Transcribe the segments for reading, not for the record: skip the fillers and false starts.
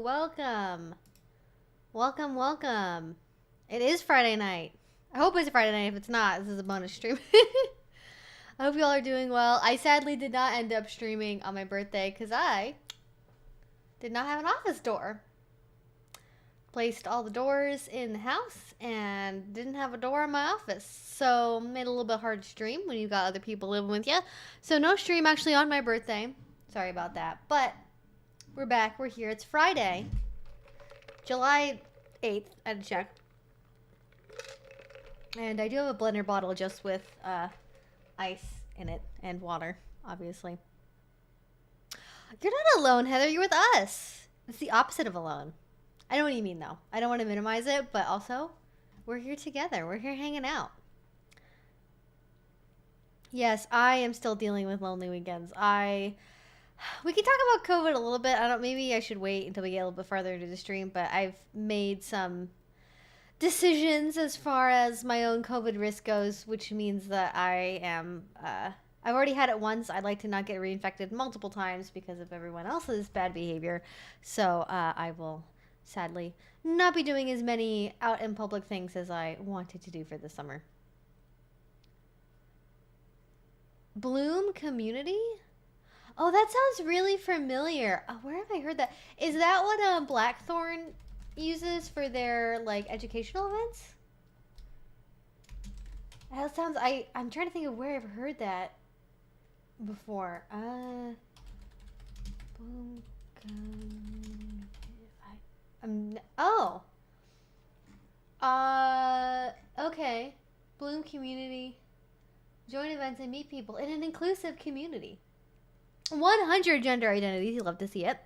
Welcome. Welcome, welcome. It is Friday night. I hope it's Friday night. If it's not, this is a bonus stream. I hope y'all are doing well. I sadly did not end up streaming on my birthday because I did not have an office door. Placed all the doors in the house and didn't have a door in my office. So made it a little bit hard to stream when you've got other people living with you. So no stream actually on my birthday. Sorry about that. But we're back. We're here. It's Friday, July 8th. I had to check. And I do have a blender bottle just with ice in it and water, obviously. You're not alone, Heather. You're with us. It's the opposite of alone. I know what you mean, though. I don't want to minimize it, but also, we're here together. We're here hanging out. Yes, I am still dealing with lonely weekends. We can talk about COVID a little bit. Maybe I should wait until we get a little bit farther into the stream, but I've made some decisions as far as my own COVID risk goes, which means that I am, I've already had it once. I'd like to not get reinfected multiple times because of everyone else's bad behavior. So I will sadly not be doing as many out in public things as I wanted to do for the summer. Bloom Community? Oh, that sounds really familiar. Where have I heard that? Is that what Blackthorn uses for their like educational events? That sounds. I'm trying to think of where I've heard that before. Bloom. Oh. Okay. Bloom Community. Join events and meet people in an inclusive community. 100 gender identities. You love to see it.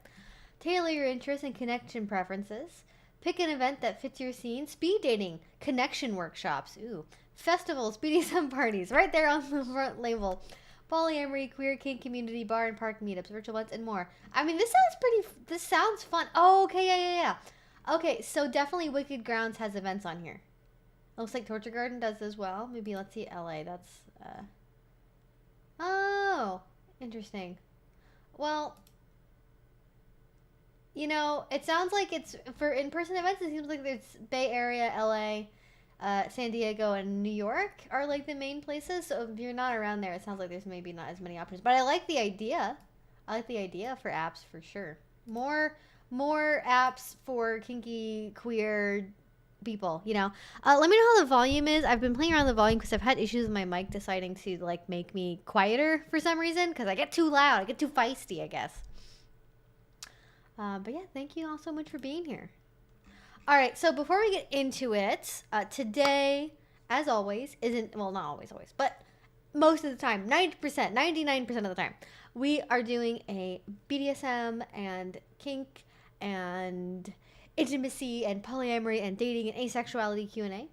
Tailor your interests and connection preferences. Pick an event that fits your scene. Speed dating. Connection workshops. Ooh. Festivals. BDSM parties. Right there on the front label. Polyamory, queer, kink, community, bar and park meetups, virtual events, and more. I mean, this sounds fun. Oh, okay, yeah. Okay, so definitely Wicked Grounds has events on here. Looks like Torture Garden does as well. Maybe let's see LA. That's, oh, interesting. Well, you know, it sounds like it's, for in-person events, it seems like it's Bay Area, LA, San Diego, and New York are like the main places. So if you're not around there, it sounds like there's maybe not as many options. But I like the idea. I like the idea for apps for sure. More apps for kinky, queer people, you know. Let me know how the volume is. I've been playing around the volume because I've had issues with my mic deciding to like make me quieter for some reason because I get too loud. I get too feisty, I guess. But yeah, thank you all so much for being here. All right, so before we get into it, today, as always, well, not always, but most of the time, 90%, 99% of the time, we are doing a BDSM and kink and intimacy and polyamory and dating and asexuality Q&A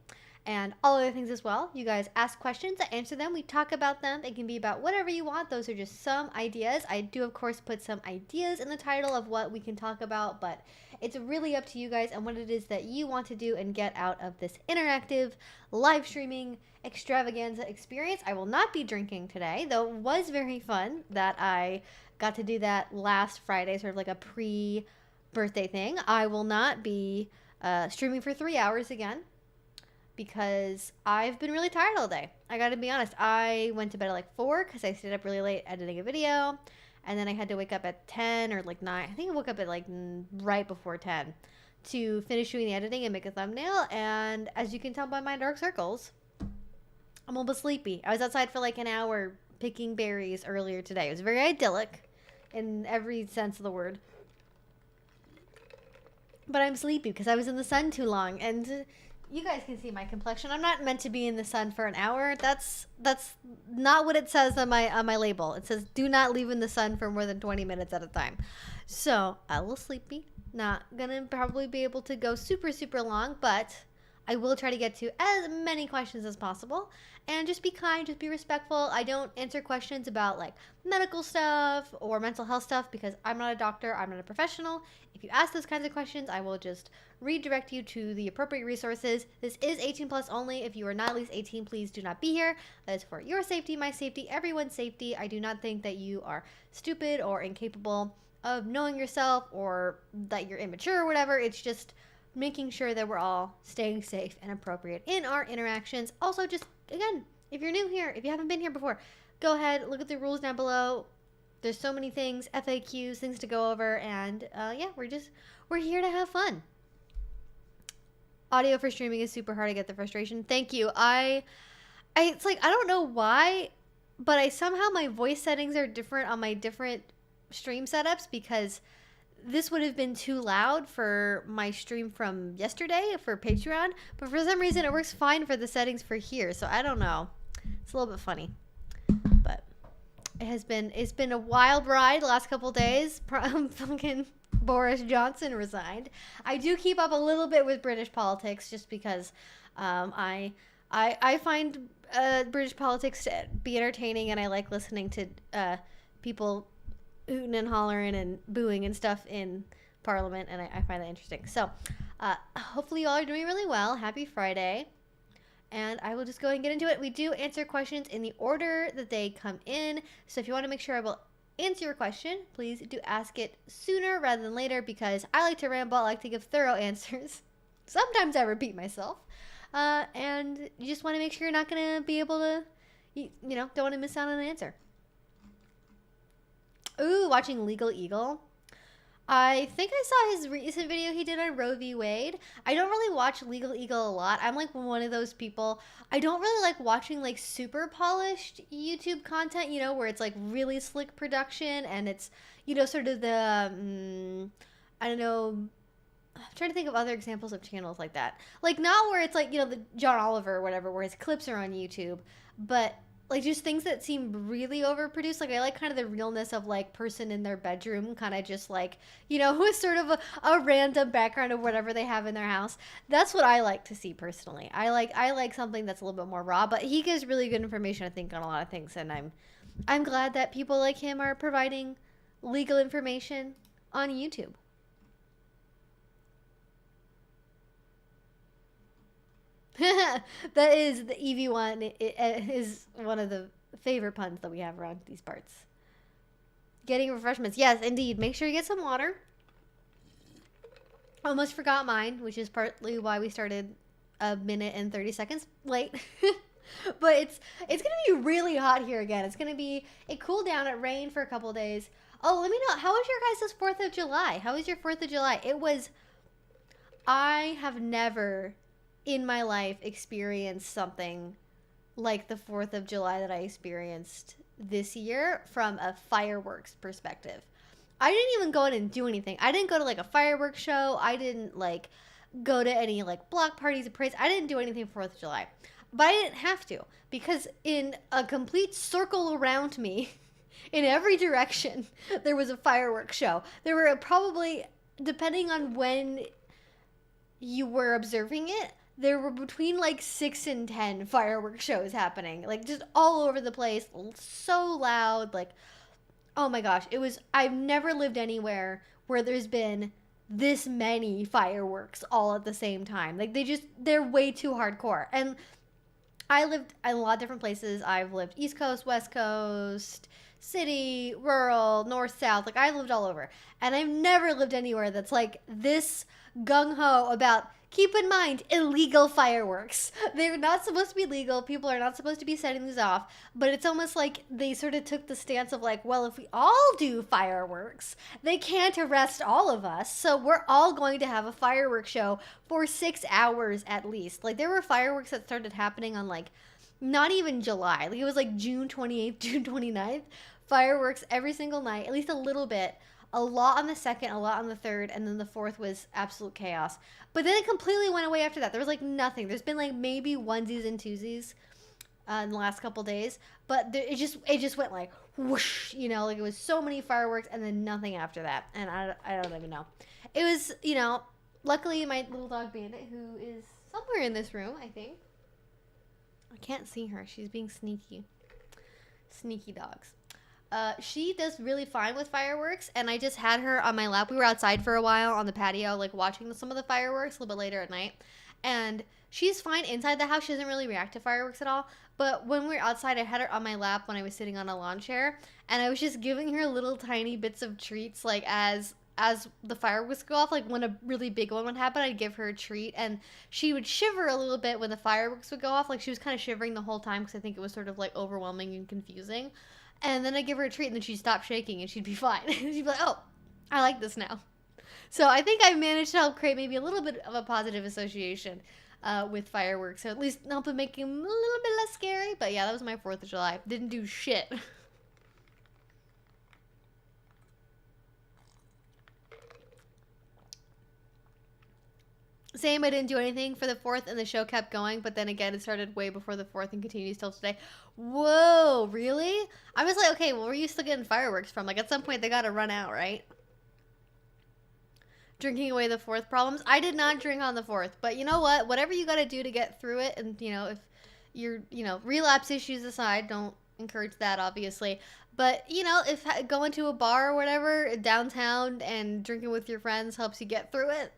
and all other things as well. You guys ask questions, I answer them, we talk about them. It can be about whatever you want. Those are just some ideas. I do, of course, put some ideas in the title of what we can talk about, but it's really up to you guys and what it is that you want to do and get out of this interactive live streaming extravaganza experience. I will not be drinking today, though it was very fun that I got to do that last Friday, sort of like a pre-birthday thing. I will not be streaming for 3 hours again because I've been really tired all day. I gotta be honest. I went to bed at like 4 because I stayed up really late editing a video. And then I had to wake up at 10 or like 9. I think I woke up at like right before 10 to finish doing the editing and make a thumbnail. And as you can tell by my dark circles, I'm almost sleepy. I was outside for like an hour picking berries earlier today. It was very idyllic in every sense of the word. But I'm sleepy because I was in the sun too long. And you guys can see my complexion. I'm not meant to be in the sun for an hour. That's not what it says on my label. It says do not leave in the sun for more than 20 minutes at a time. So a little sleepy. Not gonna probably be able to go super long, but I will try to get to as many questions as possible. And just be kind, just be respectful. I don't answer questions about like medical stuff or mental health stuff because I'm not a doctor, I'm not a professional. If you ask those kinds of questions, I will just redirect you to the appropriate resources. This is 18 plus only. If you are not at least 18, please do not be here. That is for your safety, my safety, everyone's safety. I do not think that you are stupid or incapable of knowing yourself or that you're immature or whatever. It's just making sure that we're all staying safe and appropriate in our interactions. Also, just, again, if you're new here, if you haven't been here before, go ahead, look at the rules down below. There's so many things, FAQs, things to go over, and yeah, we're here to have fun. Audio for streaming is super hard to get the frustration. Thank you. It's like, I don't know why, but somehow my voice settings are different on my different stream setups, because this would have been too loud for my stream from yesterday for Patreon, but for some reason it works fine for the settings for here. So I don't know. It's a little bit funny, but it's been a wild ride the last couple days. Fucking Boris Johnson resigned. I do keep up a little bit with British politics just because I find British politics to be entertaining, and I like listening to people hooting and hollering and booing and stuff in Parliament, and I find that interesting. So hopefully you all are doing really well. Happy Friday. And I will just go and get into it. We do answer questions in the order that they come in. So if you want to make sure I will answer your question, please do ask it sooner rather than later, because I like to ramble. I like to give thorough answers. Sometimes I repeat myself. And you just want to make sure you're not going to be able to, you know, don't want to miss out on an answer. Ooh, watching Legal Eagle. I think I saw his recent video he did on Roe v. Wade. I don't really watch Legal Eagle a lot. I'm like one of those people. I don't really like watching like super polished YouTube content, you know, where it's like really slick production and it's, you know, sort of the, I don't know, I'm trying to think of other examples of channels like that. Like not where it's like, you know, the John Oliver or whatever, where his clips are on YouTube, but like just things that seem really overproduced. Like I like kind of the realness of like person in their bedroom, kind of just like, you know, with sort of a random background of whatever they have in their house. That's what I like to see personally. I like something that's a little bit more raw, but he gives really good information, I think, on a lot of things. And I'm glad that people like him are providing legal information on YouTube. That is the EV one. It is one of the favorite puns that we have around these parts. Getting refreshments. Yes, indeed. Make sure you get some water. Almost forgot mine, which is partly why we started a minute and 30 seconds late. But it's going to be really hot here again. It's going to be, it cooled down. It rained for a couple days. Oh, let me know. How was your guys' 4th of July? How was your 4th of July? I have never in my life experienced something like the 4th of July that I experienced this year from a fireworks perspective. I didn't even go in and do anything. I didn't go to like a fireworks show. I didn't like go to any like block parties or parades. I didn't do anything 4th of July. But I didn't have to, because in a complete circle around me, in every direction, there was a fireworks show. There were probably, depending on when you were observing it, there were between like 6 and 10 fireworks shows happening, like just all over the place, so loud. Like, oh my gosh, I've never lived anywhere where there's been this many fireworks all at the same time. Like they're way too hardcore. And I lived in a lot of different places. I've lived East Coast, West Coast, city, rural, north, south. Like I've lived all over, and I've never lived anywhere that's like this gung-ho about, keep in mind, illegal fireworks. They're not supposed to be legal. People are not supposed to be setting these off. But it's almost like they sort of took the stance of like, well, if we all do fireworks, they can't arrest all of us. So we're all going to have a fireworks show for 6 hours at least. Like there were fireworks that started happening on like, not even July. Like it was like June 28th, June 29th. Fireworks every single night, at least a little bit. A lot on the 2nd, a lot on the 3rd, and then the 4th was absolute chaos. But then it completely went away after that. There was like nothing. There's been like maybe onesies and twosies in the last couple days, but it just went like whoosh, you know, like it was so many fireworks and then nothing after that. And I don't even know. It was, you know, luckily my little dog Bandit, who is somewhere in this room, I think. I can't see her. She's being sneaky. Sneaky dogs. She does really fine with fireworks, and I just had her on my lap. We were outside for a while on the patio, like watching some of the fireworks a little bit later at night, and she's fine inside the house. She doesn't really react to fireworks at all, But when we were outside, I had her on my lap when I was sitting on a lawn chair, and I was just giving her little tiny bits of treats, like as the fireworks go off. Like when a really big one would happen, I'd give her a treat, and she would shiver a little bit when the fireworks would go off. Like she was kind of shivering the whole time because I think it was sort of like overwhelming and confusing. And then I'd give her a treat, and then she'd stop shaking, and she'd be fine. She'd be like, oh, I like this now. So I think I managed to help create maybe a little bit of a positive association with fireworks. So at least help it make them a little bit less scary. But yeah, that was my 4th of July. Didn't do shit. Same, I didn't do anything for the 4th, and the show kept going, but then again, it started way before the 4th and continues till today. Whoa, really? I was like, okay, well, where are you still getting fireworks from? Like, at some point, they gotta run out, right? Drinking away the 4th problems. I did not drink on the 4th, but you know what? Whatever you gotta do to get through it, and, you know, if you're, you know, relapse issues aside, don't encourage that, obviously. But, you know, if going to a bar or whatever downtown and drinking with your friends helps you get through it,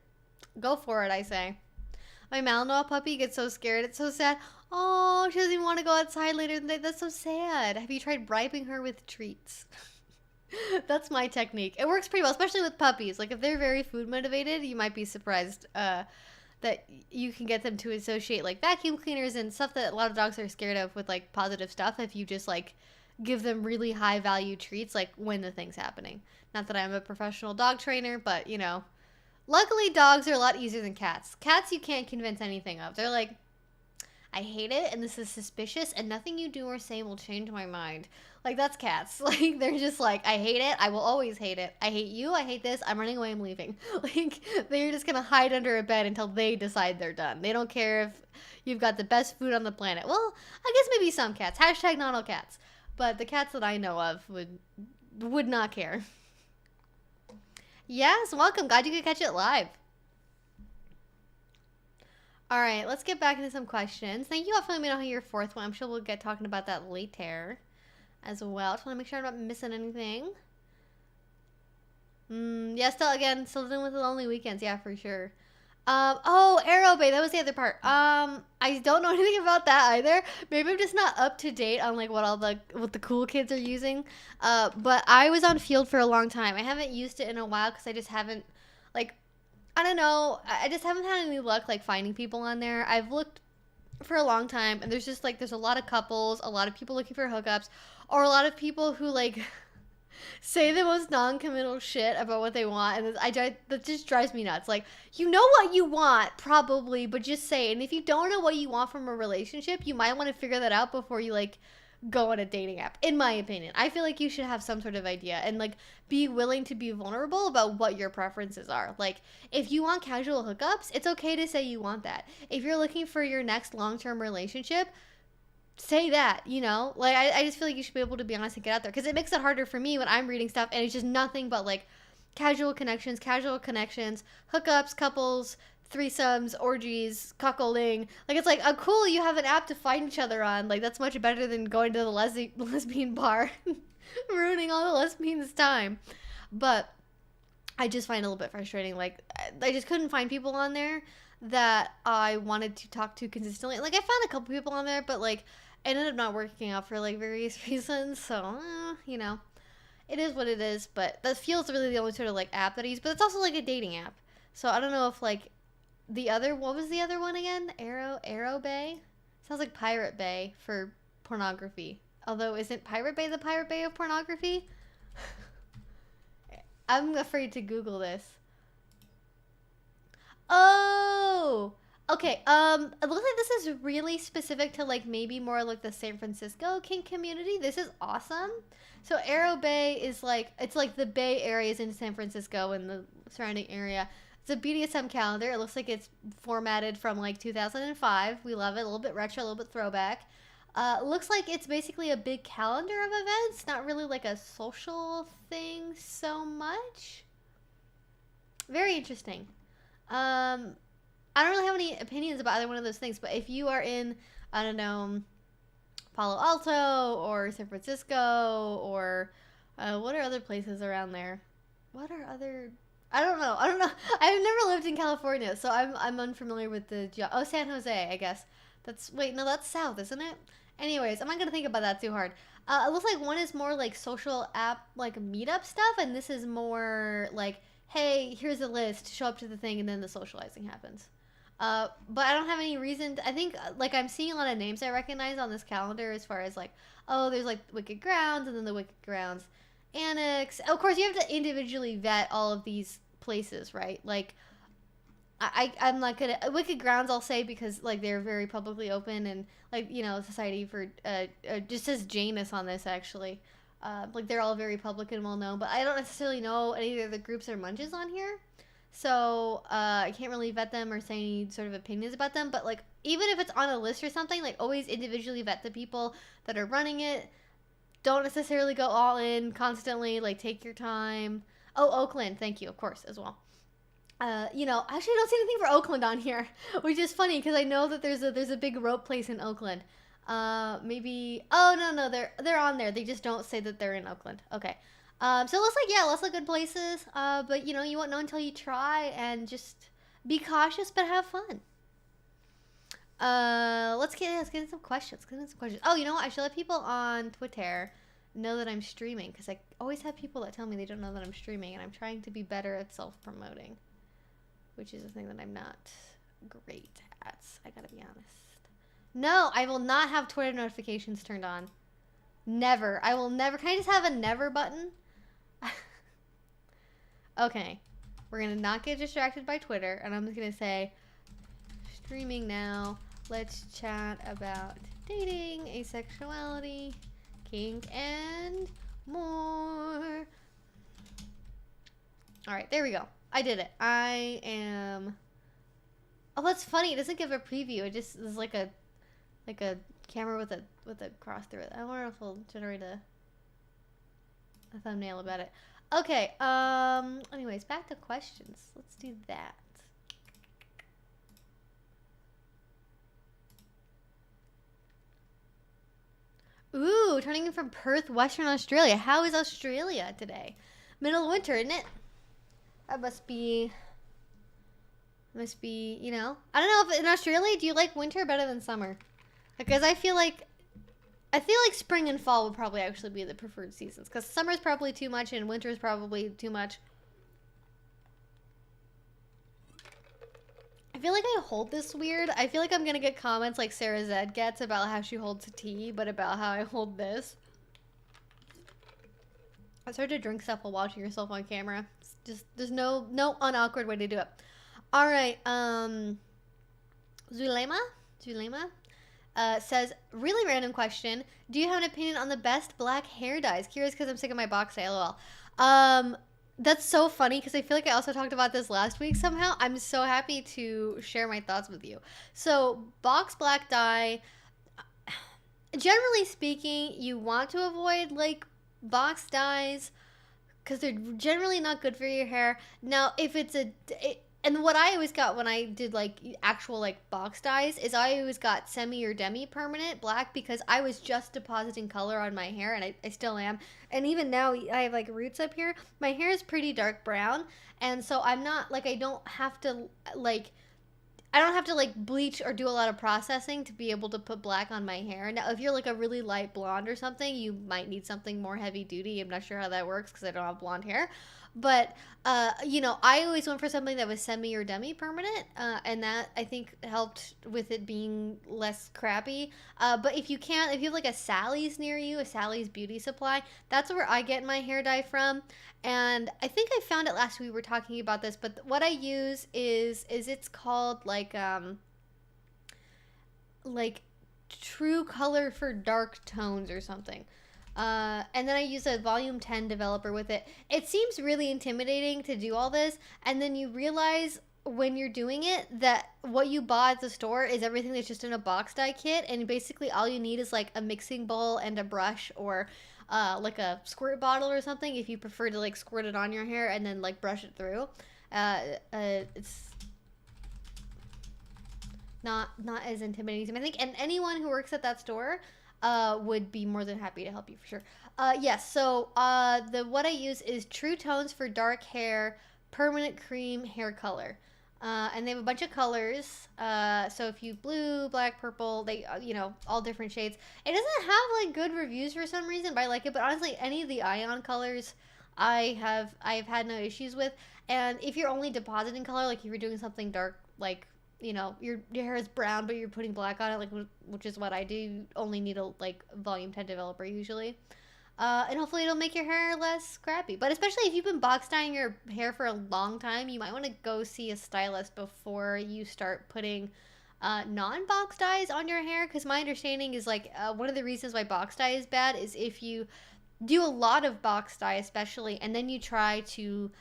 go for it, I say. My Malinois puppy gets so scared. It's so sad. Oh, she doesn't even want to go outside later in the day. That's so sad. Have you tried bribing her with treats? That's my technique. It works pretty well, especially with puppies. Like, if they're very food motivated, you might be surprised that you can get them to associate, like, vacuum cleaners and stuff that a lot of dogs are scared of with, like, positive stuff if you just, like, give them really high value treats, like, when the thing's happening. Not that I'm a professional dog trainer, but, you know, luckily, dogs are a lot easier than cats. Cats you can't convince anything of. They're like, I hate it, and this is suspicious, and nothing you do or say will change my mind. Like, that's cats. Like, they're just like, I hate it. I will always hate it. I hate you. I hate this. I'm running away. I'm leaving. Like, they're just going to hide under a bed until they decide they're done. They don't care if you've got the best food on the planet. Well, I guess maybe some cats. Hashtag not all cats. But the cats that I know of would not care. Yes, welcome. Glad you could catch it live. All right, let's get back into some questions. Thank you all for letting me know how your 4th went. I'm sure we'll get talking about that later as well. Just want to make sure I'm not missing anything. Yeah, still dealing with the lonely weekends. Yeah, for sure. Oh, Arrow Bay. That was the other part. I don't know anything about that either. Maybe I'm just not up to date on like what the cool kids are using. But I was on Field for a long time. I haven't used it in a while because I just haven't, like, I don't know. I just haven't had any luck like finding people on there. I've looked for a long time, and there's just like there's a lot of couples, a lot of people looking for hookups, or a lot of people who like say the most non-committal shit about what they want, and that just drives me nuts. Like, you know what you want, probably, but just say it. And if you don't know what you want from a relationship, you might want to figure that out before you, like, go on a dating app, in my opinion. I feel like you should have some sort of idea and, like, be willing to be vulnerable about what your preferences are. Like, if you want casual hookups, it's okay to say you want that. If you're looking for your next long-term relationship, say that, you know? Like, I just feel like you should be able to be honest and get out there. Because it makes it harder for me when I'm reading stuff and it's just nothing but, like, casual connections, hookups, couples, threesomes, orgies, cuckolding. Like, it's like, oh, cool, you have an app to find each other on. Like, that's much better than going to the lesbian bar. Ruining all the lesbians' time. But I just find it a little bit frustrating. Like, I just couldn't find people on there that I wanted to talk to consistently. Like, I found a couple people on there, but, like, it ended up not working out for, like, various reasons. So, you know, it is what it is. But that feels really the only sort of, like, app that I use. But it's also, like, a dating app. So I don't know if, like, what was the other one again? Arrow Bay? Sounds like Pirate Bay for pornography. Although, isn't Pirate Bay the Pirate Bay of pornography? I'm afraid to Google this. Oh! Okay, it looks like this is really specific to, like, maybe more like the San Francisco kink community. This is awesome. So Arrow Bay is, like, it's like the Bay areas in San Francisco and the surrounding area. It's a BDSM calendar. It looks like it's formatted from, like, 2005. We love it. A little bit retro, a little bit throwback. Looks like it's basically a big calendar of events, not really like a social thing so much. Very interesting. I don't really have any opinions about either one of those things, but if you are in, I don't know, Palo Alto or San Francisco or what are other places around there? What are other... I don't know. I've never lived in California, so I'm unfamiliar with the... San Jose, I guess. That's south, isn't it? Anyways, I'm not gonna think about that too hard. It looks like one is more like social app, like meetup stuff, and this is more like, hey, here's a list, show up to the thing, and then the socializing happens. But I don't have any reason. I think like I'm seeing a lot of names I recognize on this calendar as far as like, oh, there's like Wicked Grounds, and then the Wicked Grounds Annex. Of course, you have to individually vet all of these places, right? Like, I'm not gonna Wicked Grounds, I'll say, because like they're very publicly open, and like, you know, Society for just says Janus on this actually. Like they're all very public and well known, but I don't necessarily know any of the groups or munches on here, so I can't really vet them or say any sort of opinions about them. But like, even if it's on a list or something, like always individually vet the people that are running it. Don't necessarily go all in constantly. Like, take your time. Oh, Oakland, thank you, of course, as well. You know, actually, I don't see anything for Oakland on here, which is funny because I know that there's a big rope place in Oakland. Maybe. Oh no, they're on there. They just don't say that they're in Oakland. Okay. So it looks like, yeah, lots of good places. But you know, you won't know until you try, and just be cautious but have fun. Let's get into some questions. Oh, you know what? I should let people on Twitter know that I'm streaming, because I always have people that tell me they don't know that I'm streaming, and I'm trying to be better at self-promoting, which is a thing that I'm not great at. I gotta be honest. No, I will not have Twitter notifications turned on. Never. I will never. Can I just have a never button? Okay. We're gonna not get distracted by Twitter, and I'm just gonna say, streaming now. Let's chat about dating, asexuality, kink, and more. Alright, there we go. I did it. I am... Oh, that's funny. It doesn't give a preview. It just is like a camera with a cross through it. I wonder if it'll generate a thumbnail about it. Okay, anyways, back to questions. Let's do that. Ooh, turning in from Perth, Western Australia. How is Australia today? Middle of winter, isn't it? That must be, you know. I don't know if in Australia, do you like winter better than summer? Because I feel like spring and fall would probably actually be the preferred seasons. Because summer's probably too much and winter's probably too much. I feel like I hold this weird. I feel like I'm gonna get comments like Sarah Zed gets about how she holds tea, but about how I hold this. It's hard to drink stuff while watching yourself on camera. It's just, there's no unawkward way to do it. All right, Zulema says, really random question. Do you have an opinion on the best black hair dyes? Curious because I'm sick of my box dye, lol. That's so funny because I feel like I also talked about this last week somehow. I'm so happy to share my thoughts with you. So, box black dye, generally speaking, you want to avoid like box dyes because they're generally not good for your hair. Now, if it's and what I always got when I did like actual like box dyes is I always got semi or demi permanent black because I was just depositing color on my hair, and I still am. And even now I have like roots up here. My hair is pretty dark brown, and so I'm not like I don't have to bleach or do a lot of processing to be able to put black on my hair. Now, if you're like a really light blonde or something, you might need something more heavy duty. I'm not sure how that works because I don't have blonde hair. But, you know, I always went for something that was semi or demi permanent, and that I think helped with it being less crappy. But if you have like a Sally's near you, a Sally's Beauty Supply, that's where I get my hair dye from. And I think I found it last week, we were talking about this, but what I use is it's called like True Color for Dark Tones or something. And then I use a volume 10 developer with it. It seems really intimidating to do all this, and then you realize when you're doing it that what you bought at the store is everything that's just in a box dye kit, and basically all you need is like a mixing bowl and a brush, or like a squirt bottle or something if you prefer to like squirt it on your hair and then like brush it through. It's not as intimidating to me, I think, and anyone who works at that store would be more than happy to help you for sure. Yes, so what I use is True Tones for Dark Hair Permanent Cream Hair Color. And they have a bunch of colors. So if you blue, black, purple, they all different shades. It doesn't have like good reviews for some reason, but I like it. But honestly, any of the ion colors, I've had no issues with. And if you're only depositing color, like if you're doing something dark, like your hair is brown, but you're putting black on it, like which is what I do. You only need a like volume 10 developer usually. And hopefully it'll make your hair less scrappy. But especially if you've been box dyeing your hair for a long time, you might want to go see a stylist before you start putting non-box dyes on your hair. Because my understanding is like one of the reasons why box dye is bad is if you do a lot of box dye especially, and then you try to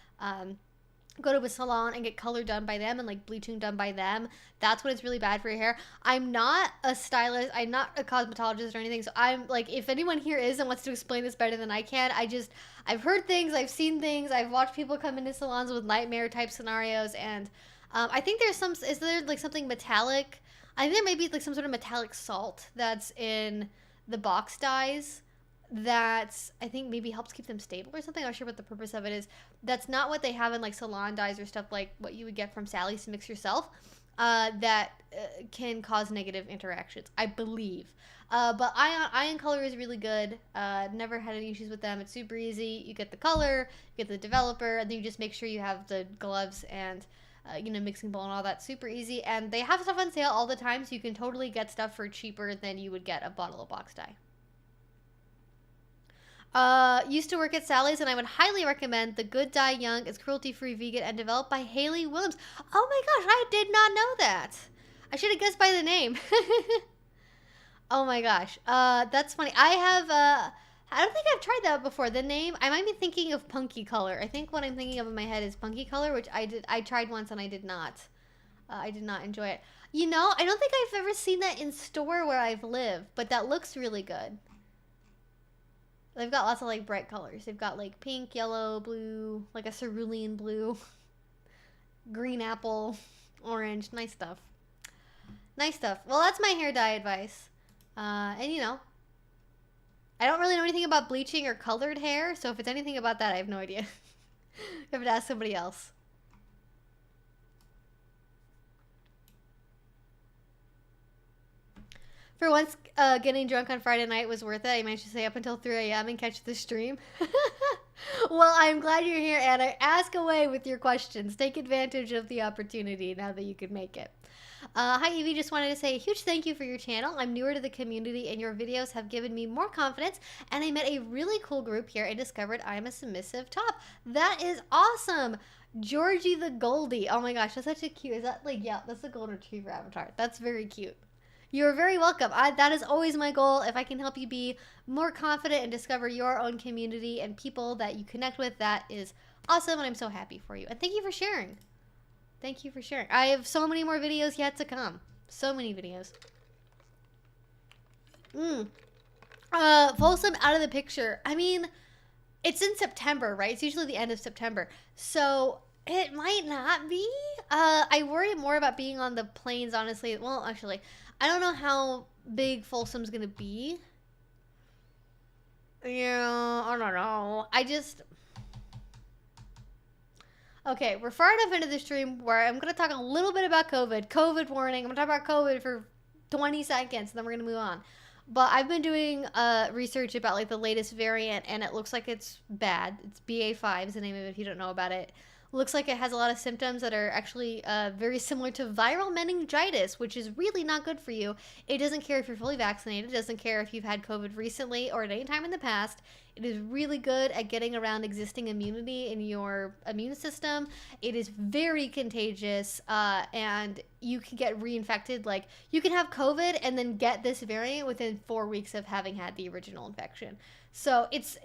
go to a salon and get color done by them and like bleaching done by them, that's when it's really bad for your hair. I'm not a stylist, I'm not a cosmetologist or anything, so I'm like, if anyone here is and wants to explain this better than I can, I've heard things, I've seen things, I've watched people come into salons with nightmare type scenarios, and I think is there like something metallic? I think there may be like some sort of metallic salt that's in the box dyes that I think maybe helps keep them stable or something. I'm not sure what the purpose of it is. That's not what they have in like salon dyes or stuff like what you would get from Sally's to mix yourself. That can cause negative interactions, I believe. But ion color is really good. Never had any issues with them. It's super easy. You get the color, you get the developer, and then you just make sure you have the gloves and mixing bowl and all that. Super easy. And they have stuff on sale all the time, so you can totally get stuff for cheaper than you would get a bottle of box dye. Used to work at Sally's, and I would highly recommend The Good Die Young. It's cruelty-free, vegan, and developed by Haley Williams. Oh my gosh, I did not know that. I should have guessed by the name. Oh my gosh, that's funny. I don't think I've tried that before. The name, I might be thinking of Punky Color. I think what I'm thinking of in my head is Punky Color, which I tried once and I did not. I did not enjoy it. I don't think I've ever seen that in store where I've lived, but that looks really good. They've got lots of like bright colors. They've got like pink, yellow, blue, like a cerulean blue, green apple, orange. Nice stuff. Nice stuff. Well, that's my hair dye advice. And I don't really know anything about bleaching or colored hair, so if it's anything about that, I have no idea. You have to ask somebody else. For once, getting drunk on Friday night was worth it. I managed to stay up until 3 a.m. and catch the stream. Well, I'm glad you're here, Anna. Ask away with your questions. Take advantage of the opportunity now that you can make it. Hi, Evie. Just wanted to say a huge thank you for your channel. I'm newer to the community, and your videos have given me more confidence, and I met a really cool group here and discovered I'm a submissive top. That is awesome. Georgie the Goldie. Oh my gosh, that's such a cute. Is that like, yeah, that's the golden retriever avatar. That's very cute. You're very welcome. That is always my goal. If I can help you be more confident and discover your own community and people that you connect with, that is awesome, and I'm so happy for you. And thank you for sharing. Thank you for sharing. I have so many more videos yet to come. So many videos. Folsom out of the picture. I mean, it's in September, right? It's usually the end of September. So it might not be. I worry more about being on the plains, honestly. Well, actually, I don't know how big Folsom's gonna be. Yeah, I don't know. Okay, we're far enough into the stream where I'm gonna talk a little bit about COVID. COVID warning. I'm gonna talk about COVID for 20 seconds, and then we're gonna move on. But I've been doing research about like the latest variant, and it looks like it's bad. It's BA5 is the name of it if you don't know about it. Looks like it has a lot of symptoms that are actually very similar to viral meningitis, which is really not good for you. It doesn't care if you're fully vaccinated. It doesn't care if you've had COVID recently or at any time in the past. It is really good at getting around existing immunity in your immune system. It is very contagious, and you can get reinfected. Like, you can have COVID and then get this variant within 4 weeks of having had the original infection. So it's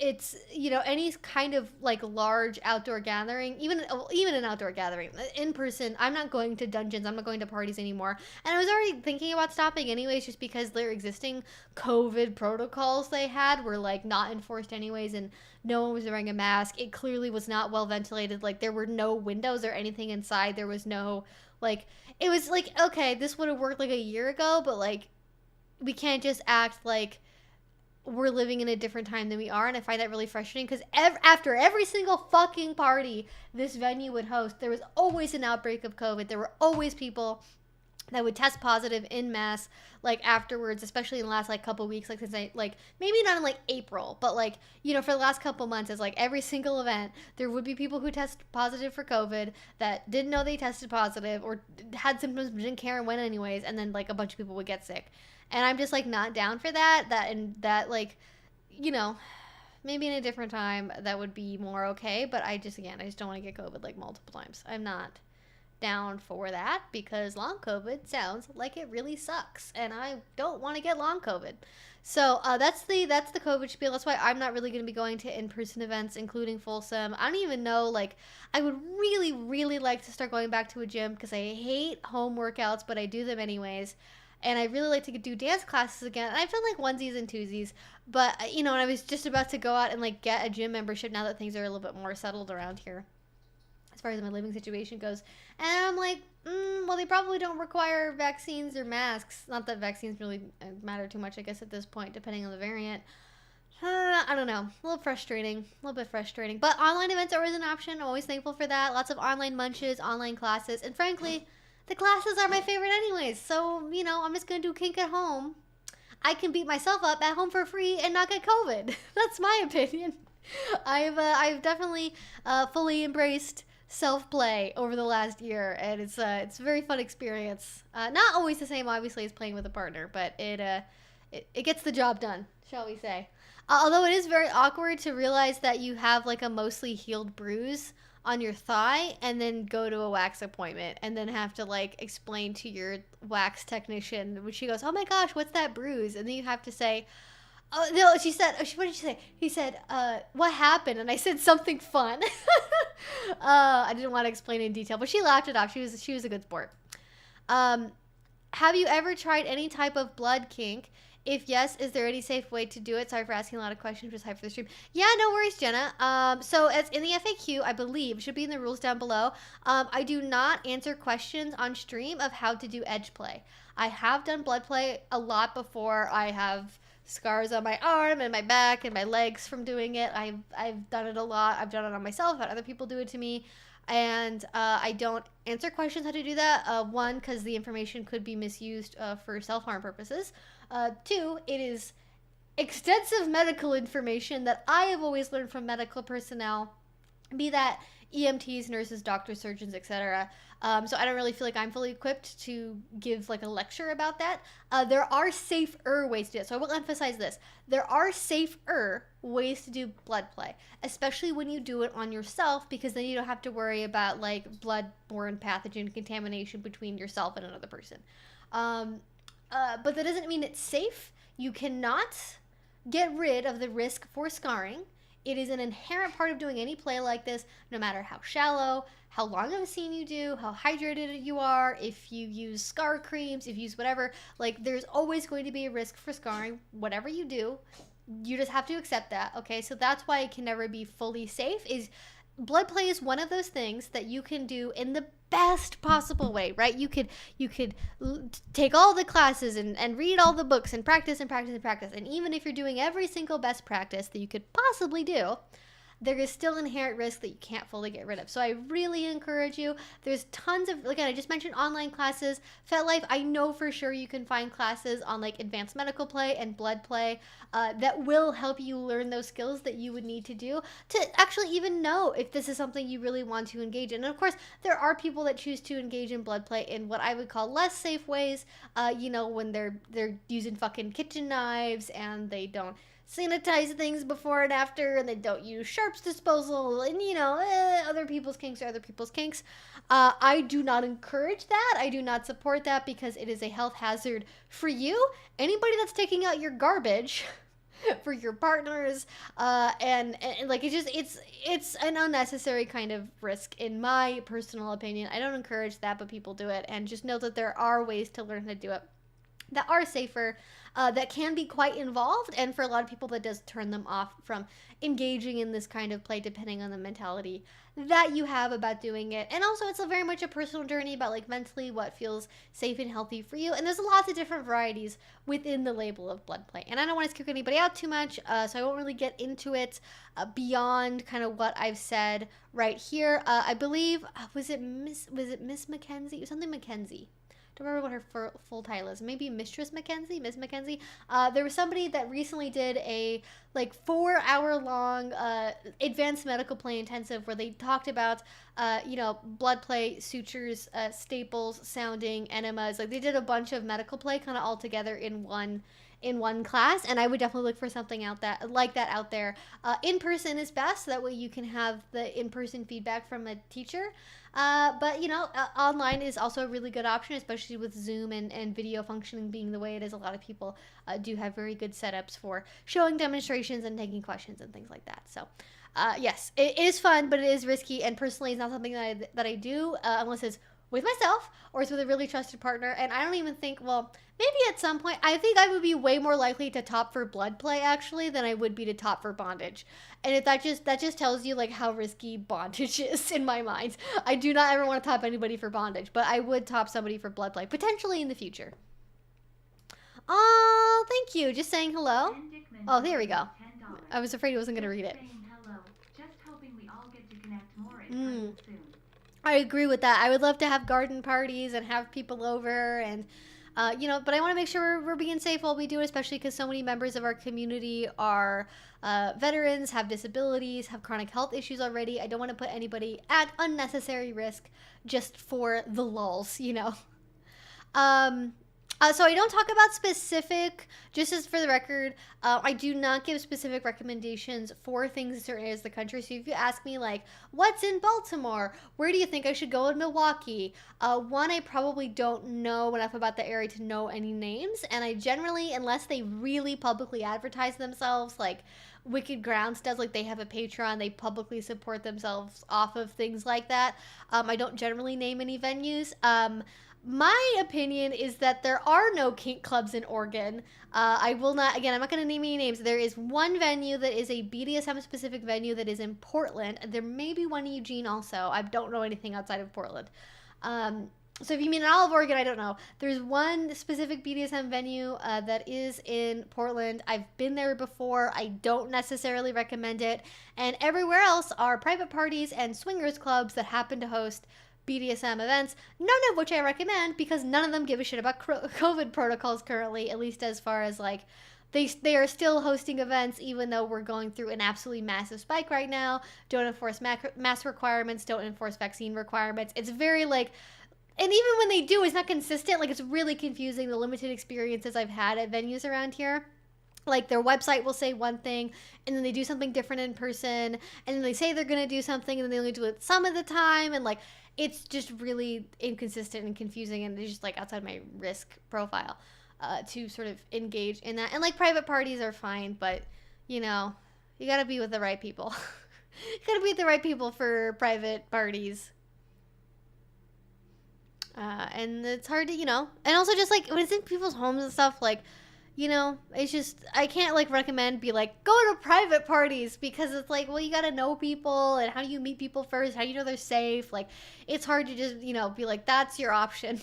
any kind of like large outdoor gathering, even an outdoor gathering in person. I'm not going to dungeons. I'm not going to parties anymore. And I was already thinking about stopping anyways, just because their existing COVID protocols they had were like not enforced anyways, and no one was wearing a mask. It clearly was not well ventilated. Like, there were no windows or anything inside. There was no like, it was like, okay, this would have worked like a year ago, but like, we can't just act like we're living in a different time than we are, and I find that really frustrating because after every single fucking party this venue would host, there was always an outbreak of COVID. There were always people that would test positive in mass, like afterwards, especially in the last like couple weeks, like since like maybe not in like April, but like, you know, for the last couple months, it's like every single event there would be people who test positive for COVID that didn't know they tested positive or had symptoms but didn't care and went anyways, and then like a bunch of people would get sick. And I'm just like not down for that like, you know, maybe in a different time that would be more okay, but I just don't want to get COVID like multiple times. I'm not down for that because long COVID sounds like it really sucks, and I don't want to get long COVID. So that's the COVID spiel. That's why I'm not really going to be going to in-person events, including Folsom. I don't even know, like, I would really, really like to start going back to a gym because I hate home workouts, but I do them anyways. And I really like to do dance classes again. And I've done like onesies and twosies, but you know, and I was just about to go out and like get a gym membership now that things are a little bit more settled around here as far as my living situation goes. And I'm like, well, they probably don't require vaccines or masks. Not that vaccines really matter too much, I guess, at this point, depending on the variant. I don't know. A little bit frustrating. But online events are always an option. I'm always thankful for that. Lots of online munches, online classes. And frankly, the classes are my favorite anyways. So, you know, I'm just going to do kink at home. I can beat myself up at home for free and not get COVID. That's my opinion. I've definitely fully embraced self-play over the last year, and it's a very fun experience. Not always the same, obviously, as playing with a partner, but it gets the job done, shall we say. Although it is very awkward to realize that you have like a mostly healed bruise on your thigh and then go to a wax appointment and then have to like explain to your wax technician when she goes, oh my gosh, what's that bruise? And then you have to say, oh no, she said, what did she say? He said, what happened? And I said something fun. I didn't want to explain in detail, but she laughed it off. She was a good sport. Have you ever tried any type of blood kink? If yes, is there any safe way to do it? Sorry for asking a lot of questions. Just hype for the stream. Yeah, no worries, Jenna. So as in the FAQ, I believe, should be in the rules down below. I do not answer questions on stream of how to do edge play. I have done blood play a lot before. I have scars on my arm and my back and my legs from doing it. I've done it a lot. I've done it on myself. Had other people do it to me. And I don't answer questions how to do that. One, because the information could be misused for self-harm purposes. Two, it is extensive medical information that I have always learned from medical personnel, be that EMTs, nurses, doctors, surgeons, etc. So I don't really feel like I'm fully equipped to give like a lecture about that. There are safer ways to do it. So I will emphasize this. There are safer ways to do blood play, especially when you do it on yourself, because then you don't have to worry about like blood-borne pathogen contamination between yourself and another person. But that doesn't mean it's safe. You cannot get rid of the risk for scarring. It is an inherent part of doing any play like this, no matter how shallow, how long of a scene you do, how hydrated you are, if you use scar creams, if you use whatever. Like, there's always going to be a risk for scarring, whatever you do. You just have to accept that, okay? So that's why it can never be fully safe. Is blood play is one of those things that you can do in the best possible way, right? You could take all the classes and read all the books and practice and practice and practice. And even if you're doing every single best practice that you could possibly do, there is still inherent risk that you can't fully get rid of. So I really encourage you. There's tons of, again, I just mentioned online classes. FetLife, I know for sure you can find classes on like advanced medical play and blood play that will help you learn those skills that you would need to do to actually even know if this is something you really want to engage in. And of course, there are people that choose to engage in blood play in what I would call less safe ways, you know, when they're using fucking kitchen knives and they don't sanitize things before and after, and they don't use sharps disposal, and you know, other people's kinks are other people's kinks. I do not encourage that. I do not support that because it is a health hazard for you. Anybody that's taking out your garbage for your partners, and like it's an unnecessary kind of risk in my personal opinion. I don't encourage that, but people do it, and just know that there are ways to learn how to do it. that are safer, that can be quite involved, and for a lot of people that does turn them off from engaging in this kind of play, depending on the mentality that you have about doing it. And also, it's a very much a personal journey about like mentally what feels safe and healthy for you, and there's lots of different varieties within the label of blood play. And I don't want to kick anybody out too much, so I won't really get into it beyond kind of what I've said right here. I believe was it Miss Mackenzie? It was something Mackenzie. Don't remember what her full title is. Maybe Mistress Mackenzie, Miss Mackenzie. There was somebody that recently did a like 4-hour-long advanced medical play intensive where they talked about, blood play, sutures, staples, sounding, enemas. Like they did a bunch of medical play kind of all together in one class, and I would definitely look for something out there. In person is best, so that way you can have the in-person feedback from a teacher. But online is also a really good option, especially with Zoom and video functioning being the way it is. A lot of people do have very good setups for showing demonstrations and taking questions and things like that. So yes, it is fun, but it is risky, and personally it's not something that I do unless it's with myself or it's with a really trusted partner. And I don't even think, well, maybe at some point, I think I would be way more likely to top for blood play actually than I would be to top for bondage. And if that just tells you like how risky bondage is in my mind. I do not ever want to top anybody for bondage, but I would top somebody for blood play potentially in the future. Oh, thank you. Just saying hello. Oh, there we go. I was afraid he wasn't going to read it. Just hoping we all get to connect more soon. I agree with that. I would love to have garden parties and have people over, and but I want to make sure we're being safe while we do it, especially because so many members of our community are veterans, have disabilities, have chronic health issues already. I don't want to put anybody at unnecessary risk just for the lulz, So I don't talk about specific, just as for the record, I do not give specific recommendations for things in certain areas of the country. So if you ask me like, what's in Baltimore? Where do you think I should go in Milwaukee? One, I probably don't know enough about the area to know any names. And I generally, unless they really publicly advertise themselves, like Wicked Grounds does, like they have a Patreon, they publicly support themselves off of things like that. I don't generally name any venues. My opinion is that there are no kink clubs in Oregon. I will not, again, I'm not going to name any names. There is one venue that is a BDSM specific venue that is in Portland. There may be one in Eugene also. I don't know anything outside of Portland. So if you mean in all of Oregon, I don't know. There's one specific BDSM venue that is in Portland. I've been there before. I don't necessarily recommend it. And everywhere else are private parties and swingers clubs that happen to host BDSM events, none of which I recommend because none of them give a shit about COVID protocols currently, at least as far as like they are still hosting events even though we're going through an absolutely massive spike right now. Don't enforce mask requirements, don't enforce vaccine requirements. It's very like, and even when they do, it's not consistent. Like it's really confusing, the limited experiences I've had at venues around here. Like their website will say one thing and then they do something different in person, and then they say they're going to do something and then they only do it some of the time, and like it's just really inconsistent and confusing, and it's just like outside my risk profile to sort of engage in that. And like private parties are fine, but you gotta be with the right people. You gotta be with the right people for private parties. And it's hard to, and also just like when it's in people's homes and stuff, like, it's just, I can't like recommend be like, go to private parties, because it's like, well, you got to know people, and how do you meet people first? How do you know they're safe? Like, it's hard to just, be like, that's your option.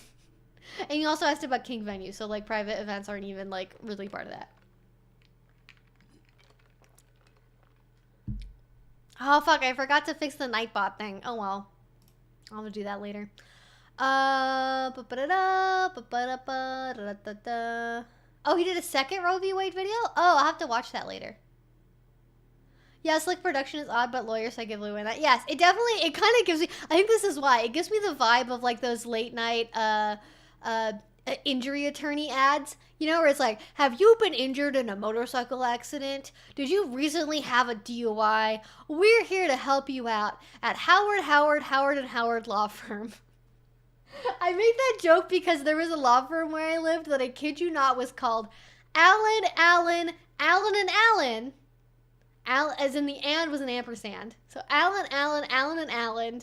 And you also asked about kink venues, so like private events aren't even like really part of that. Oh, fuck, I forgot to fix the Nightbot thing. Oh, well. I'm gonna do that later. Oh, he did a second Roe v. Wade video? Oh, I'll have to watch that later. Yeah, Slick Production is odd, but lawyers I give away that. Yes, it kind of gives me, I think this is why, it gives me the vibe of like those late night injury attorney ads, where it's like, have you been injured in a motorcycle accident? Did you recently have a DUI? We're here to help you out at Howard & Howard Law Firm. I make that joke because there was a law firm where I lived that, I kid you not, was called Allen, and Allen. As in the and was an ampersand. So Allen, and Allen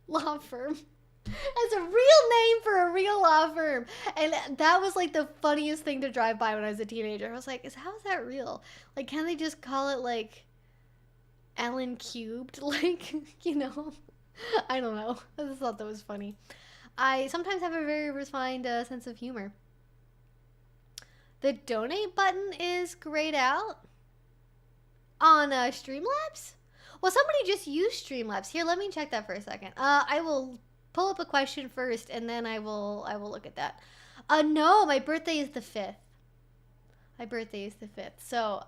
law firm. That's a real name for a real law firm. And that was like the funniest thing to drive by when I was a teenager. I was like, how is that real? Like, can't they just call it like Allen Cubed? Like, you know, I don't know. I just thought that was funny. I sometimes have a very refined sense of humor. The donate button is grayed out on Streamlabs. Well, somebody just used Streamlabs. Here, let me check that for a second. I will pull up a question first, and then I will look at that. No, my birthday is the 5th. My birthday is the 5th. So,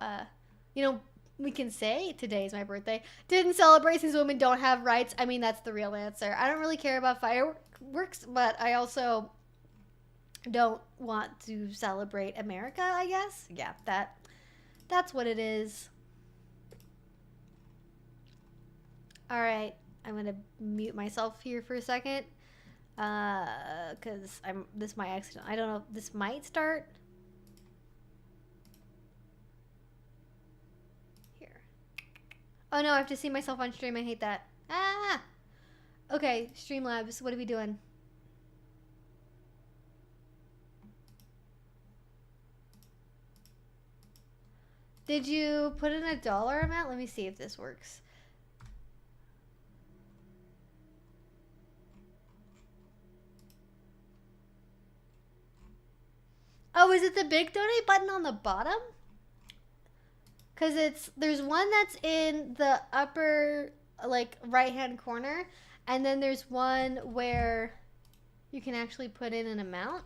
you know, we can say today is my birthday. Didn't celebrate since women don't have rights. I mean, that's the real answer. I don't really care about fireworks, but I also don't want to celebrate America, I guess. Yeah, that's what it is. All right, I'm gonna mute myself here for a second, cause this might accident. I don't know. This might start here. Oh no, I have to see myself on stream. I hate that. Ah. Okay, Streamlabs. What are we doing? Did you put in a dollar amount? Let me see if this works. Oh, is it the big donate button on the bottom? Because there's one that's in the upper, like, right-hand corner, and then there's one where you can actually put in an amount.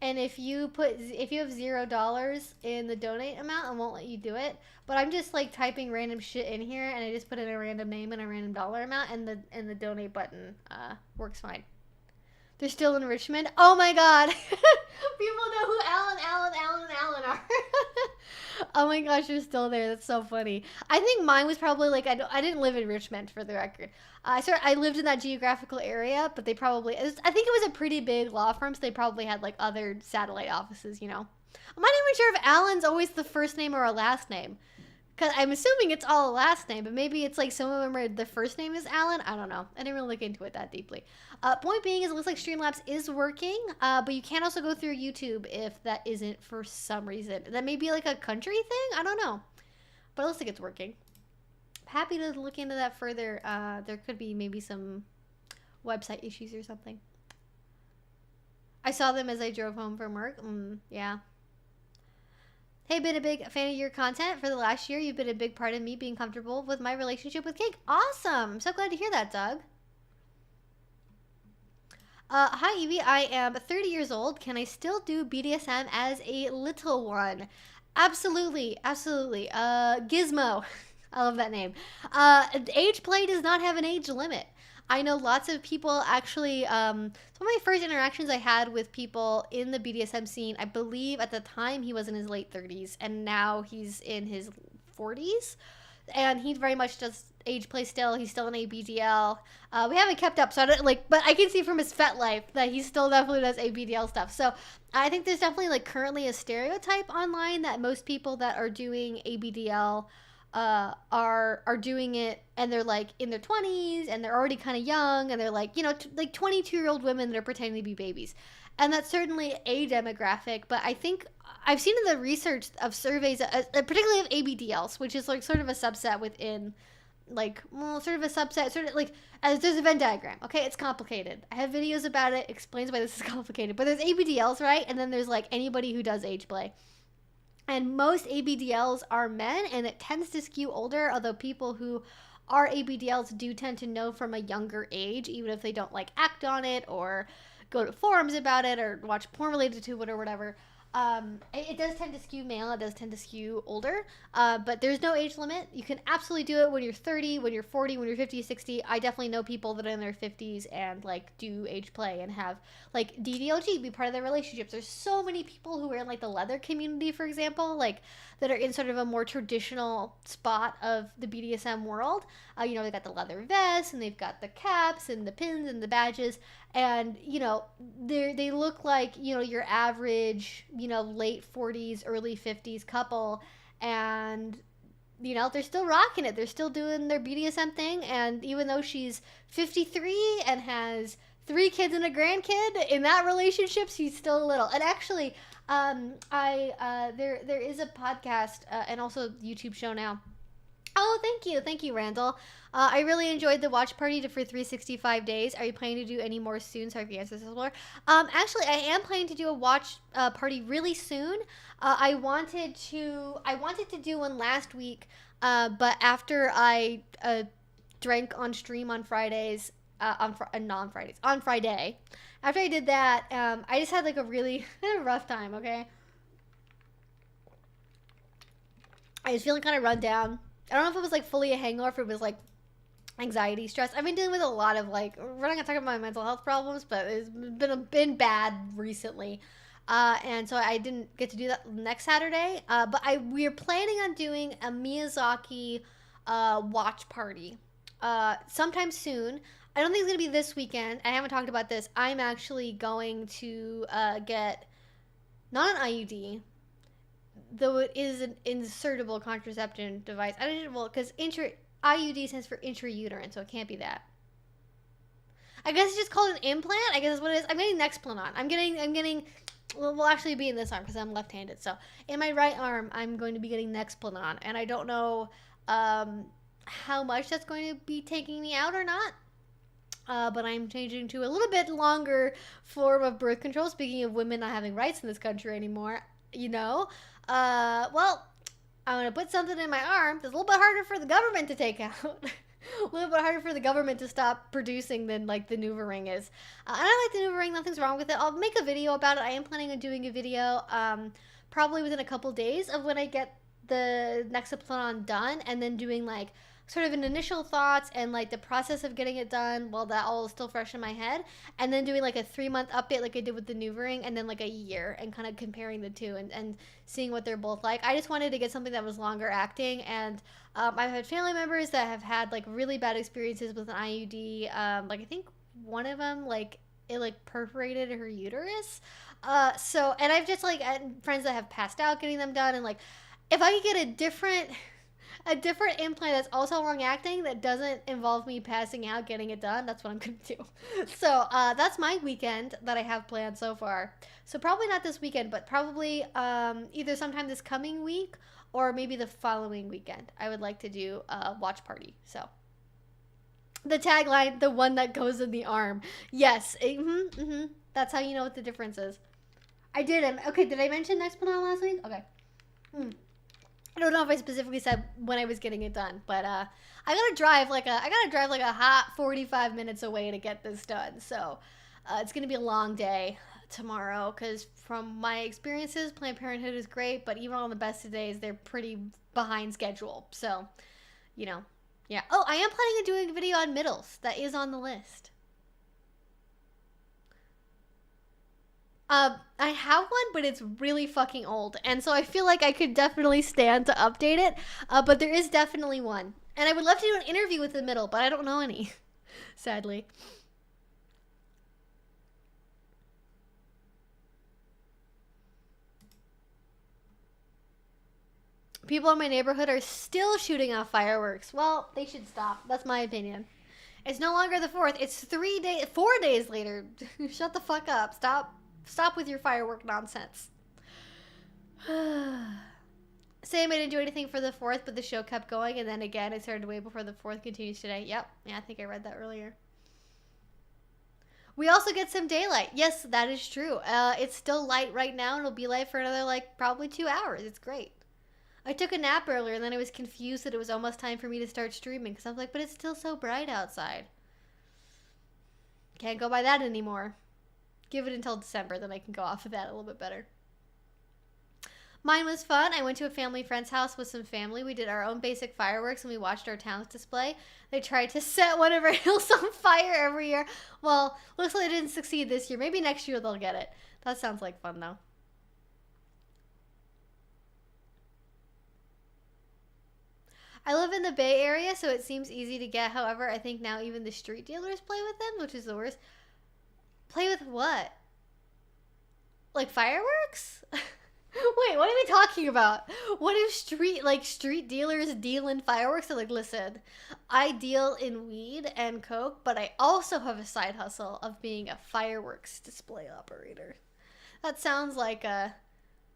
And if you have $0 in the donate amount, it won't let you do it. But I'm just like typing random shit in here, and I just put in a random name and a random dollar amount, and the donate button works fine. They're still in Richmond. Oh my god, people know who Alan are. Oh my gosh, you're still there. That's so funny. I think mine was probably like I didn't live in Richmond, for the record. I lived in that geographical area, but I think it was a pretty big law firm, so they probably had like other satellite offices, you know. I'm not even sure if Alan's always the first name or a last name, because I'm assuming it's all a last name, but maybe it's like some of them are the first name is Alan. I don't know. I didn't really look into it that deeply. Point being is it looks like Streamlabs is working, but you can also go through YouTube if that isn't for some reason. That may be like a country thing. I don't know, but it looks like it's working. Happy to look into that further. There could be maybe some website issues or something. I saw them as I drove home from work. Yeah. Hey, been a big fan of your content for the last year. You've been a big part of me being comfortable with my relationship with Kink. Awesome. I'm so glad to hear that, Doug. Hi, Evie. I am 30 years old. Can I still do BDSM as a little one? Absolutely. Absolutely. Gizmo. I love that name. Age play does not have an age limit. I know lots of people actually, some of my first interactions I had with people in the BDSM scene, I believe at the time he was in his late 30s, and now he's in his 40s. And he very much does age play still. He's still in ABDL. We haven't kept up, so I don't but I can see from his Fet life that he still definitely does ABDL stuff. So I think there's definitely like currently a stereotype online that most people that are doing ABDL are doing it, and they're like in their 20s, and they're already kind of young, and they're like, you know, like 22-year-old women that are pretending to be babies. And that's certainly a demographic, but I think I've seen in the research of surveys, particularly of ABDLs, which is like sort of a subset within, like, well, sort of a subset, sort of like, as there's a Venn diagram, okay? It's complicated. I have videos about it, explains why this is complicated. But there's ABDLs, right? And then there's like anybody who does age play. And most ABDLs are men, and it tends to skew older, although people who are ABDLs do tend to know from a younger age, even if they don't like act on it or go to forums about it or watch porn related to it or whatever. It does tend to skew male. It does tend to skew older, but there's no age limit. You can absolutely do it when you're 30, when you're 40, when you're 50, 60. I definitely know people that are in their 50s and like do age play and have like DDLG be part of their relationships. There's so many people who are in like the leather community, for example, like that are in sort of a more traditional spot of the BDSM world. You know, they've got the leather vests and they've got the caps and the pins and the badges. And, you know, they look like, you know, your average, you know, late 40s, early 50s couple. And you know, they're still rocking it. They're still doing their BDSM thing. And even though she's 53 and has 3 kids and a grandkid, in that relationship, she's still little. And actually, there is a podcast and also YouTube show now. Oh, thank you, Randall. I really enjoyed the watch party for 365 days. Are you planning to do any more soon? Sorry if you answered this before. Actually, I am planning to do a watch party really soon. I wanted to do one last week, but after I drank on stream on Fridays, on Friday. After I did that, I just had like a really rough time. Okay, I was feeling kind of run down. I don't know if it was like fully a hangover, if it was like anxiety, stress. I've been dealing with a lot of like, we're not gonna talk about my mental health problems, but it's been bad recently. And so I didn't get to do that next Saturday. But we're planning on doing a Miyazaki watch party sometime soon. I don't think it's gonna be this weekend. I haven't talked about this. I'm actually going to get not an IUD, though it is an insertable contraception device. I don't know, well, because IUD stands for intrauterine, so it can't be that. I guess it's just called an implant. I guess that's what it is. I'm getting Nexplanon. I'm getting. Well, we'll actually be in this arm because I'm left-handed. So in my right arm, I'm going to be getting Nexplanon, and I don't know how much that's going to be taking me out or not. But I'm changing to a little bit longer form of birth control. Speaking of women not having rights in this country anymore, you know. Well, I'm going to put something in my arm that's a little bit harder for the government to take out. A little bit harder for the government to stop producing than, like, the NuvaRing is. And I like the NuvaRing. Nothing's wrong with it. I'll make a video about it. I am planning on doing a video probably within a couple days of when I get the Nexplanon done, and then doing, like, sort of an initial thoughts and like the process of getting it done while that all is still fresh in my head, and then doing like a 3-month update like I did with the NuvaRing, and then like a year, and kind of comparing the two and seeing what they're both like. I just wanted to get something that was longer acting, and I've had family members that have had like really bad experiences with an IUD. Like I think one of them, like it like perforated her uterus. So, and I've just like had friends that have passed out getting them done, and like if I could get a different implant that's also long acting that doesn't involve me passing out getting it done, that's what I'm gonna do. So that's my weekend that I have planned so far. So probably not this weekend, but probably either sometime this coming week or maybe the following weekend. I would like to do a watch party. So the tagline, the one that goes in the arm. Yes. That's how you know what the difference is. I did. Okay, did I mention Nexplanon last week? Okay. I don't know if I specifically said when I was getting it done, but I gotta drive like a hot 45 minutes away to get this done. So it's gonna be a long day tomorrow, because from my experiences, Planned Parenthood is great, but even on the best of days, they're pretty behind schedule. So, you know, yeah. Oh, I am planning on doing a video on middles. That is on the list. I have one, but it's really fucking old, and so I feel like I could definitely stand to update it, but there is definitely one. And I would love to do an interview with the middle, but I don't know any, sadly. People in my neighborhood are still shooting off fireworks. Well, they should stop. That's my opinion. It's no longer the 4th. It's 4 days later. Shut the fuck up. Stop with your firework nonsense. Same, I didn't do anything for the 4th, but the show kept going, and then again, it started way before the 4th continues today. Yep. Yeah, I think I read that earlier. We also get some daylight. Yes, that is true. It's still light right now, and it'll be light for another, like, probably 2 hours. It's great. I took a nap earlier, and then I was confused that it was almost time for me to start streaming, because I was like, but it's still so bright outside. Can't go by that anymore. Give it until December, then I can go off of that a little bit better. Mine was fun. I went to a family friend's house with some family. We did our own basic fireworks, and we watched our town's display. They tried to set one of our hills on fire every year. Well, looks like they didn't succeed this year. Maybe next year they'll get it. That sounds like fun, though. I live in the Bay Area, so it seems easy to get. However, I think now even the street dealers play with them, which is the worst. Play with what? Like fireworks? Wait, what are we talking about? What if street dealers deal in fireworks? They're like, listen, I deal in weed and coke, but I also have a side hustle of being a fireworks display operator. That sounds like a,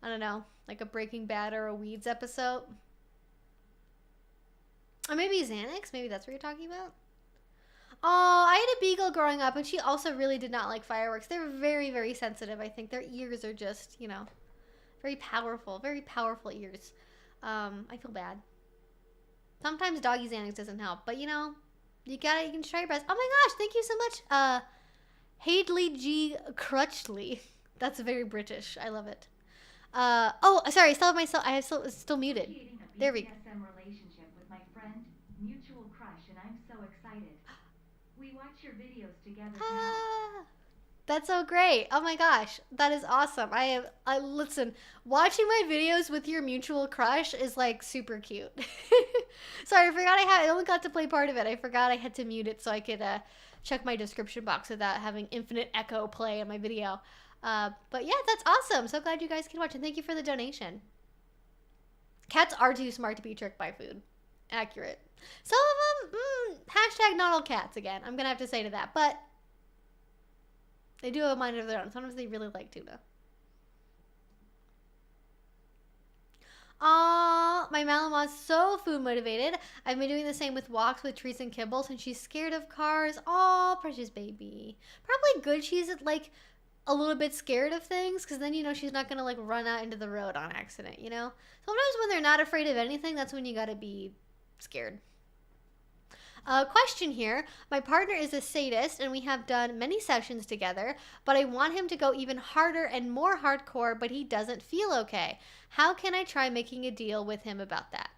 I don't know, like a Breaking Bad or a Weeds episode. Or maybe Xanax. Maybe that's what you're talking about. Oh, I had a beagle growing up, and she also really did not like fireworks. They're very, very sensitive. I think their ears are just, very powerful ears. I feel bad. Sometimes doggy Xanax doesn't help, but you can try your best. Oh my gosh, thank you so much, Hadley G. Crutchley. That's very British. I love it. Oh, sorry, I have still muted. There we go. BDSM relationship with my friend, mutual crush, and I'm so excited. We watch your videos together to help. That's so great. Oh my gosh, that is awesome. I listen, watching my videos with your mutual crush is like super cute. Sorry, I only got to play part of it. I forgot I had to mute it so I could check my description box without having infinite echo play in my video. But yeah, that's awesome. So glad you guys can watch, and thank you for the donation. Cats are too smart to be tricked by food. Accurate. Some of them, hashtag not all cats again. I'm gonna have to say to that, but they do have a mind of their own. Sometimes they really like tuna. Aww, my Malamot's so food motivated. I've been doing the same with walks with treats and kibbles, and she's scared of cars. Aw, precious baby. Probably good she's like a little bit scared of things, because then she's not gonna like run out into the road on accident. Sometimes when they're not afraid of anything, that's when you gotta be scared. Question here. My partner is a sadist, and we have done many sessions together, but I want him to go even harder and more hardcore, but he doesn't feel okay. How can I try making a deal with him about that?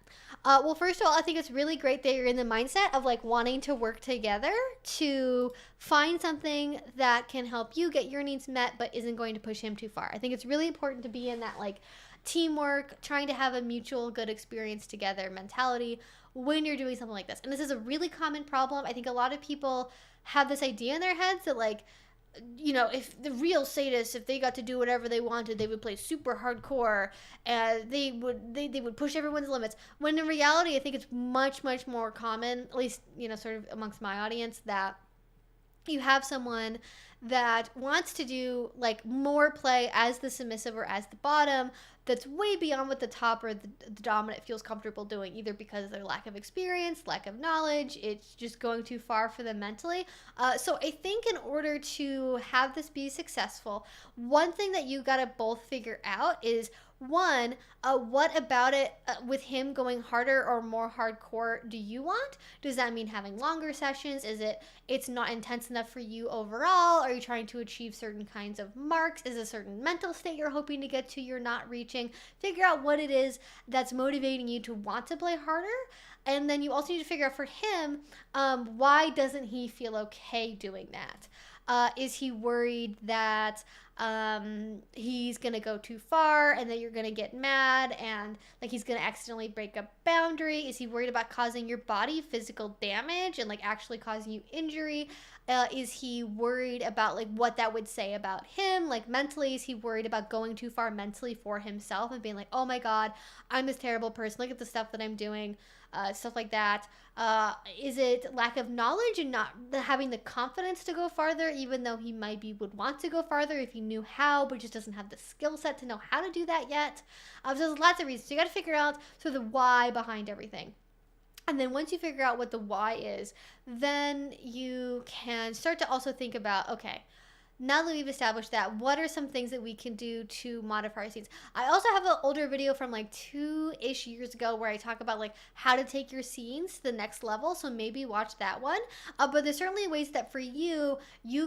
Well, first of all, I think it's really great that you're in the mindset of like wanting to work together to find something that can help you get your needs met, but isn't going to push him too far. I think it's really important to be in that like teamwork, trying to have a mutual good experience together mentality when you're doing something like this. And this is a really common problem. I think a lot of people have this idea in their heads that like, if the real sadists, if they got to do whatever they wanted, they would play super hardcore and they would push everyone's limits. When in reality, I think it's much, much more common, at least, sort of amongst my audience, that you have someone that wants to do like more play as the submissive or as the bottom that's way beyond what the top or the dominant feels comfortable doing, either because of their lack of experience, lack of knowledge, it's just going too far for them mentally. So I think in order to have this be successful, one thing that you gotta both figure out is, one, what about it with him going harder or more hardcore do you want? Does that mean having longer sessions? Is it's not intense enough for you overall? Are you trying to achieve certain kinds of marks? Is a certain mental state you're hoping to get to you're not reaching? Figure out what it is that's motivating you to want to play harder. And then you also need to figure out for him, why doesn't he feel okay doing that? Is he worried that he's gonna go too far and that you're gonna get mad and like he's gonna accidentally break a boundary? Is he worried about causing your body physical damage and like actually causing you injury? Is he worried about like what that would say about him? Like mentally, is he worried about going too far mentally for himself and being like, oh my God, I'm this terrible person. Look at the stuff that I'm doing. Stuff like that. Is it lack of knowledge and not having the confidence to go farther, even though he would want to go farther if he knew how, but just doesn't have the skill set to know how to do that yet? So there's lots of reasons. So you got to figure out sort of the why behind everything. And then once you figure out what the why is, then you can start to also think about, okay, now that we've established that, what are some things that we can do to modify our scenes? I also have an older video from like 2-ish years ago where I talk about like how to take your scenes to the next level. So maybe watch that one. But there's certainly ways that for you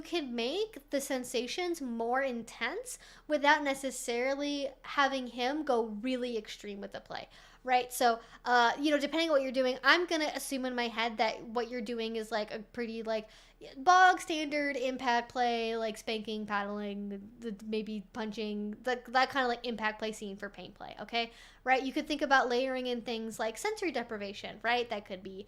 can make the sensations more intense without necessarily having him go really extreme with the play. Right? So, depending on what you're doing, I'm going to assume in my head that what you're doing is like a pretty like bog standard impact play, like spanking, paddling, maybe punching, that kind of like impact play scene for pain play. Okay. Right. You could think about layering in things like sensory deprivation, right? That could be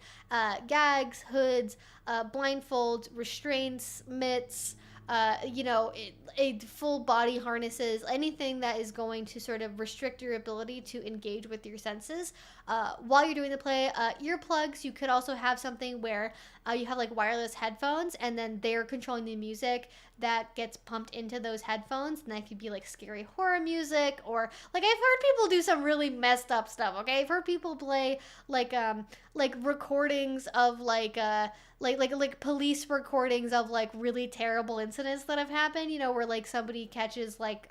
gags, hoods, blindfolds, restraints, mitts, a full body harnesses, anything that is going to sort of restrict your ability to engage with your senses while you're doing the play. Earplugs, you could also have something where you have like wireless headphones, and then they're controlling the music that gets pumped into those headphones, and that could be like scary horror music, or like I've heard people do some really messed up stuff. Okay, I've heard people play like recordings of like police recordings of like really terrible incidents that have happened, where like somebody catches like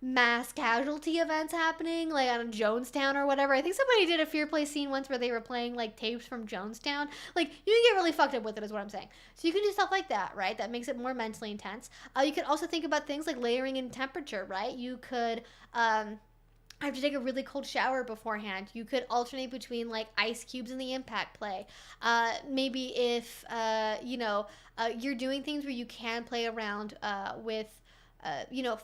mass casualty events happening like on Jonestown or whatever. I think somebody did a Fear Play scene once where they were playing like tapes from Jonestown. Like, you can get really fucked up with it, is what I'm saying. So you can do stuff like that, right? That makes it more mentally intense. You can also think about things like layering in temperature, right? You could have to take a really cold shower beforehand. You could alternate between like ice cubes and the impact play. Maybe if you're doing things where you can play around with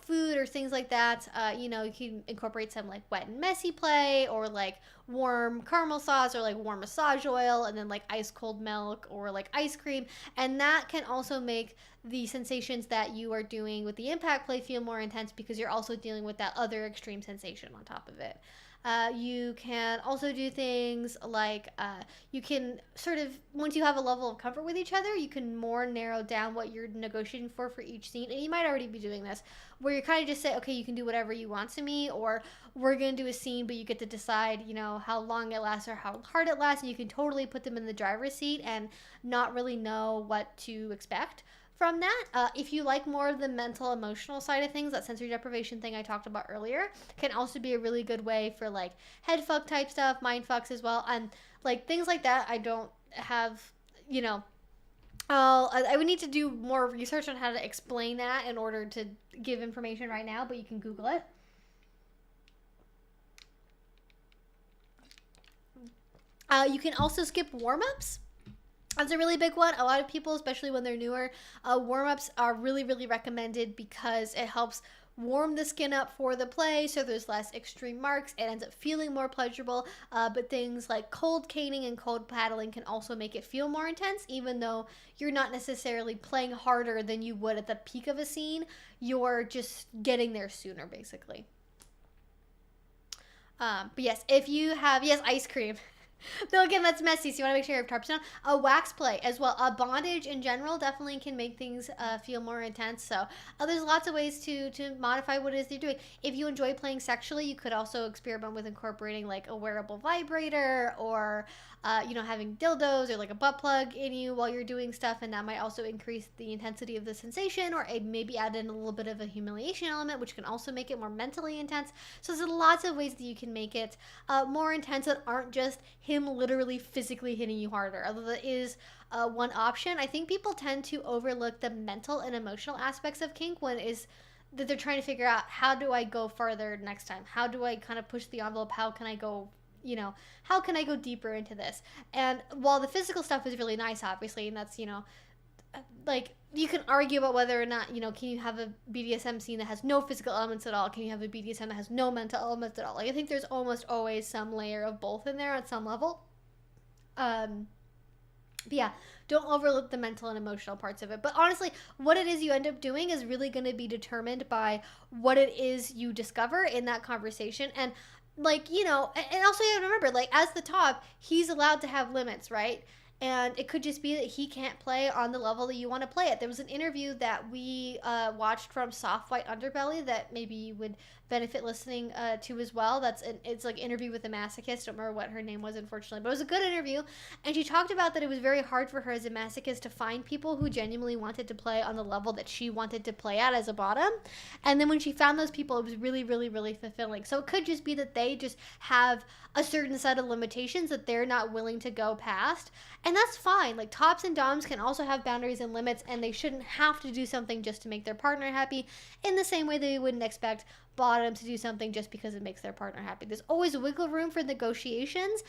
food or things like that. You can incorporate some like wet and messy play, or like warm caramel sauce, or like warm massage oil, and then like ice cold milk, or like ice cream. And that can also make the sensations that you are doing with the impact play feel more intense, because you're also dealing with that other extreme sensation on top of it. You can also do things like you can sort of, once you have a level of comfort with each other, you can more narrow down what you're negotiating for each scene. And you might already be doing this, where you kind of just say, okay, you can do whatever you want to me, or we're going to do a scene, but you get to decide, how long it lasts or how hard it lasts. And you can totally put them in the driver's seat and not really know what to expect from that. If you like more of the mental, emotional side of things, that sensory deprivation thing I talked about earlier can also be a really good way for like head fuck type stuff, mind fucks as well, and like things like that. I don't have, I would need to do more research on how to explain that in order to give information right now, but you can Google it. You can also skip warm-ups. That's a really big one. A lot of people, especially when they're newer, warm-ups are really, really recommended because it helps warm the skin up for the play, so there's less extreme marks. It ends up feeling more pleasurable, but things like cold caning and cold paddling can also make it feel more intense, even though you're not necessarily playing harder than you would at the peak of a scene. You're just getting there sooner, basically. But yes, if you have, ice cream. Though again, that's messy, so you want to make sure you have tarps down. Wax play as well. Bondage in general definitely can make things feel more intense. So there's lots of ways to modify what it is you're doing. If you enjoy playing sexually, you could also experiment with incorporating like a wearable vibrator, or having dildos or like a butt plug in you while you're doing stuff, and that might also increase the intensity of the sensation, or maybe add in a little bit of a humiliation element, which can also make it more mentally intense. So there's lots of ways that you can make it more intense that aren't just him literally physically hitting you harder. Although that is one option, I think people tend to overlook the mental and emotional aspects of kink when is that they're trying to figure out, how do I go farther next time? How do I kind of push the envelope? How can I go how can I go deeper into this? And while the physical stuff is really nice, obviously, and that's, like, you can argue about whether or not, can you have a BDSM scene that has no physical elements at all? Can you have a BDSM that has no mental elements at all? Like, I think there's almost always some layer of both in there at some level. But yeah, don't overlook the mental and emotional parts of it. But honestly, what it is you end up doing is really going to be determined by what it is you discover in that conversation. And like, and also you have to remember, like, as the top, he's allowed to have limits, right? And it could just be that he can't play on the level that you want to play it. There was an interview that we watched from Soft White Underbelly that maybe you would benefit listening to as well. It's like interview with a masochist. Don't remember what her name was, unfortunately, but it was a good interview. And she talked about that it was very hard for her as a masochist to find people who genuinely wanted to play on the level that she wanted to play at as a bottom. And then when she found those people, it was really, really, really fulfilling. So it could just be that they just have a certain set of limitations that they're not willing to go past. And that's fine. Like, tops and doms can also have boundaries and limits, and they shouldn't have to do something just to make their partner happy, in the same way that we wouldn't expect bottom to do something just because it makes their partner happy. There's always wiggle room for negotiations,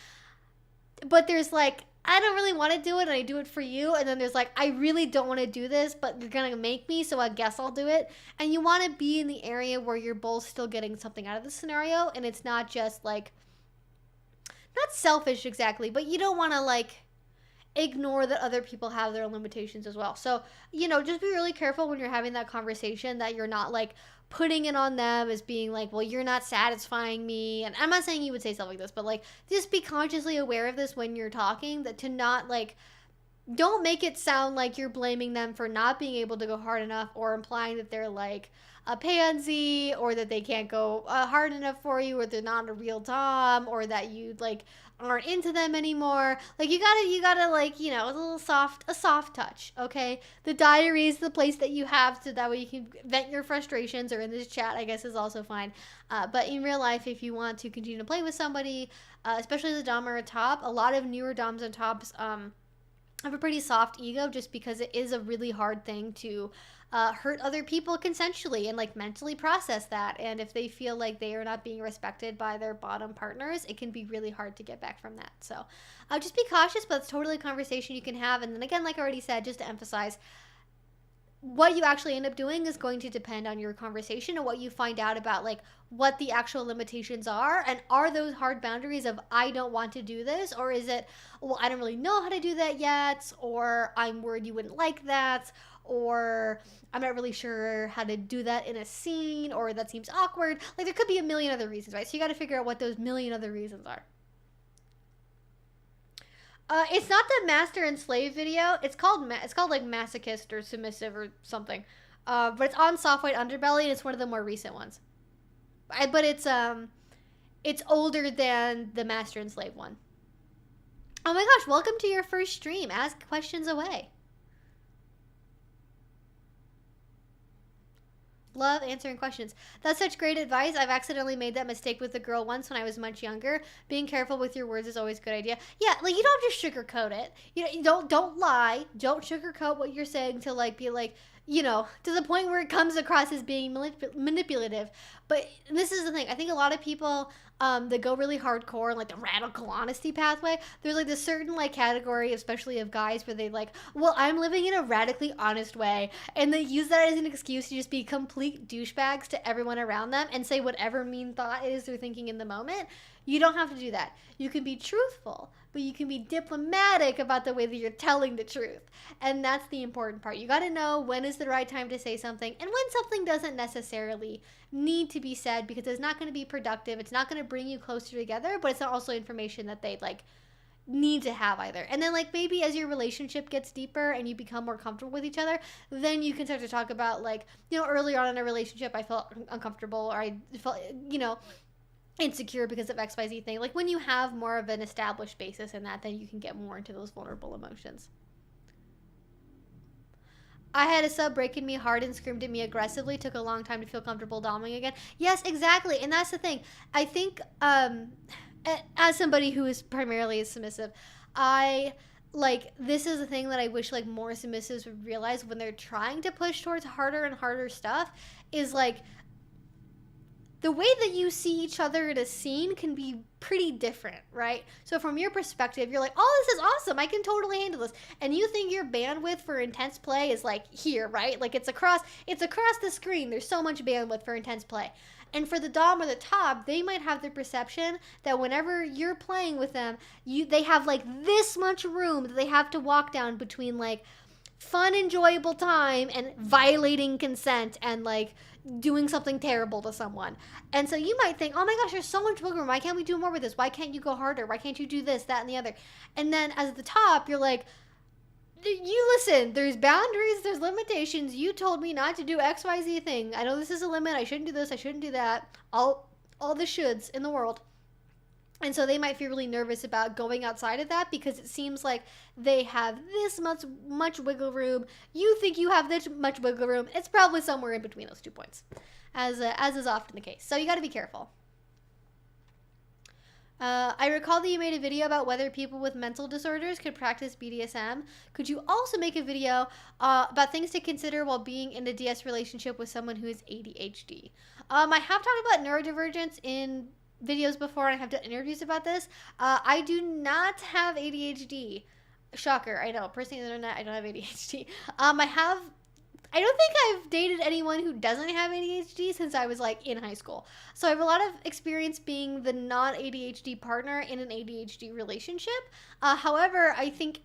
but there's like, I don't really want to do it and I do it for you, and then there's like, I really don't want to do this, but you're gonna make me, so I guess I'll do it. And you want to be in the area where you're both still getting something out of the scenario, and it's not just like, not selfish exactly, but you don't want to like, ignore that other people have their own limitations as well. So, you know, just be really careful when you're having that conversation that you're not like putting it on them as being like, well, you're not satisfying me. And I'm not saying you would say stuff like this, but like just be consciously aware of this when you're talking, that to not like, don't make it sound like you're blaming them for not being able to go hard enough, or implying that they're like a pansy, or that they can't go hard enough for you, or they're not a real dom, or that you like aren't into them anymore. Like you gotta like, you know, a soft touch. Okay, the diary is the place that you have, so that way you can vent your frustrations, or in this chat I guess is also fine. But in real life, if you want to continue to play with somebody, especially the dom or a top, a lot of newer doms and tops have a pretty soft ego, just because it is a really hard thing to hurt other people consensually and like mentally process that. And if they feel like they are not being respected by their bottom partners, it can be really hard to get back from that. So just be cautious, but it's totally a conversation you can have. And then again, like I already said, just to emphasize, what you actually end up doing is going to depend on your conversation and what you find out about like what the actual limitations are, and are those hard boundaries of I don't want to do this, or is it, well, I don't really know how to do that yet, or I'm worried you wouldn't like that, or I'm not really sure how to do that in a scene, or that seems awkward. Like there could be a million other reasons, right? So you got to figure out what those million other reasons are. It's not the master and slave video. It's called like masochist or submissive or something. But it's on Soft White Underbelly, and it's one of the more recent ones. But it's older than the master and slave one. Oh my gosh! Welcome to your first stream. Ask questions away. Love answering questions. That's such great advice. I've accidentally made that mistake with a girl once when I was much younger. Being careful with your words is always a good idea. Yeah, like you don't just sugarcoat it. You don't lie. Don't sugarcoat what you're saying to like be like, you know, to the point where it comes across as being manipulative. But this is the thing. I think a lot of people that go really hardcore, like the radical honesty pathway, there's like this certain like category, especially of guys, where they like, well, I'm living in a radically honest way, and they use that as an excuse to just be complete douchebags to everyone around them and say whatever mean thought it is they're thinking in the moment. You don't have to do that. You can be truthful, but you can be diplomatic about the way that you're telling the truth. And that's the important part. You got to know when is the right time to say something, and when something doesn't necessarily need to be said, because it's not going to be productive. It's not going to bring you closer together, but it's not also information that they'd like need to have either. And then like maybe as your relationship gets deeper and you become more comfortable with each other, then you can start to talk about like, you know, earlier on in a relationship I felt uncomfortable, or I felt, you know, insecure because of XYZ thing. Like when you have more of an established basis in that, then you can get more into those vulnerable emotions. I had a sub breaking me hard and screamed at me aggressively. Took a long time to feel comfortable doming again. Yes, exactly. And that's the thing. I think as somebody who is primarily submissive, I like, this is the thing that I wish like more submissives would realize when they're trying to push towards harder and harder stuff, is like the way that you see each other in a scene can be pretty different, right? So from your perspective, you're like, oh, this is awesome. I can totally handle this. And you think your bandwidth for intense play is like here, right? Like it's across the screen. There's so much bandwidth for intense play. And for the dom or the top, they might have the perception that whenever you're playing with them, they have like this much room that they have to walk down between like fun, enjoyable time and violating consent and like doing something terrible to someone. And so you might think, oh my gosh, there's so much wiggle room. Why can't we do more with this? Why can't you go harder? Why can't you do this, that, and the other? And then as the top, you're like, you listen, there's boundaries, there's limitations. You told me not to do XYZ thing. I know this is a limit. I shouldn't do this. I shouldn't do that. All the shoulds in the world. And so they might feel really nervous about going outside of that, because it seems like they have this much wiggle room. You think you have this much wiggle room. It's probably somewhere in between those 2 points, as is often the case. So you got to be careful. I recall that you made a video about whether people with mental disorders could practice BDSM. Could you also make a video about things to consider while being in a DS relationship with someone who is ADHD? I have talked about neurodivergence in videos before, and I have done interviews about this. I do not have ADHD. Shocker, I know. Personally on the internet, I don't have ADHD. I have I don't think I've dated anyone who doesn't have ADHD since I was like in high school. So I have a lot of experience being the non-ADHD partner in an ADHD relationship. However, I think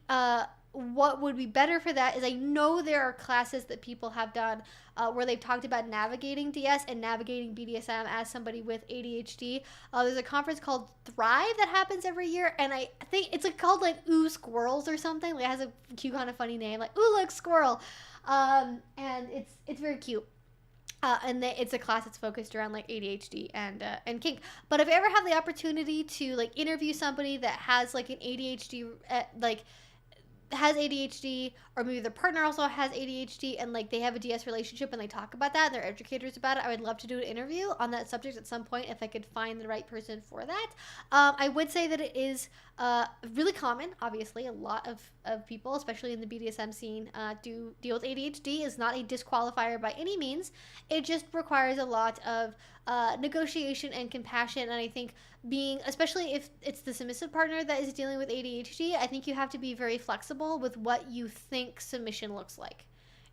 what would be better for that is I know there are classes that people have done where they've talked about navigating DS and navigating BDSM as somebody with ADHD. There's a conference called Thrive that happens every year, and I think it's like called like Ooh Squirrels or something. Like it has a cute kind of funny name, like Ooh Look Squirrel, and it's very cute. It's a class that's focused around like ADHD and kink. But if you ever have the opportunity to like interview somebody that has like an ADHD has ADHD, or maybe their partner also has ADHD, and like they have a DS relationship and they talk about that and they're educators about it, I would love to do an interview on that subject at some point if I could find the right person for that. I would say that it is really common. Obviously, a lot of people, especially in the BDSM scene, do deal with ADHD. Is not a disqualifier by any means. It just requires a lot of negotiation and compassion, and I think especially if it's the submissive partner that is dealing with ADHD, I think you have to be very flexible with what you think submission looks like,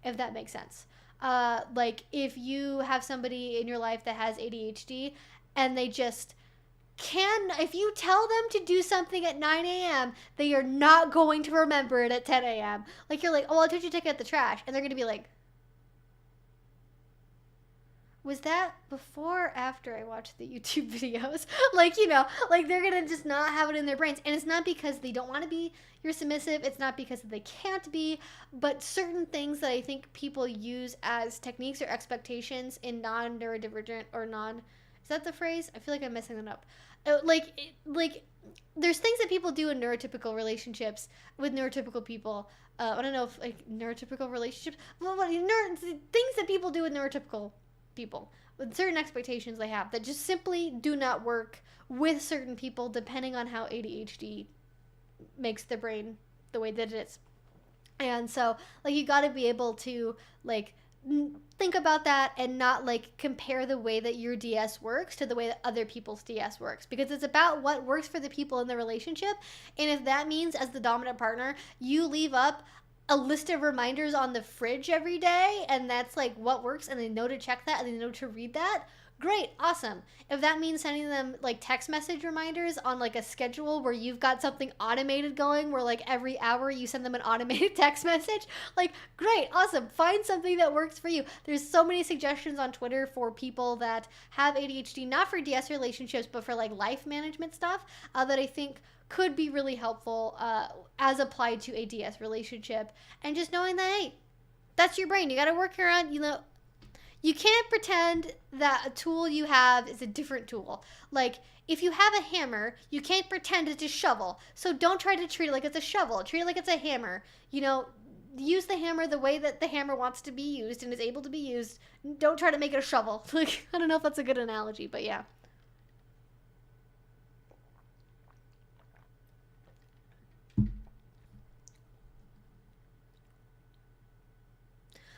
if that makes sense. Like if you have somebody in your life that has ADHD and they just if you tell them to do something at 9 a.m., they are not going to remember it at 10 a.m. Like you're like, oh, I told you to take out the trash. And they're going to be like, was that before or after I watched the YouTube videos? Like, like they're going to just not have it in their brains. And it's not because they don't want to be your submissive. It's not because they can't be. But certain things that I think people use as techniques or expectations in non-neurodivergent or is that the phrase? I feel like I'm messing it up. There's things that people do in neurotypical relationships with neurotypical people. I don't know if like neurotypical relationships. Things that people do with neurotypical people with certain expectations they have that just simply do not work with certain people depending on how ADHD makes their brain the way that it is. And so like you got to be able to like think about that and not like compare the way that your DS works to the way that other people's DS works, because it's about what works for the people in the relationship. And if that means as the dominant partner you leave up a list of reminders on the fridge every day and that's like what works and they know to check that and they know to read that, great, awesome. If that means sending them like text message reminders on like a schedule where you've got something automated going where like every hour you send them an automated text message, like great, awesome. Find something that works for you. There's so many suggestions on Twitter for people that have ADHD, not for DS relationships but for like life management stuff that I think could be really helpful as applied to a DS relationship. And just knowing that, hey, that's your brain. You got to work around, you can't pretend that a tool you have is a different tool. Like, if you have a hammer, you can't pretend it's a shovel. So don't try to treat it like it's a shovel. Treat it like it's a hammer. Use the hammer the way that the hammer wants to be used and is able to be used. Don't try to make it a shovel. Like, I don't know if that's a good analogy, but yeah.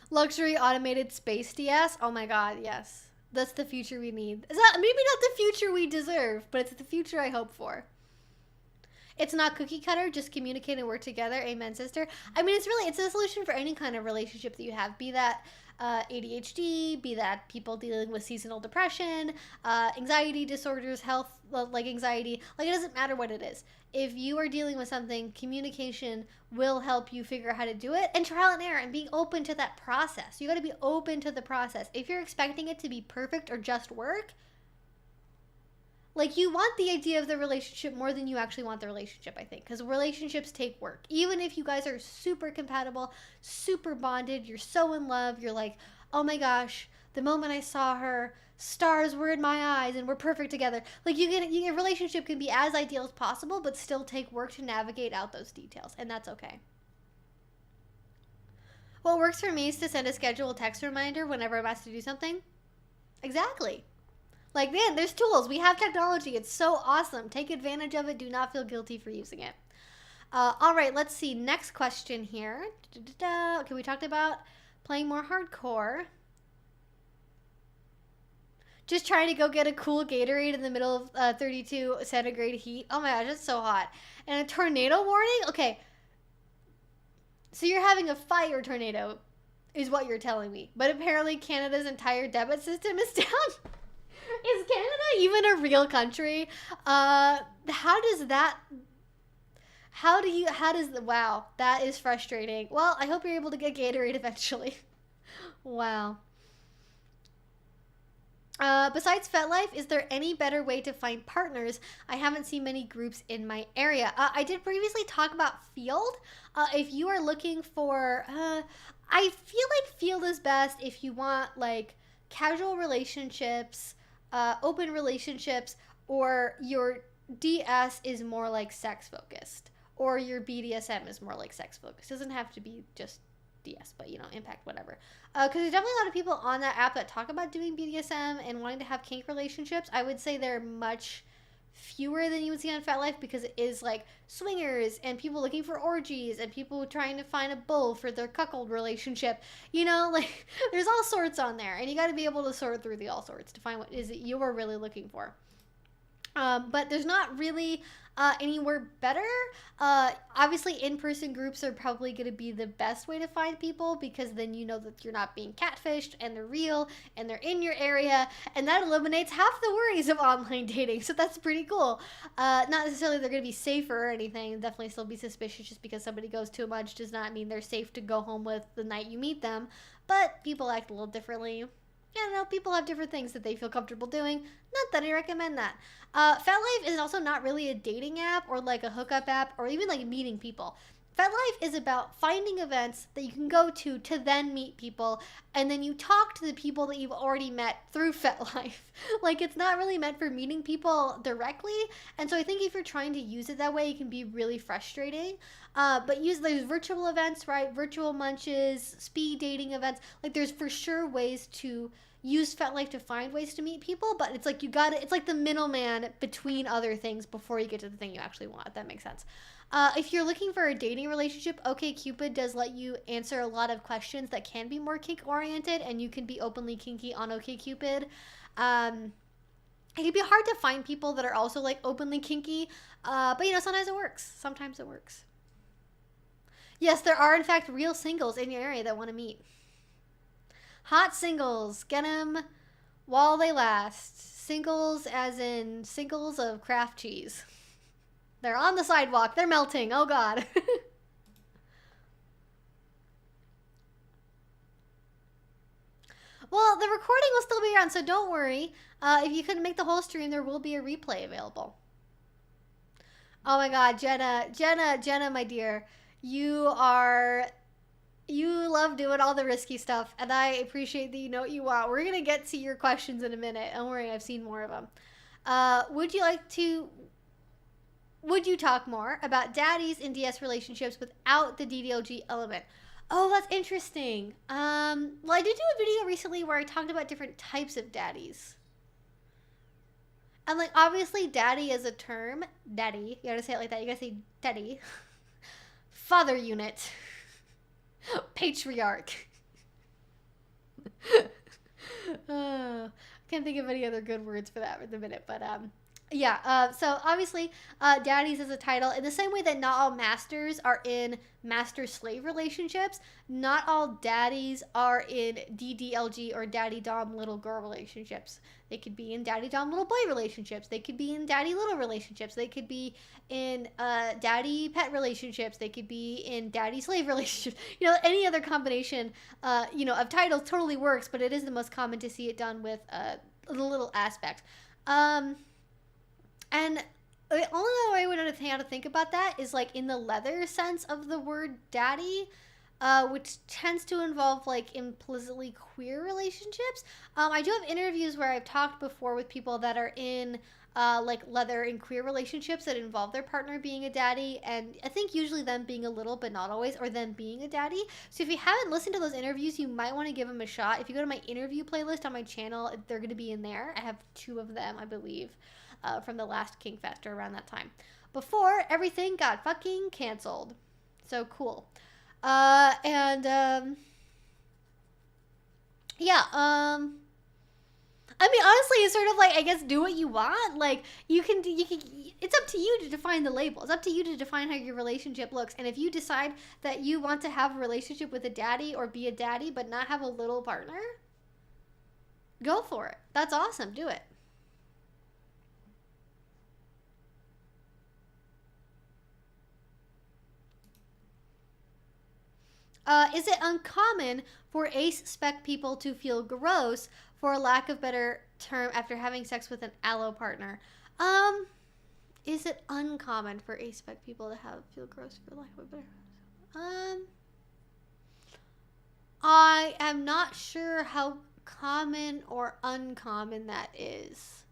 Luxury automated space DS. Oh my god, yes. That's the future we need. Maybe not the future we deserve, but it's the future I hope for. It's not cookie cutter, just communicate and work together. Amen, sister. I mean, it's a solution for any kind of relationship that you have, be that ADHD, be that people dealing with seasonal depression, anxiety disorders, health, like anxiety. Like, it doesn't matter what it is. If you are dealing with something, communication will help you figure out how to do it, and trial and error and being open to that process. You got to be open to the process. If you're expecting it to be perfect or just work, like, you want the idea of the relationship more than you actually want the relationship, I think. Because relationships take work. Even if you guys are super compatible, super bonded, you're so in love, you're like, oh my gosh, the moment I saw her, stars were in my eyes and we're perfect together. Like, your relationship can be as ideal as possible, but still take work to navigate out those details. And that's okay. What works for me is to send a scheduled text reminder whenever I'm asked to do something. Exactly. Like, man, there's tools. We have technology. It's so awesome. Take advantage of it. Do not feel guilty for using it. All right, let's see. Next question here. Okay, we talked about playing more hardcore. Just trying to go get a cool Gatorade in the middle of 32 centigrade heat. Oh my gosh, it's so hot. And a tornado warning? Okay. So you're having a fire tornado is what you're telling me. But apparently Canada's entire debit system is down. Is Canada even a real country? Wow, that is frustrating. Well, I hope you're able to get Gatorade eventually. Wow. Besides FetLife, is there any better way to find partners? I haven't seen many groups in my area. I did previously talk about Field. If you are looking for, I feel like Field is best if you want like casual relationships, open relationships, or your DS is more like sex focused, or your BDSM is more like sex focused. It doesn't have to be just DS, but you know, impact, whatever. Because there's definitely a lot of people on that app that talk about doing BDSM and wanting to have kink relationships. I would say they're much fewer than you would see on FetLife, because it is like swingers and people looking for orgies and people trying to find a bull for their cuckold relationship. You know, like there's all sorts on there, and you got to be able to sort through the all sorts to find what is it you are really looking for. But there's not really anywhere better. Obviously, in-person groups are probably going to be the best way to find people, because then you know that you're not being catfished and they're real and they're in your area, and that eliminates half the worries of online dating. So that's pretty cool. Not necessarily they're going to be safer or anything. Definitely still be suspicious. Just because somebody goes too much does not mean they're safe to go home with the night you meet them. But people act a little differently. Yeah, no, people have different things that they feel comfortable doing. Not that I recommend that. FetLife is also not really a dating app or like a hookup app or even like meeting people. FetLife is about finding events that you can go to then meet people, and then you talk to the people that you've already met through FetLife. Like, it's not really meant for meeting people directly, and so I think if you're trying to use it that way, it can be really frustrating. But there's virtual events, right? Virtual munches, speed dating events. Like, there's for sure ways to use FetLife to find ways to meet people, but it's like it's like the middleman between other things before you get to the thing you actually want, if that makes sense. If you're looking for a dating relationship, OkCupid does let you answer a lot of questions that can be more kink-oriented, and you can be openly kinky on OkCupid. It can be hard to find people that are also, like, openly kinky, but, you know, sometimes it works. Sometimes it works. Yes, there are, in fact, real singles in your area that want to meet. Hot singles. Get them while they last. Singles as in singles of craft cheese. They're on the sidewalk. They're melting. Oh, God. Well, the recording will still be around, so don't worry. If you couldn't make the whole stream, there will be a replay available. Oh, my God. Jenna, my dear. You love doing all the risky stuff, and I appreciate that you know what you want. We're going to get to your questions in a minute. Don't worry, I've seen more of them. Would you talk more about daddies in DS relationships without the DDLG element? Oh, that's interesting. Well, I did do a video recently where I talked about different types of daddies. And, like, obviously, daddy is a term. Daddy. You gotta say it like that. You gotta say daddy. Father unit. Patriarch. I can't think of any other good words for that at the minute, but yeah, so obviously daddies is a title. In the same way that not all masters are in master-slave relationships, not all daddies are in DDLG or daddy-dom little girl relationships. They could be in daddy-dom little boy relationships. They could be in daddy-little relationships. They could be in daddy-pet relationships. They could be in daddy-slave relationships. You know, any other combination, you know, of titles totally works, but it is the most common to see it done with the little aspects. And the only other way I would understand how to think about that is like in the leather sense of the word daddy, which tends to involve like implicitly queer relationships. I do have interviews where I've talked before with people that are in like leather and queer relationships that involve their partner being a daddy, and I think usually them being a little but not always, or them being a daddy. So if you haven't listened to those interviews, you might want to give them a shot. If you go to my interview playlist on my channel, they're going to be in there. I have 2 of them, I believe. From the last Kink Fest or around that time. Before everything got fucking canceled. So cool. Yeah, I mean, honestly, it's sort of like, I guess, do what you want. Like, you can, it's up to you to define the label. It's up to you to define how your relationship looks. And if you decide that you want to have a relationship with a daddy or be a daddy, but not have a little partner, go for it. That's awesome. Do it. Is it uncommon for ace-spec people to feel gross, for a lack of better term, after having sex with an allo partner? Is it uncommon for ace-spec people to feel gross, for lack of a better? I am not sure how common or uncommon that is.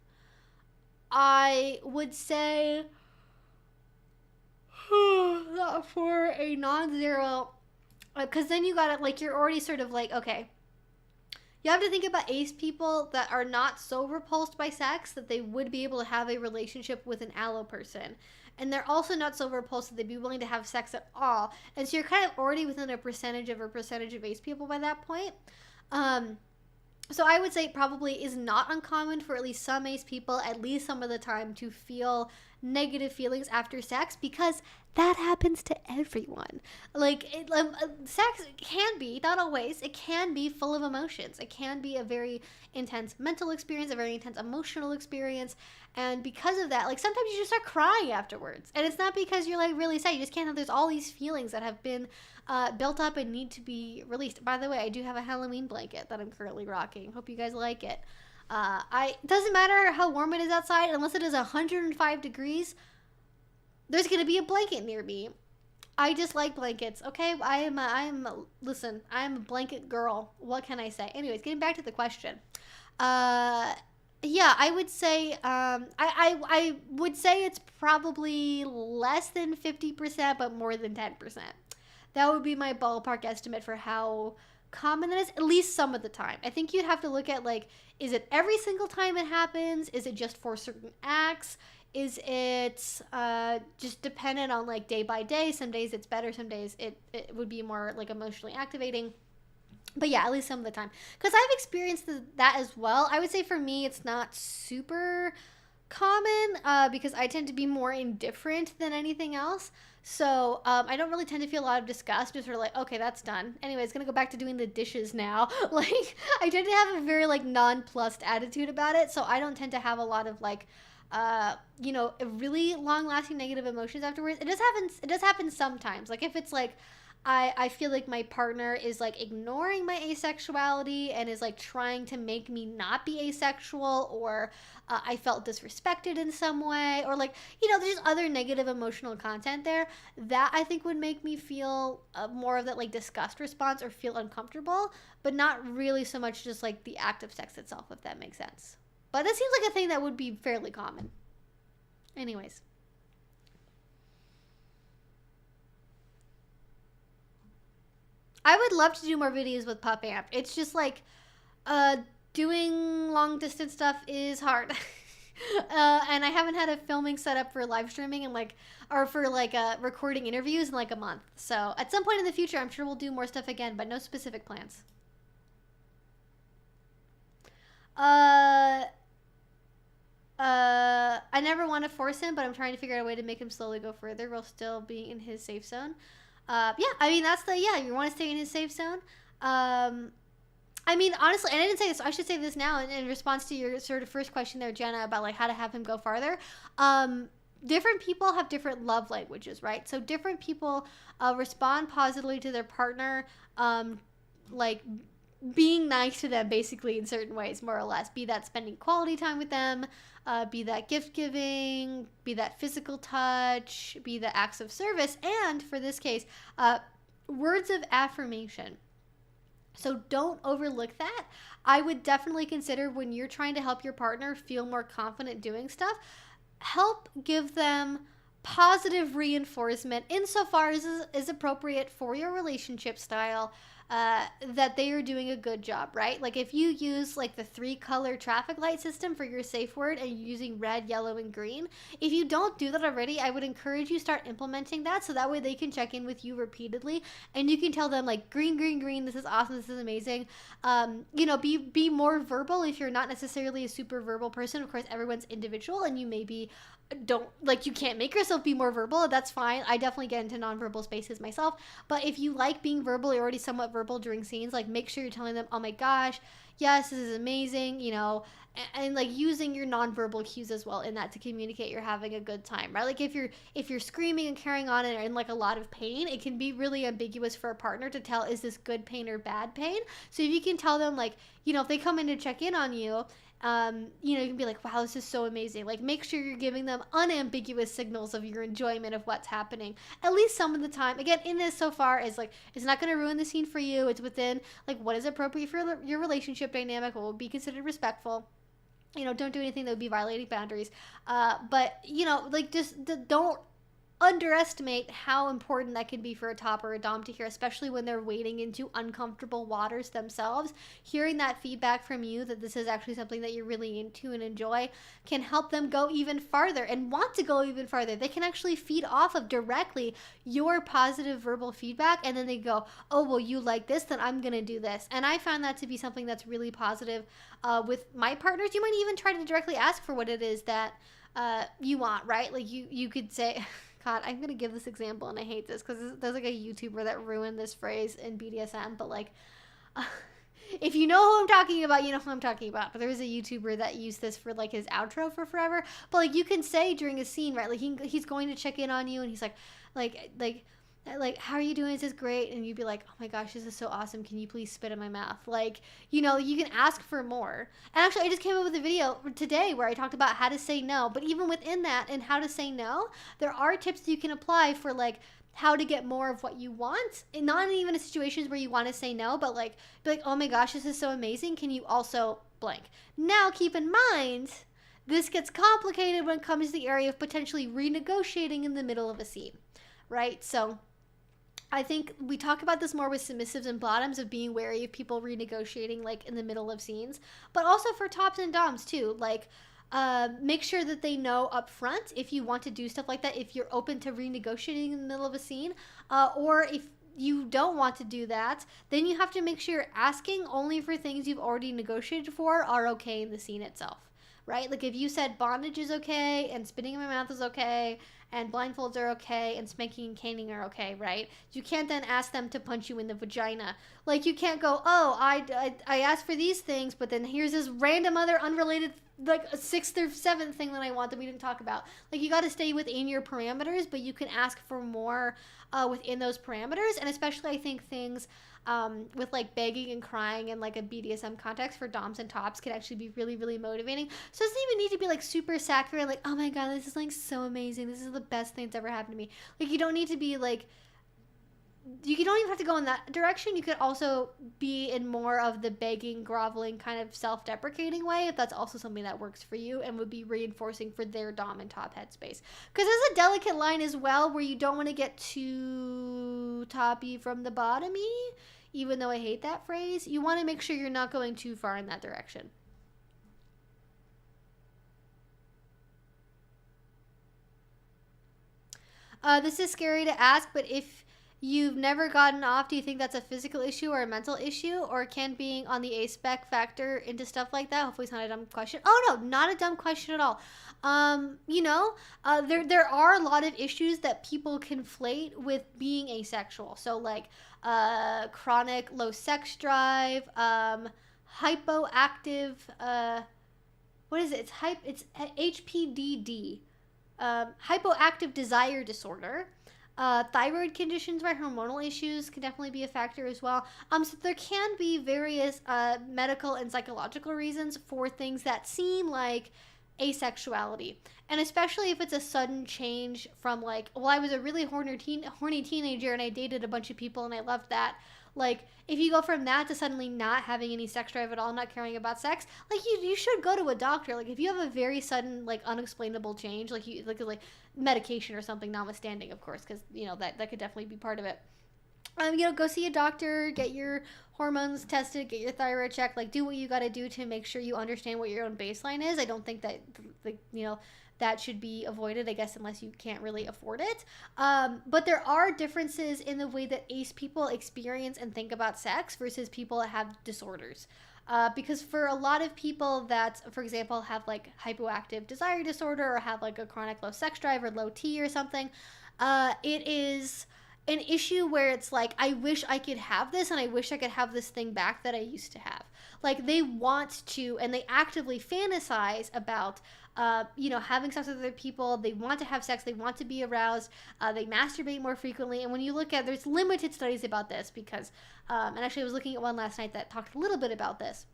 I would say for a non-zero, because then you gotta, like, you're already sort of like, okay, you have to think about ace people that are not so repulsed by sex that they would be able to have a relationship with an allo person. And they're also not so repulsed that they'd be willing to have sex at all. And so you're kind of already within a percentage of ace people by that point. So I would say it probably is not uncommon for at least some ace people, at least some of the time, to feel negative feelings after sex, because that happens to everyone. Like, sex can be, not always, it can be full of emotions. It can be a very intense mental experience, a very intense emotional experience. And because of that, like, sometimes you just start crying afterwards. And it's not because you're, like, really sad. You just can't have, there's all these feelings that have been built up and need to be released. By the way, I do have a Halloween blanket that I'm currently rocking. Hope you guys like it. It doesn't matter how warm it is outside, unless it is 105 degrees, there's going to be a blanket near me. I just like blankets, okay? Listen, I'm a blanket girl. What can I say? Anyways, getting back to the question. Yeah, I would say, I would say it's probably less than 50%, but more than 10%. That would be my ballpark estimate for how common that is, at least some of the time. I think you'd have to look at, like, is it every single time it happens? Is it just for certain acts? Is it just dependent on, like, day by day? Some days it's better, some days it would be more, like, emotionally activating. But yeah, at least some of the time. Because I've experienced that as well. I would say for me it's not super common because I tend to be more indifferent than anything else. So I don't really tend to feel a lot of disgust. Just sort of like, okay, that's done. Anyways, gonna go back to doing the dishes now. Like, I tend to have a very, like, nonplussed attitude about it. So I don't tend to have a lot of, like, really long-lasting negative emotions afterwards. It does happen sometimes. Like, if it's like, I feel like my partner is, like, ignoring my asexuality and is, like, trying to make me not be asexual, or I felt disrespected in some way, or, like, there's other negative emotional content there that I think would make me feel more of that, like, disgust response or feel uncomfortable, but not really so much just, like, the act of sex itself, if that makes sense. But that seems like a thing that would be fairly common. Anyways. I would love to do more videos with Pup Amp. It's just, like, doing long distance stuff is hard. And I haven't had a filming set up for live streaming or for recording interviews in, like, a month. So at some point in the future, I'm sure we'll do more stuff again, but no specific plans. I never want to force him, but I'm trying to figure out a way to make him slowly go further while still being in his safe zone. Yeah, I mean, you want to stay in his safe zone. I mean, honestly, and I didn't say this, I should say this now in response to your sort of first question there, Jenna, about, like, how to have him go farther. Different people have different love languages, right? So different people respond positively to their partner, like, being nice to them, basically, in certain ways, more or less. Be that spending quality time with them, be that gift giving, be that physical touch, be the acts of service, and for this case, words of affirmation. So don't overlook that. I would definitely consider, when you're trying to help your partner feel more confident doing stuff, help give them positive reinforcement insofar as is appropriate for your relationship style. that they are doing a good job, right? Like if you use like the 3-color traffic light system for your safe word and you're using red, yellow, and green, if you don't do that already, I would encourage you start implementing that so that way they can check in with you repeatedly and you can tell them like green, green, green, this is awesome, this is amazing. Be more verbal if you're not necessarily a super verbal person. Of course, everyone's individual and you maybe you can't make yourself be more verbal. That's fine. I definitely get into nonverbal spaces myself. But if you like being verbal, you're already somewhat verbal during scenes, like make sure you're telling them, oh my gosh, yes, this is amazing, and like using your nonverbal cues as well in that to communicate you're having a good time, right? Like if you're screaming and carrying on and are in like a lot of pain, it can be really ambiguous for a partner to tell, is this good pain or bad pain? So if you can tell them, like, if they come in to check in on you, you can be like, wow, this is so amazing. Like, make sure you're giving them unambiguous signals of your enjoyment of what's happening, at least some of the time. Again, in this so far is like, it's not going to ruin the scene for you. It's within like what is appropriate for your relationship dynamic, what will be considered respectful. Don't do anything that would be violating boundaries. But just don't underestimate how important that can be for a top or a dom to hear, especially when they're wading into uncomfortable waters themselves. Hearing that feedback from you that this is actually something that you're really into and enjoy can help them go even farther and want to go even farther. They can actually feed off of directly your positive verbal feedback, and then they go, oh, well, you like this, then I'm gonna do this. And I found that to be something that's really positive with my partners. You might even try to directly ask for what it is that you want, right? Like you could say, God, I'm going to give this example, and I hate this because there's like a YouTuber that ruined this phrase in BDSM, but like, if you know who I'm talking about, you know who I'm talking about. But there was a YouTuber that used this for like his outro for forever. But like you can say during a scene, right? Like he's going to check in on you, and he's like, how are you doing? This is great. And you'd be like, oh my gosh, this is so awesome. Can you please spit in my mouth? Like, you can ask for more. And actually, I just came up with a video today where I talked about how to say no. But even within that and how to say no, there are tips you can apply for like how to get more of what you want. And not even in situations where you want to say no, but like, be like, oh my gosh, this is so amazing. Can you also blank? Now, keep in mind, this gets complicated when it comes to the area of potentially renegotiating in the middle of a scene, right? So I think we talk about this more with submissives and bottoms, of being wary of people renegotiating like in the middle of scenes, but also for tops and doms too. Like, make sure that they know up front if you want to do stuff like that, if you're open to renegotiating in the middle of a scene, or if you don't want to do that, then you have to make sure you're asking only for things you've already negotiated for are okay in the scene itself, right? Like if you said bondage is okay and spitting in my mouth is okay and blindfolds are okay and spanking and caning are okay, right? You can't then ask them to punch you in the vagina. Like you can't go, oh, I asked for these things, but then here's this random other unrelated like a 6th or 7th thing that I want that we didn't talk about. Like you got to stay within your parameters, but you can ask for more within those parameters. And especially I think things with like begging and crying in like a BDSM context for doms and tops can actually be really, really motivating. So it doesn't even need to be like super saccharine, like, oh my god, this is like so amazing, this is the best thing that's ever happened to me. Like you don't need to be like, you don't even have to go in that direction. You could also be in more of the begging, groveling, kind of self-deprecating way, if that's also something that works for you and would be reinforcing for their dom and top headspace. Because there's a delicate line as well where you don't want to get too toppy from the bottomy, even though I hate that phrase. You want to make sure you're not going too far in that direction. This is scary to ask, but if you've never gotten off, do you think that's a physical issue or a mental issue? Or can being on the A-spec factor into stuff like that? Hopefully it's not a dumb question. Oh no, not a dumb question at all. There are a lot of issues that people conflate with being asexual. So like chronic low sex drive, hypoactive, what is it? It's HPDD, hypoactive desire disorder. Thyroid conditions, right? Hormonal issues can definitely be a factor as well. So there can be various medical and psychological reasons for things that seem like asexuality. And especially if it's a sudden change from like, well, I was a really horny teenager and I dated a bunch of people and I loved that. Like, if you go from that to suddenly not having any sex drive at all, not caring about sex, like you should go to a doctor. Like if you have a very sudden, like unexplainable change, like medication or something, notwithstanding, of course, because that could definitely be part of it. Go see a doctor, get your hormones tested, get your thyroid checked, like do what you got to do to make sure you understand what your own baseline is. I don't think that, like, that should be avoided, I guess, unless you can't really afford it. But there are differences in the way that ace people experience and think about sex versus people that have disorders. Because for a lot of people that, for example, have like hypoactive desire disorder or have like a chronic low sex drive or low T or something, it is an issue where it's like, I wish I could have this and I wish I could have this thing back that I used to have. Like they want to, and they actively fantasize about, having sex with other people. They want to have sex. They want to be aroused. They masturbate more frequently. And when you look at, there's limited studies about this because, and actually I was looking at one last night that talked a little bit about this.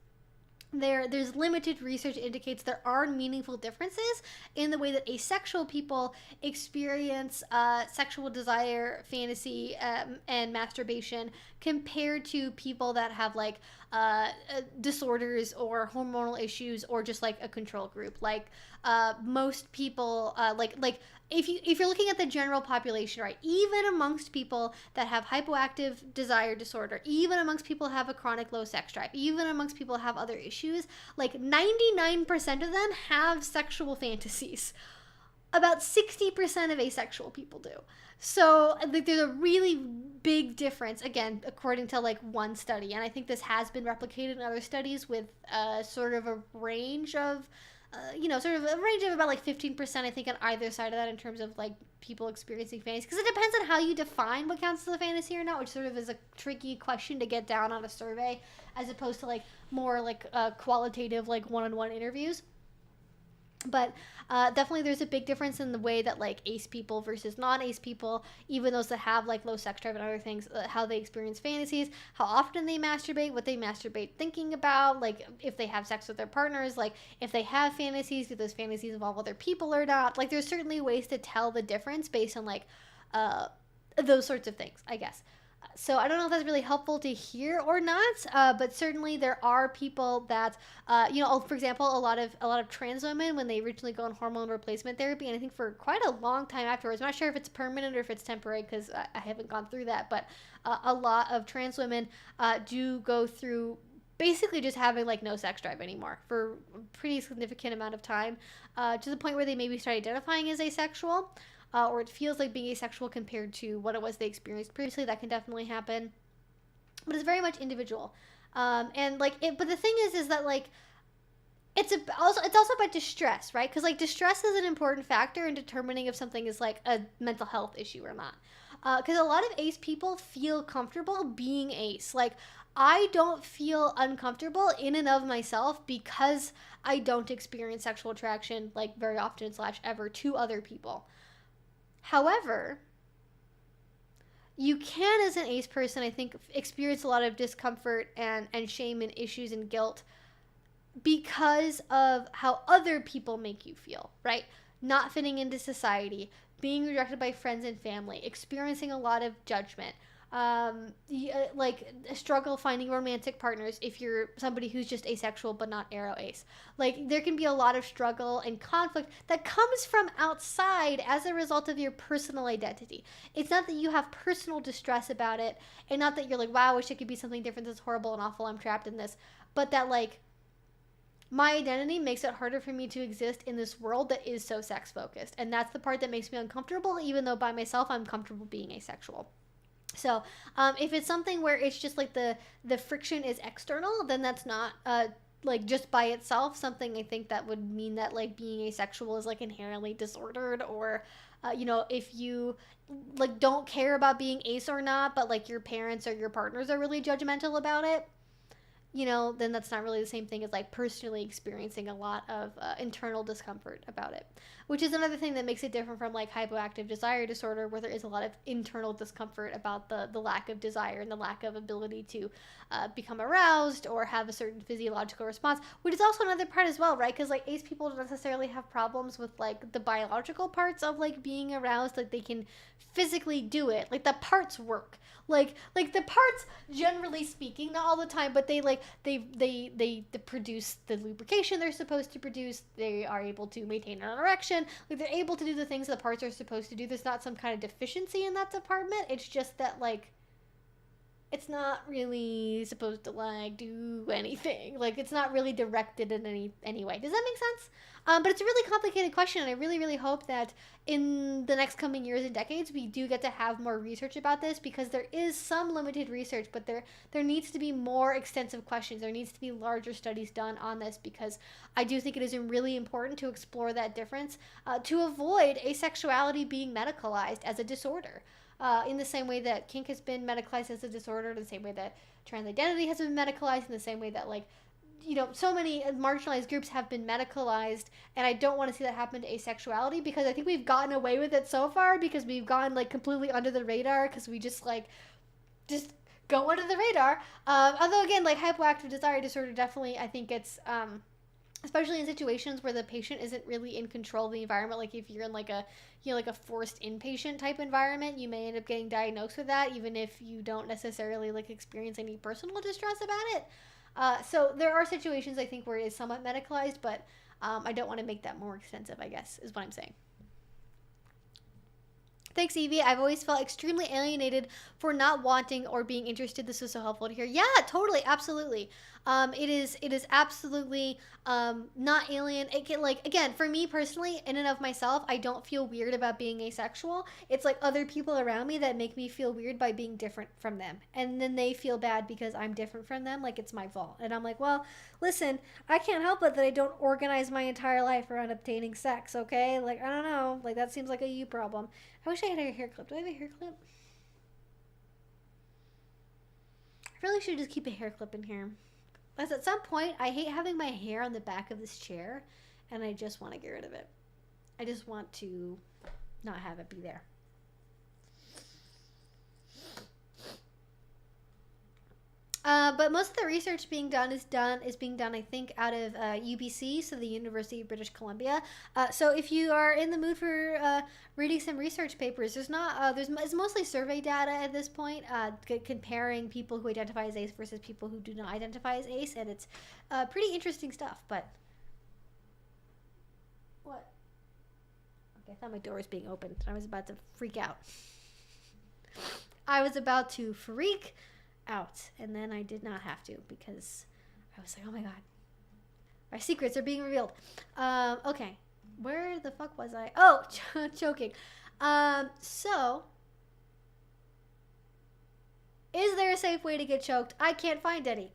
There's limited research indicates there are meaningful differences in the way that asexual people experience sexual desire, fantasy, and masturbation compared to people that have like disorders or hormonal issues or just like a control group. Like most people, if you're looking at the general population, right, even amongst people that have hypoactive desire disorder, even amongst people who have a chronic low sex drive, even amongst people who have other issues, like 99% of them have sexual fantasies. About 60% of asexual people do. So like, there's a really big difference, again, according to like one study. And I think this has been replicated in other studies with sort of a range of sort of a range of about like 15%, I think, on either side of that in terms of like people experiencing fantasy. Because it depends on how you define what counts as a fantasy or not, which sort of is a tricky question to get down on a survey as opposed to like more like qualitative, like one-on-one interviews. But definitely there's a big difference in the way that like ace people versus non-ace people, even those that have like low sex drive and other things, how they experience fantasies, how often they masturbate, what they masturbate thinking about, like if they have sex with their partners, like if they have fantasies, do those fantasies involve other people or not. Like there's certainly ways to tell the difference based on like those sorts of things, I guess. So I don't know if that's really helpful to hear or not, but certainly there are people that, for example, a lot of trans women when they originally go on hormone replacement therapy, and I think for quite a long time afterwards, I'm not sure if it's permanent or if it's temporary because I haven't gone through that, but a lot of trans women do go through basically just having like no sex drive anymore for a pretty significant amount of time, to the point where they maybe start identifying as asexual. Or it feels like being asexual compared to what it was they experienced previously. That can definitely happen, but it's very much individual. But the thing is that like it's also about distress, right? Because like distress is an important factor in determining if something is like a mental health issue or not. Because a lot of ace people feel comfortable being ace. Like I don't feel uncomfortable in and of myself because I don't experience sexual attraction like very often / ever to other people. However, you can, as an ace person, I think, experience a lot of discomfort and shame and issues and guilt because of how other people make you feel, right? Not fitting into society, being rejected by friends and family, experiencing a lot of judgment, like a struggle finding romantic partners if you're somebody who's just asexual but not aro ace. Like there can be a lot of struggle and conflict that comes from outside as a result of your personal identity. It's not that you have personal distress about it, and not that you're like, wow, I wish it could be something different, this is horrible and awful, I'm trapped in this, but that like my identity makes it harder for me to exist in this world that is so sex focused, and that's the part that makes me uncomfortable, even though by myself I'm comfortable being asexual. So if it's something where it's just like the friction is external, then that's not like just by itself something I think that would mean that like being asexual is like inherently disordered, or if you like don't care about being ace or not, but like your parents or your partners are really judgmental about it, then that's not really the same thing as like personally experiencing a lot of internal discomfort about it, which is another thing that makes it different from like hypoactive desire disorder, where there is a lot of internal discomfort about the lack of desire and the lack of ability to become aroused or have a certain physiological response, which is also another part as well, right? Because like ace people don't necessarily have problems with like the biological parts of like being aroused, like they can physically do it, like the parts work, like the parts, generally speaking, not all the time, but they like they produce the lubrication they're supposed to produce, they are able to maintain an erection, like they're able to do the things the parts are supposed to do. There's not some kind of deficiency in that department, it's just that like it's not really supposed to like do anything. Like it's not really directed in any way. Does that make sense? But it's a really complicated question, and I really really hope that in the next coming years and decades we do get to have more research about this, because there is some limited research, but there needs to be more extensive questions. There needs to be larger studies done on this, because I do think it is really important to explore that difference, to avoid asexuality being medicalized as a disorder. In the same way that kink has been medicalized as a disorder, in the same way that trans identity has been medicalized, in the same way that, like, you know, so many marginalized groups have been medicalized, and I don't want to see that happen to asexuality, because I think we've gotten away with it so far, because we've gone, like, completely under the radar, because we just go under the radar. Although, again, like, hypoactive desire disorder, definitely, I think it's, especially in situations where the patient isn't really in control of the environment. Like if you're in like a, you know, like a forced inpatient type environment, you may end up getting diagnosed with that, even if you don't necessarily like experience any personal distress about it. So there are situations I think where it is somewhat medicalized, but I don't want to make that more extensive, I guess, is what I'm saying. Thanks, Evie. I've always felt extremely alienated for not wanting or being interested. This was so helpful to hear. Yeah, totally, absolutely. It is absolutely not alien. It can, like, again, for me personally, in and of myself, I don't feel weird about being asexual. It's like other people around me that make me feel weird by being different from them, and then they feel bad because I'm different from them, like it's my fault. And I'm like, well, listen, I can't help it that I don't organize my entire life around obtaining sex. Okay, like I don't know, like that seems like a you problem. I wish I had a hair clip. Do I have a hair clip? I really should just keep a hair clip in here. Because at some point, I hate having my hair on the back of this chair, and I just want to get rid of it. I just want to not have it be there. But most of the research being done is being done, I think, out of UBC, so the University of British Columbia. So if you are in the mood for reading some research papers, it's mostly survey data at this point, comparing people who identify as ace versus people who do not identify as ace, and it's pretty interesting stuff. But what? Okay, I thought my door was being opened. I was about to freak out. I was about to freak out, and then I did not have to, because I was like, oh my god, my secrets are being revealed. Okay, where the fuck was I? Oh, choking. So is there a safe way to get choked? I can't find any.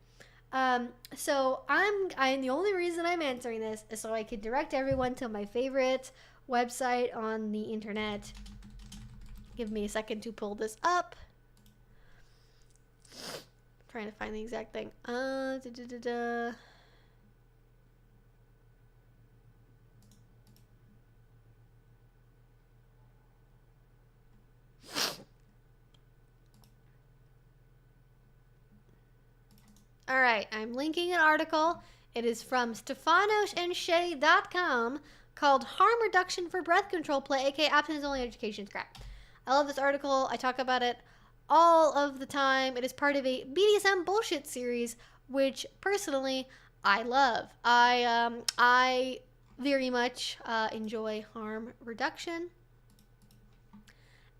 So I'm the only reason I'm answering this is so I could direct everyone to my favorite website on the internet. Give me a second to pull this up. Trying to find the exact thing. All right, I'm linking an article. It is from stefanoshandshay.com called Harm Reduction for Breath Control Play, aka Abstinence Only Education Scrap. I love this article. I talk about it all of the time. It is part of a BDSM bullshit series, which personally I love. I very much enjoy harm reduction,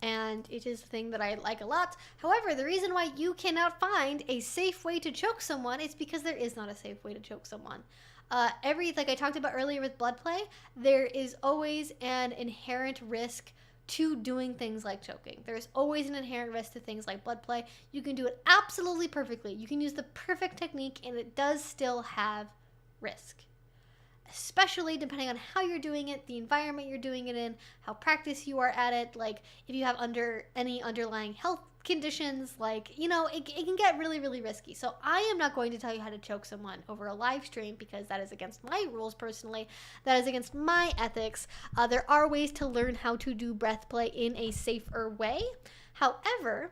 and it is a thing that I like a lot. However, the reason why you cannot find a safe way to choke someone is because there is not a safe way to choke someone. Like I talked about earlier with bloodplay, there is always an inherent risk to doing things like choking. There's always an inherent risk to things like bloodplay. You can do it absolutely perfectly. You can use the perfect technique, and it does still have risk. Especially depending on how you're doing it, the environment you're doing it in, how practiced you are at it. Like if you have any underlying health conditions, like, you know, it can get really, really risky. So I am not going to tell you how to choke someone over a live stream, because that is against my rules personally. That is against my ethics. There are ways to learn how to do breath play in a safer way. However,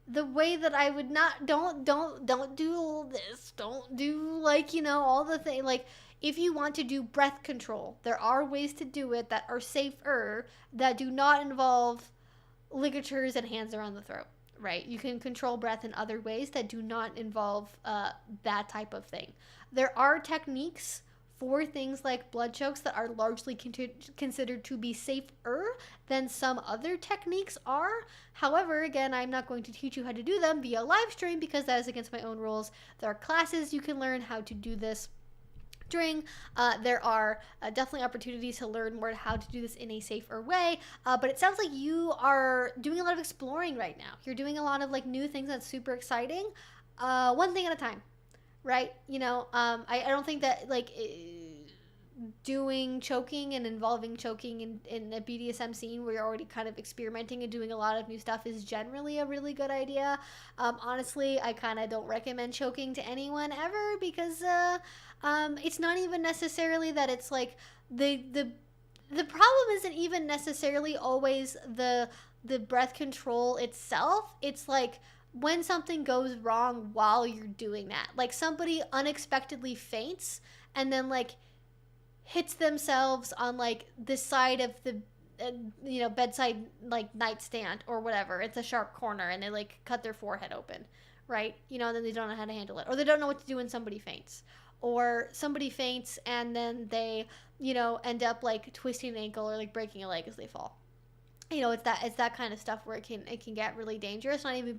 the way that I would not, don't do all this. Don't do, like, you know, all the thing. Like, if you want to do breath control, there are ways to do it that are safer, that do not involve ligatures and hands around the throat, right? You can control breath in other ways that do not involve that type of thing. There are techniques for things like blood chokes that are largely considered to be safer than some other techniques are. However, again, I'm not going to teach you how to do them via live stream because that is against my own rules. There are classes you can learn how to do this during. There are definitely opportunities to learn more how to do this in a safer way, but it sounds like you are doing a lot of exploring right now. You're doing a lot of like new things that's super exciting, one thing at a time, right? You know, I don't think that like doing choking and involving choking in a BDSM scene where you're already kind of experimenting and doing a lot of new stuff is generally a really good idea. Honestly, I kind of don't recommend choking to anyone ever because it's not even necessarily that it's like the problem isn't even necessarily always the breath control itself. It's like when something goes wrong while you're doing that. Like somebody unexpectedly faints and then like hits themselves on like the side of the bedside like nightstand or whatever. It's a sharp corner and they like cut their forehead open, right? You know, and then they don't know how to handle it, or they don't know what to do when somebody faints, or somebody faints and then they end up like twisting an ankle or like breaking a leg as they fall. You know, it's that kind of stuff where it can get really dangerous, not even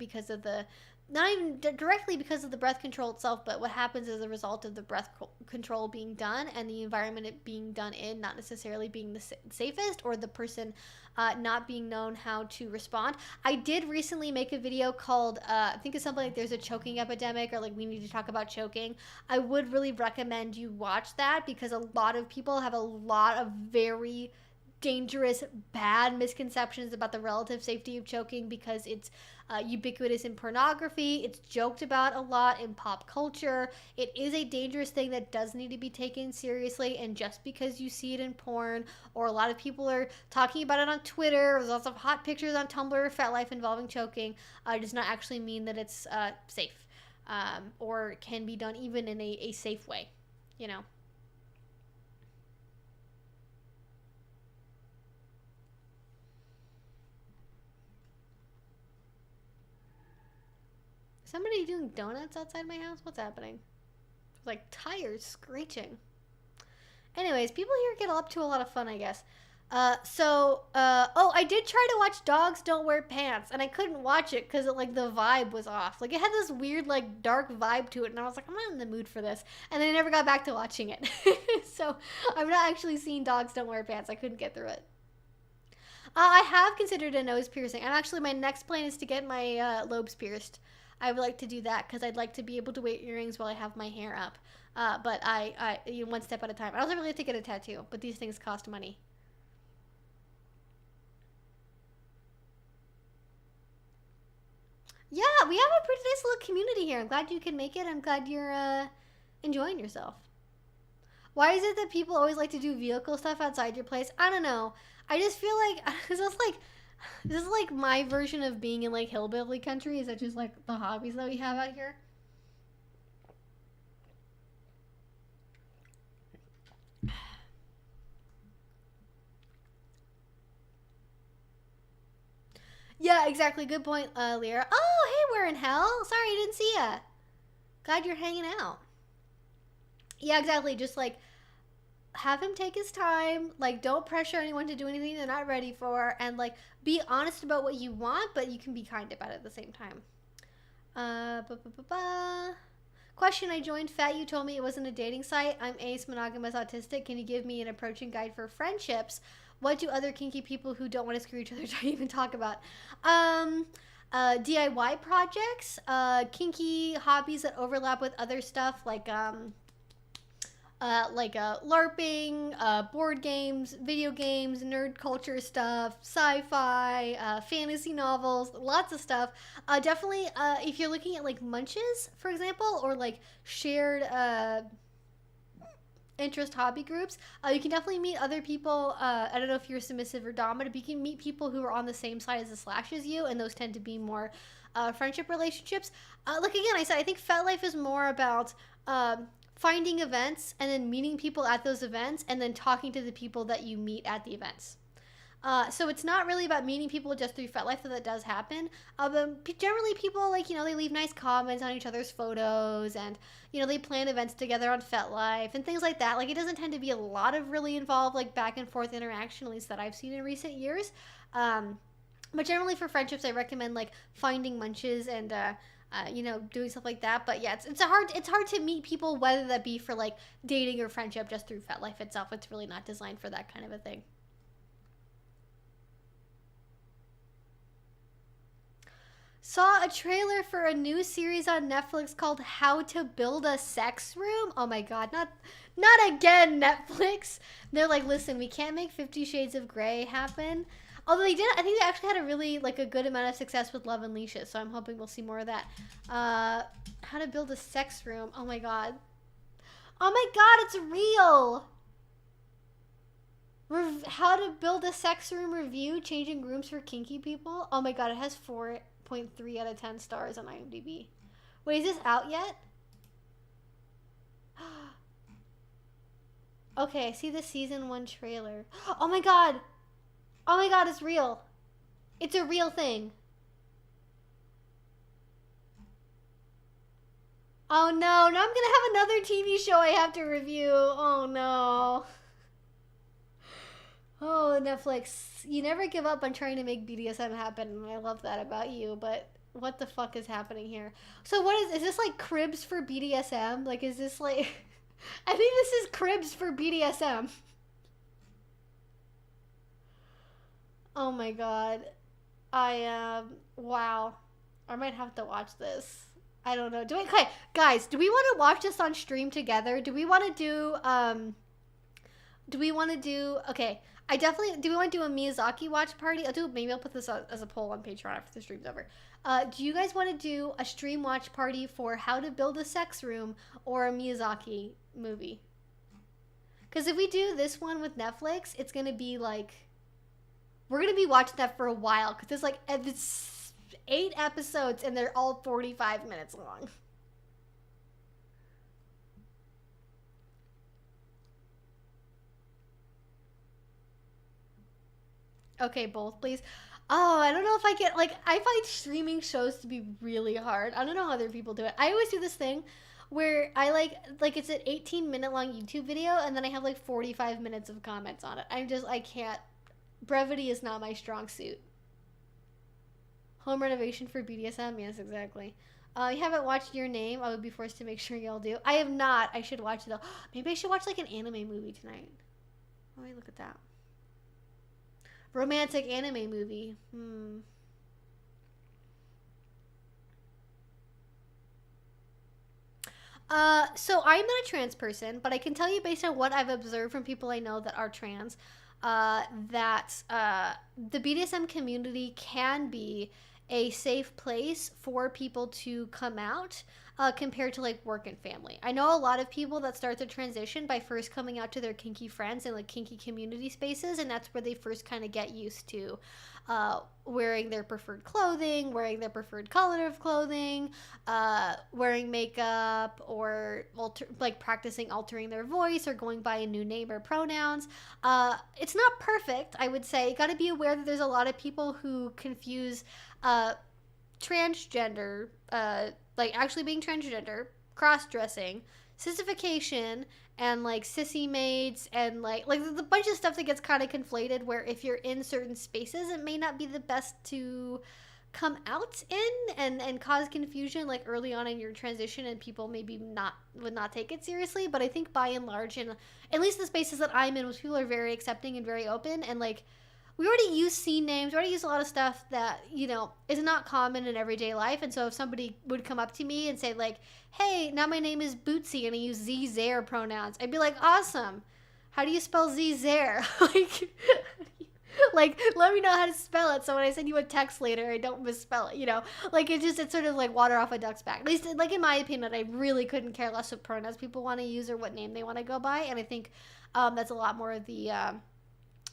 directly because of the breath control itself, but what happens as a result of the breath control being done and the environment it being done in not necessarily being the safest, or the person not being known how to respond. I did recently make a video called, I think it's something like there's a choking epidemic, or like we need to talk about choking. I would really recommend you watch that because a lot of people have a lot of very dangerous, bad misconceptions about the relative safety of choking because it's ubiquitous in pornography. It's joked about a lot in pop culture. It is a dangerous thing that does need to be taken seriously, and just because you see it in porn or a lot of people are talking about it on Twitter, there's lots of hot pictures on Tumblr or FetLife involving choking, does not actually mean that it's safe or can be done even in a safe way, you know. Somebody doing donuts outside my house? What's happening? Like tires screeching. Anyways, people here get up to a lot of fun, I guess. I did try to watch Dogs Don't Wear Pants, and I couldn't watch it because like the vibe was off. Like it had this weird like dark vibe to it, and I was like, I'm not in the mood for this. And then I never got back to watching it. So I've not actually seen Dogs Don't Wear Pants. I couldn't get through it. I have considered a nose piercing. And actually, my next plan is to get my lobes pierced. I would like to do that because I'd like to be able to wear earrings while I have my hair up. But I one step at a time. I also really like to get a tattoo, but these things cost money. Yeah, we have a pretty nice little community here. I'm glad you can make it. I'm glad you're enjoying yourself. Why is it that people always like to do vehicle stuff outside your place? I don't know. I just feel like this is like my version of being in like hillbilly country. Is that just like the hobbies that we have out here? Yeah, exactly. Good point, Lyra. Oh, hey, we're in hell. Sorry, I didn't see ya. Glad you're hanging out. Yeah, exactly. Just like have him take his time. Like, don't pressure anyone to do anything they're not ready for, and like be honest about what you want, but you can be kind about it at the same time. Question: I joined Fat. You told me it wasn't a dating site. I'm ace, monogamous, autistic. Can you give me an approaching guide for friendships? What do other kinky people who don't want to screw each other even talk about? DIY projects, kinky hobbies that overlap with other stuff like LARPing, board games, video games, nerd culture stuff, sci-fi, fantasy novels, lots of stuff. Definitely, if you're looking at like munches, for example, or like shared interest hobby groups, you can definitely meet other people. I don't know if you're submissive or dominant, but you can meet people who are on the same side as the slash as you, and those tend to be more friendship relationships. Like again, I said, I think Fat Life is more about finding events and then meeting people at those events and then talking to the people that you meet at the events. So it's not really about meeting people just through FetLife, though that does happen. But generally, people like, they leave nice comments on each other's photos, and they plan events together on FetLife and things like that. Like, it doesn't tend to be a lot of really involved like back and forth interaction, at least that I've seen in recent years. But generally for friendships, I recommend like finding munches and doing stuff like that. But yeah, it's hard to meet people, whether that be for like dating or friendship, just through FetLife itself. It's really not designed for that kind of a thing. Saw a trailer for a new series on Netflix called How to Build a Sex Room. Oh my god, not again, Netflix. They're like, listen, we can't make 50 Shades of Grey happen. Although they did, I think they actually had a really like a good amount of success with Love Unleashes, so I'm hoping we'll see more of that. How to Build a Sex Room. Oh my god. Oh my god, it's real. How to Build a Sex Room review, changing rooms for kinky people. Oh my god, it has 4.3 out of 10 stars on IMDb. Wait, is this out yet? Okay, I see the season 1 trailer. Oh my god. Oh my god, it's real. It's a real thing. Oh no, now I'm gonna have another TV show I have to review. Oh no. Oh, Netflix, you never give up on trying to make BDSM happen, and I love that about you, but what the fuck is happening here? So what is this like cribs for BDSM? Like, is this like... I think this is cribs for BDSM. Oh my god. Wow. I might have to watch this. I don't know. Okay, guys, do we want to watch this on stream together? Do we want to do, okay, do we want to do a Miyazaki watch party? Maybe I'll put this as a poll on Patreon after the stream's over. Do you guys want to do a stream watch party for How to Build a Sex Room or a Miyazaki movie? Because if we do this one with Netflix, it's going to be like, we're going to be watching that for a while, because it's like, it's 8 episodes and they're all 45 minutes long. Okay, both, please. Oh, I don't know if I get, like, I find streaming shows to be really hard. I don't know how other people do it. I always do this thing where I, like it's an 18-minute long YouTube video, and then I have, like, 45 minutes of comments on it. I can't. Brevity is not my strong suit. Home renovation for BDSM? Yes, exactly. You haven't watched Your Name? I would be forced to make sure y'all do. I have not. I should watch it, though. Maybe I should watch, like, an anime movie tonight. Oh, wait, look at that. Romantic anime movie. So I'm not a trans person, but I can tell you based on what I've observed from people I know that are trans, that the BDSM community can be a safe place for people to come out, compared to like work and family. I know a lot of people that start the transition by first coming out to their kinky friends in like kinky community spaces, and that's where they first kind of get used to wearing their preferred clothing, wearing their preferred color of clothing, wearing makeup, or practicing altering their voice or going by a new name or pronouns. It's not perfect, I would say. You got to be aware that there's a lot of people who confuse transgender, like actually being transgender, cross-dressing, sissification, and like sissy maids, and like there's a bunch of stuff that gets kind of conflated, where if you're in certain spaces, it may not be the best to come out in, and cause confusion like early on in your transition, and people maybe would not take it seriously. But I think by and large, in at least the spaces that I'm in, which people are very accepting and very open, and like we already use scene names. We already use a lot of stuff that, is not common in everyday life. And so if somebody would come up to me and say, like, hey, now my name is Bootsy and I use Z-Zare pronouns, I'd be like, awesome. How do you spell Z-Zare? like, let me know how to spell it, so when I send you a text later, I don't misspell it, it's sort of like water off a duck's back. At least, like, in my opinion, I really couldn't care less what pronouns people want to use or what name they want to go by. And I think that's a lot more of the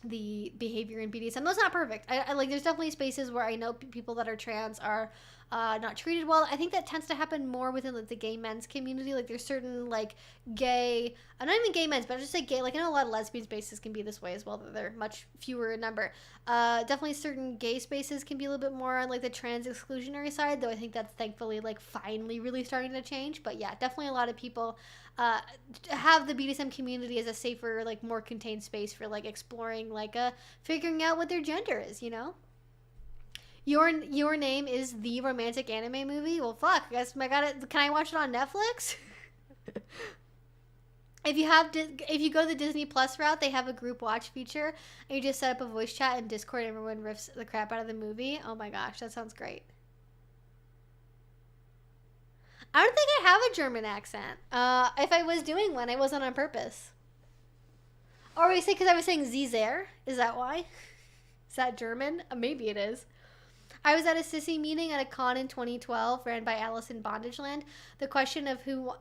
behavior in BDSM. That's not perfect. I like, there's definitely spaces where I know people that are trans are not treated well. I think that tends to happen more within like the gay men's community. Like there's certain like gay, not even gay men's, but I just say gay. Like I know a lot of lesbian spaces can be this way as well. That they're much fewer in number. Definitely certain gay spaces can be a little bit more on like the trans exclusionary side. Though I think that's thankfully like finally really starting to change. But yeah, definitely a lot of people have the BDSM community as a safer, like more contained space for like exploring, like figuring out what their gender is. You know. Your name is the romantic anime movie? Well, fuck. I guess I got it. Can I watch it on Netflix? If you go the Disney Plus route, they have a group watch feature, and you just set up a voice chat in Discord, and everyone riffs the crap out of the movie. Oh my gosh, that sounds great. I don't think I have a German accent. If I was doing one, I wasn't on purpose. Or we say because I was saying Zizer. Is that why? Is that German? Maybe it is. I was at a sissy meeting at a con in 2012 ran by Alice in Bondageland. The question of who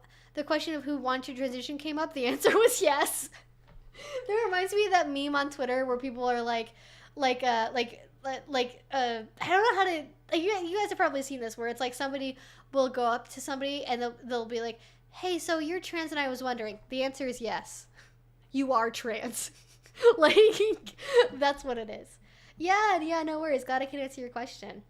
wants to transition came up. The answer was yes. That reminds me of that meme on Twitter where people are I don't know how to. Like, you guys have probably seen this where it's like somebody will go up to somebody and they'll be like, "Hey, so you're trans?" And I was wondering. The answer is yes. You are trans. Like that's what it is. Yeah, no worries. Glad I can answer your question.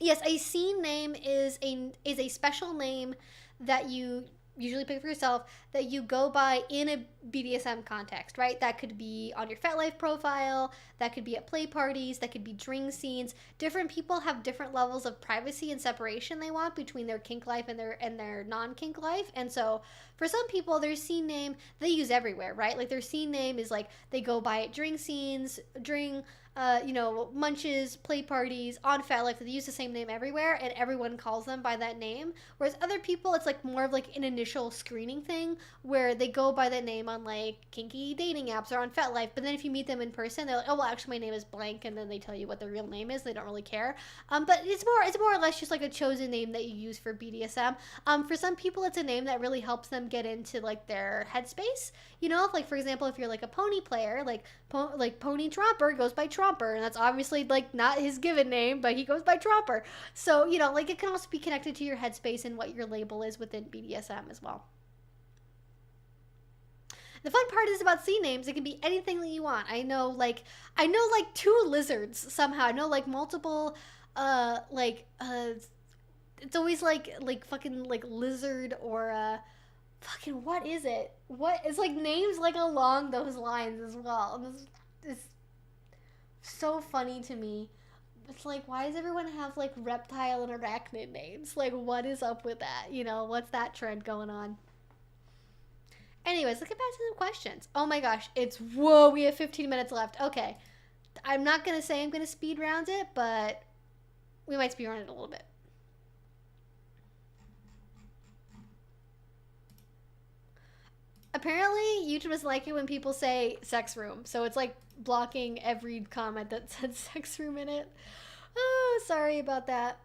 Yes, a scene name is a special name that you usually pick for yourself that you go by in a BDSM context, right? That could be on your FetLife profile, that could be at play parties, that could be drink scenes. Different people have different levels of privacy and separation they want between their kink life and their non-kink life. And so for some people, their scene name they use everywhere, right? Like their scene name is like they go by at drink scenes, munches, play parties, on FetLife. They use the same name everywhere, and everyone calls them by that name. Whereas other people, it's like more of like an initial screening thing where they go by that name on like kinky dating apps or on FetLife. But then if you meet them in person, they're like, "Oh, well, actually, my name is blank," and then they tell you what their real name is. They don't really care. But it's more or less just like a chosen name that you use for BDSM. For some people, it's a name that really helps them get into like their headspace. You know, like for example, if you're like a pony player, like Pony Tromper goes by Tromper, and that's obviously like not his given name, but he goes by Tromper. So like it can also be connected to your headspace and what your label is within BDSM as well. The fun part is about scene names. It can be anything that you want. I know like 2 lizards somehow. I know like multiple it's always like fucking like lizard or fucking what is it? What it's like names like along those lines as well. And this is so funny to me. It's like, why does everyone have like reptile and arachnid names? Like, what is up with that? What's that trend going on? Anyways, let's get back to some questions. Oh my gosh, we have 15 minutes left. Okay. I'm not going to say I'm going to speed round it, but we might speed round it a little bit. Apparently, YouTube doesn't like it when people say sex room. So it's like blocking every comment that said sex room in it. Oh, sorry about that.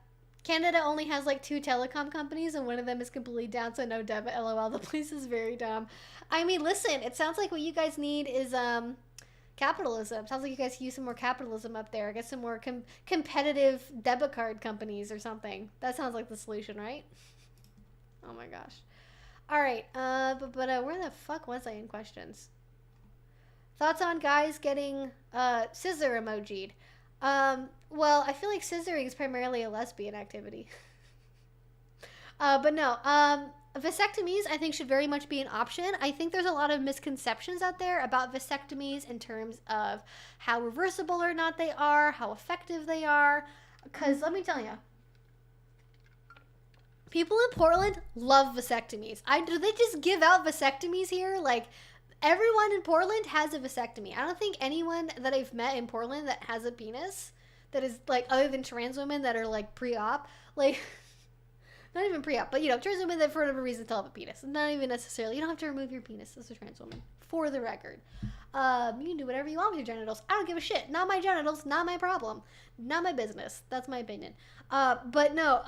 Canada only has like 2 telecom companies, and one of them is completely down, so no debit. LOL. The place is very dumb. I mean, listen, it sounds like what you guys need is capitalism. Sounds like you guys can use some more capitalism up there. Get some more competitive debit card companies or something. That sounds like the solution, right? Oh my gosh. All right. But where the fuck was I in questions? Thoughts on guys getting scissor emoji'd? Well, I feel like scissoring is primarily a lesbian activity. But no, vasectomies I think should very much be an option. I think there's a lot of misconceptions out there about vasectomies in terms of how reversible or not they are, how effective they are. Because let me tell you, people in Portland love vasectomies. Do they just give out vasectomies here? Like, everyone in Portland has a vasectomy. I don't think anyone that I've met in Portland that has a penis that is, like, other than trans women that are, like, pre-op, like, not even pre-op, but, trans women that for whatever reason still have a penis. Not even necessarily. You don't have to remove your penis as a trans woman, for the record. You can do whatever you want with your genitals. I don't give a shit. Not my genitals, not my problem. Not my business. That's my opinion. But no,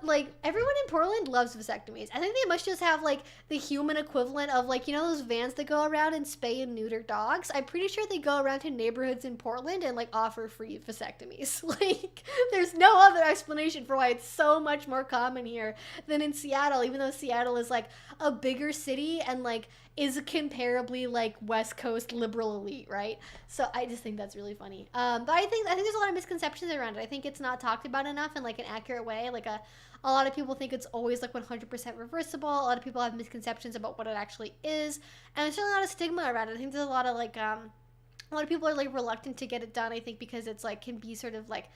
like, everyone in Portland loves vasectomies. I think they must just have, like, the human equivalent of, like, you know those vans that go around and spay and neuter dogs? I'm pretty sure they go around to neighborhoods in Portland and, like, offer free vasectomies. Like, there's no other explanation for why it's so much more common here than in Seattle, even though Seattle is, like, a bigger city and, like, is comparably, like, West Coast liberal elite, right? So I just think that's really funny. But I think there's a lot of misconceptions around it. I think it's not talked about enough in, like, an accurate way. Like, a lot of people think it's always, like, 100% reversible. A lot of people have misconceptions about what it actually is. And there's certainly a lot of stigma around it. I think there's a lot of, like, a lot of people are, like, reluctant to get it done, I think, because it's, like, can be sort of, like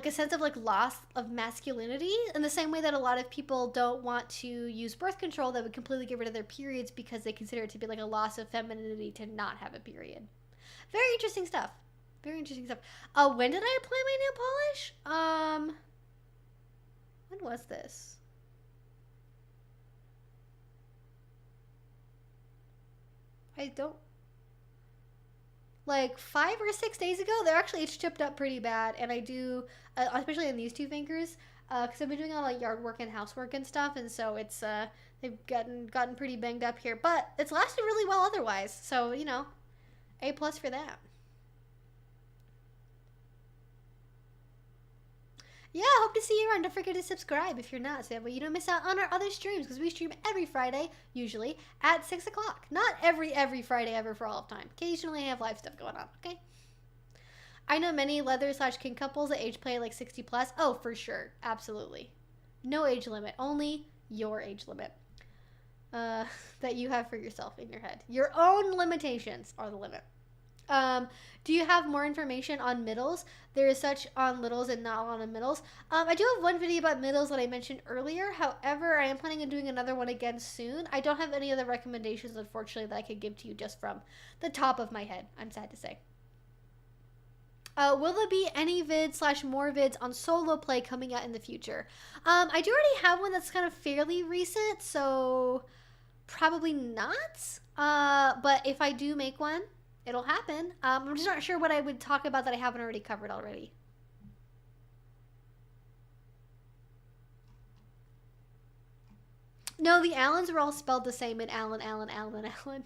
a sense of, like, loss of masculinity, in the same way that a lot of people don't want to use birth control that would completely get rid of their periods because they consider it to be, like, a loss of femininity to not have a period. Very interesting stuff. Very interesting stuff. When did I apply my nail polish? When was this? I don't... Like 5 or 6 days ago. They're actually, it's chipped up pretty bad, and I do, especially in these two fingers, because I've been doing a lot of yard work and housework and stuff, and so it's they've gotten pretty banged up here, but it's lasted really well otherwise. So, you know, A+ for that. Yeah, hope to see you around. Don't forget to subscribe if you're not, so that way you don't miss out on our other streams, because we stream every Friday, usually, at 6 o'clock. Not every Friday ever for all of time. Occasionally I have live stuff going on, okay? I know many leather/kink couples that age play like 60+. Oh, for sure. Absolutely. No age limit. Only your age limit. That you have for yourself in your head. Your own limitations are the limit. Do you have more information on middles? There is such on littles and not on middles. I do have one video about middles that I mentioned earlier. However, I am planning on doing another one again soon. I don't have any other recommendations, unfortunately, that I could give to you just from the top of my head, I'm sad to say. Will there be any vids/more vids on solo play coming out in the future? I do already have one that's kind of fairly recent, so probably not. But if I do make one, it'll happen. I'm just not sure what I would talk about that I haven't already covered already. No, the Allens were all spelled the same in Allen, Allen, Allen, Allen.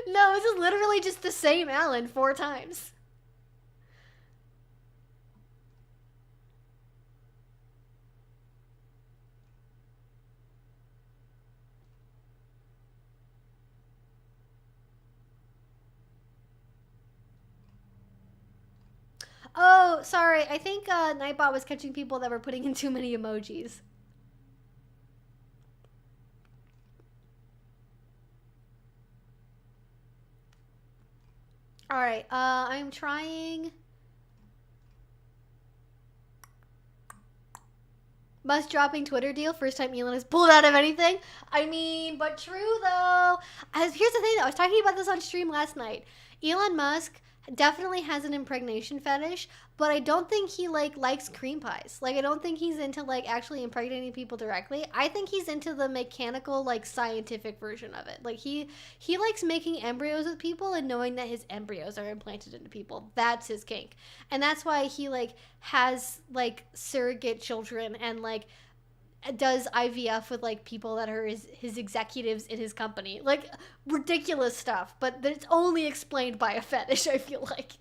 No, this is literally just the same Allen 4 times. Oh, sorry. I think Nightbot was catching people that were putting in too many emojis. Alright, I'm trying... Must dropping Twitter deal. First time Elon has pulled out of anything. I mean, but true though. Here's the thing though. I was talking about this on stream last night. Elon Musk definitely has an impregnation fetish, but I don't think he likes cream pies. Like, I don't think he's into actually impregnating people directly. I think he's into the mechanical scientific version of it. Like he likes making embryos with people and knowing that his embryos are implanted into people. That's his kink. And that's why he has surrogate children and does IVF with people that are his executives in his company. Ridiculous stuff, but it's only explained by a fetish, I feel like.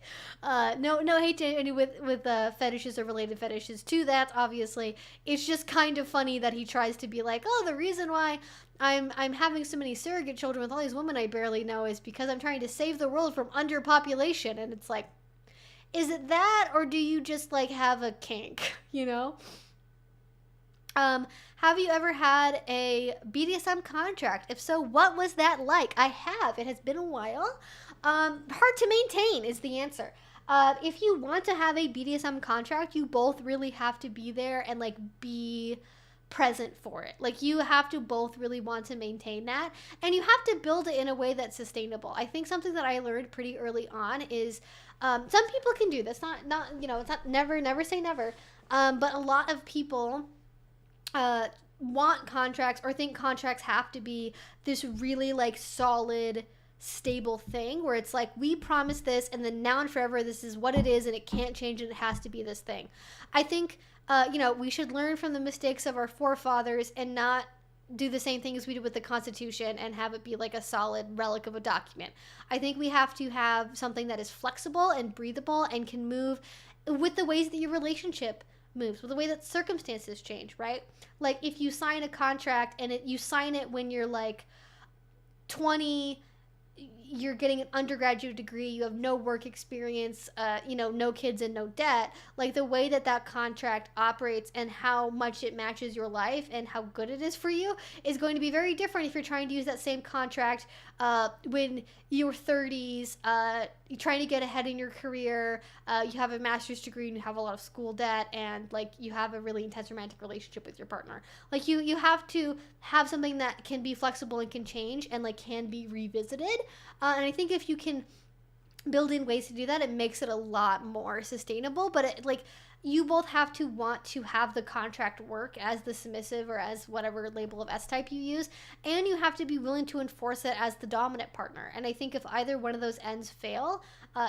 No hate to any with fetishes or related fetishes to that, obviously. It's just kind of funny that he tries to be oh, the reason why I'm having so many surrogate children with all these women I barely know is because I'm trying to save the world from underpopulation. And it's is it that, or do you just have a kink, you know? Have you ever had a BDSM contract? If so, what was that like? I have. It has been a while. Hard to maintain is the answer. If you want to have a BDSM contract, you both really have to be there and be present for it. You have to both really want to maintain that, and you have to build it in a way that's sustainable. I think something that I learned pretty early on is some people can do this. Not it's not never say never. But a lot of people want contracts or think contracts have to be this really solid stable thing where it's like, we promise this and then now and forever this is what it is and it can't change and it has to be this thing. I think we should learn from the mistakes of our forefathers and not do the same thing as we did with the Constitution and have it be like a solid relic of a document. I think we have to have something that is flexible and breathable and can move with the ways that your relationship moves, with the way that circumstances change, right? Like if you sign a contract and you sign it when you're like 20, you're getting an undergraduate degree, you have no work experience, no kids and no debt, like the way that that contract operates and how much it matches your life and how good it is for you is going to be very different if you're trying to use that same contract when you're 30s, you're trying to get ahead in your career, you have a master's degree and you have a lot of school debt and like you have a really intense romantic relationship with your partner. Like you have to have something that can be flexible and can change and like can be revisited. And I think if you can build in ways to do that, it makes it a lot more sustainable. But you both have to want to have the contract work as the submissive or as whatever label of S-type you use, and you have to be willing to enforce it as the dominant partner. And I think if either one of those ends fail,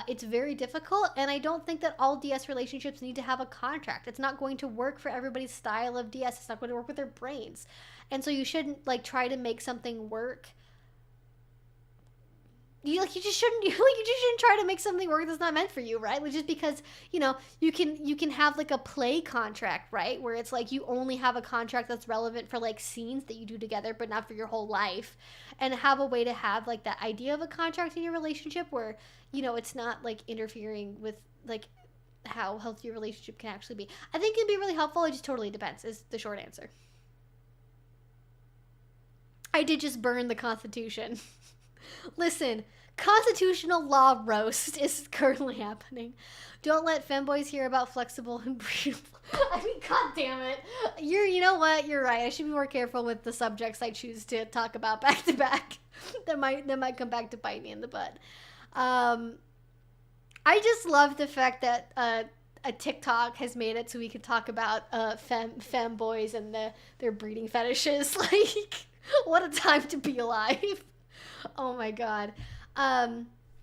it's very difficult. And I don't think that all DS relationships need to have a contract. It's not going to work for everybody's style of DS. It's not going to work with their brains. And so you shouldn't like try to make something work. You just shouldn't try to make something work that's not meant for you, right? Like just because you can have like a play contract, right, where it's like you only have a contract that's relevant for like scenes that you do together, but not for your whole life, and have a way to have like that idea of a contract in your relationship where it's not like interfering with like how healthy your relationship can actually be. I think it'd be really helpful. It just totally depends. Is the short answer. I did just burn the Constitution. Listen, constitutional law roast is currently happening. Don't let femboys hear about flexible and breathable. I mean, god damn it. You know what? You're right. I should be more careful with the subjects I choose to talk about back to back. That might come back to bite me in the butt. I just love the fact that a TikTok has made it so we can talk about femboys and their breeding fetishes. Like, what a time to be alive. Oh my god. But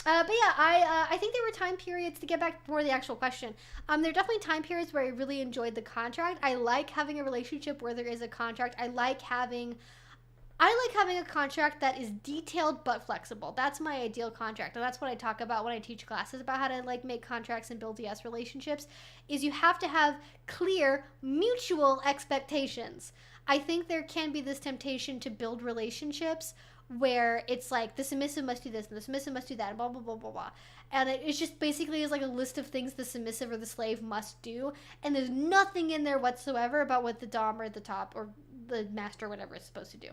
yeah, I think there were time periods, to get back more to the actual question. There are definitely time periods where I really enjoyed the contract. I like having a relationship where there is a contract. I like having a contract that is detailed but flexible. That's my ideal contract. And that's what I talk about when I teach classes about how to like make contracts and build DS relationships, is you have to have clear mutual expectations. I think there can be this temptation to build relationships where it's like the submissive must do this and the submissive must do that and blah, blah, blah, blah, blah. And it's just basically is like a list of things the submissive or the slave must do. And there's nothing in there whatsoever about what the dom or the top or the master or whatever is supposed to do.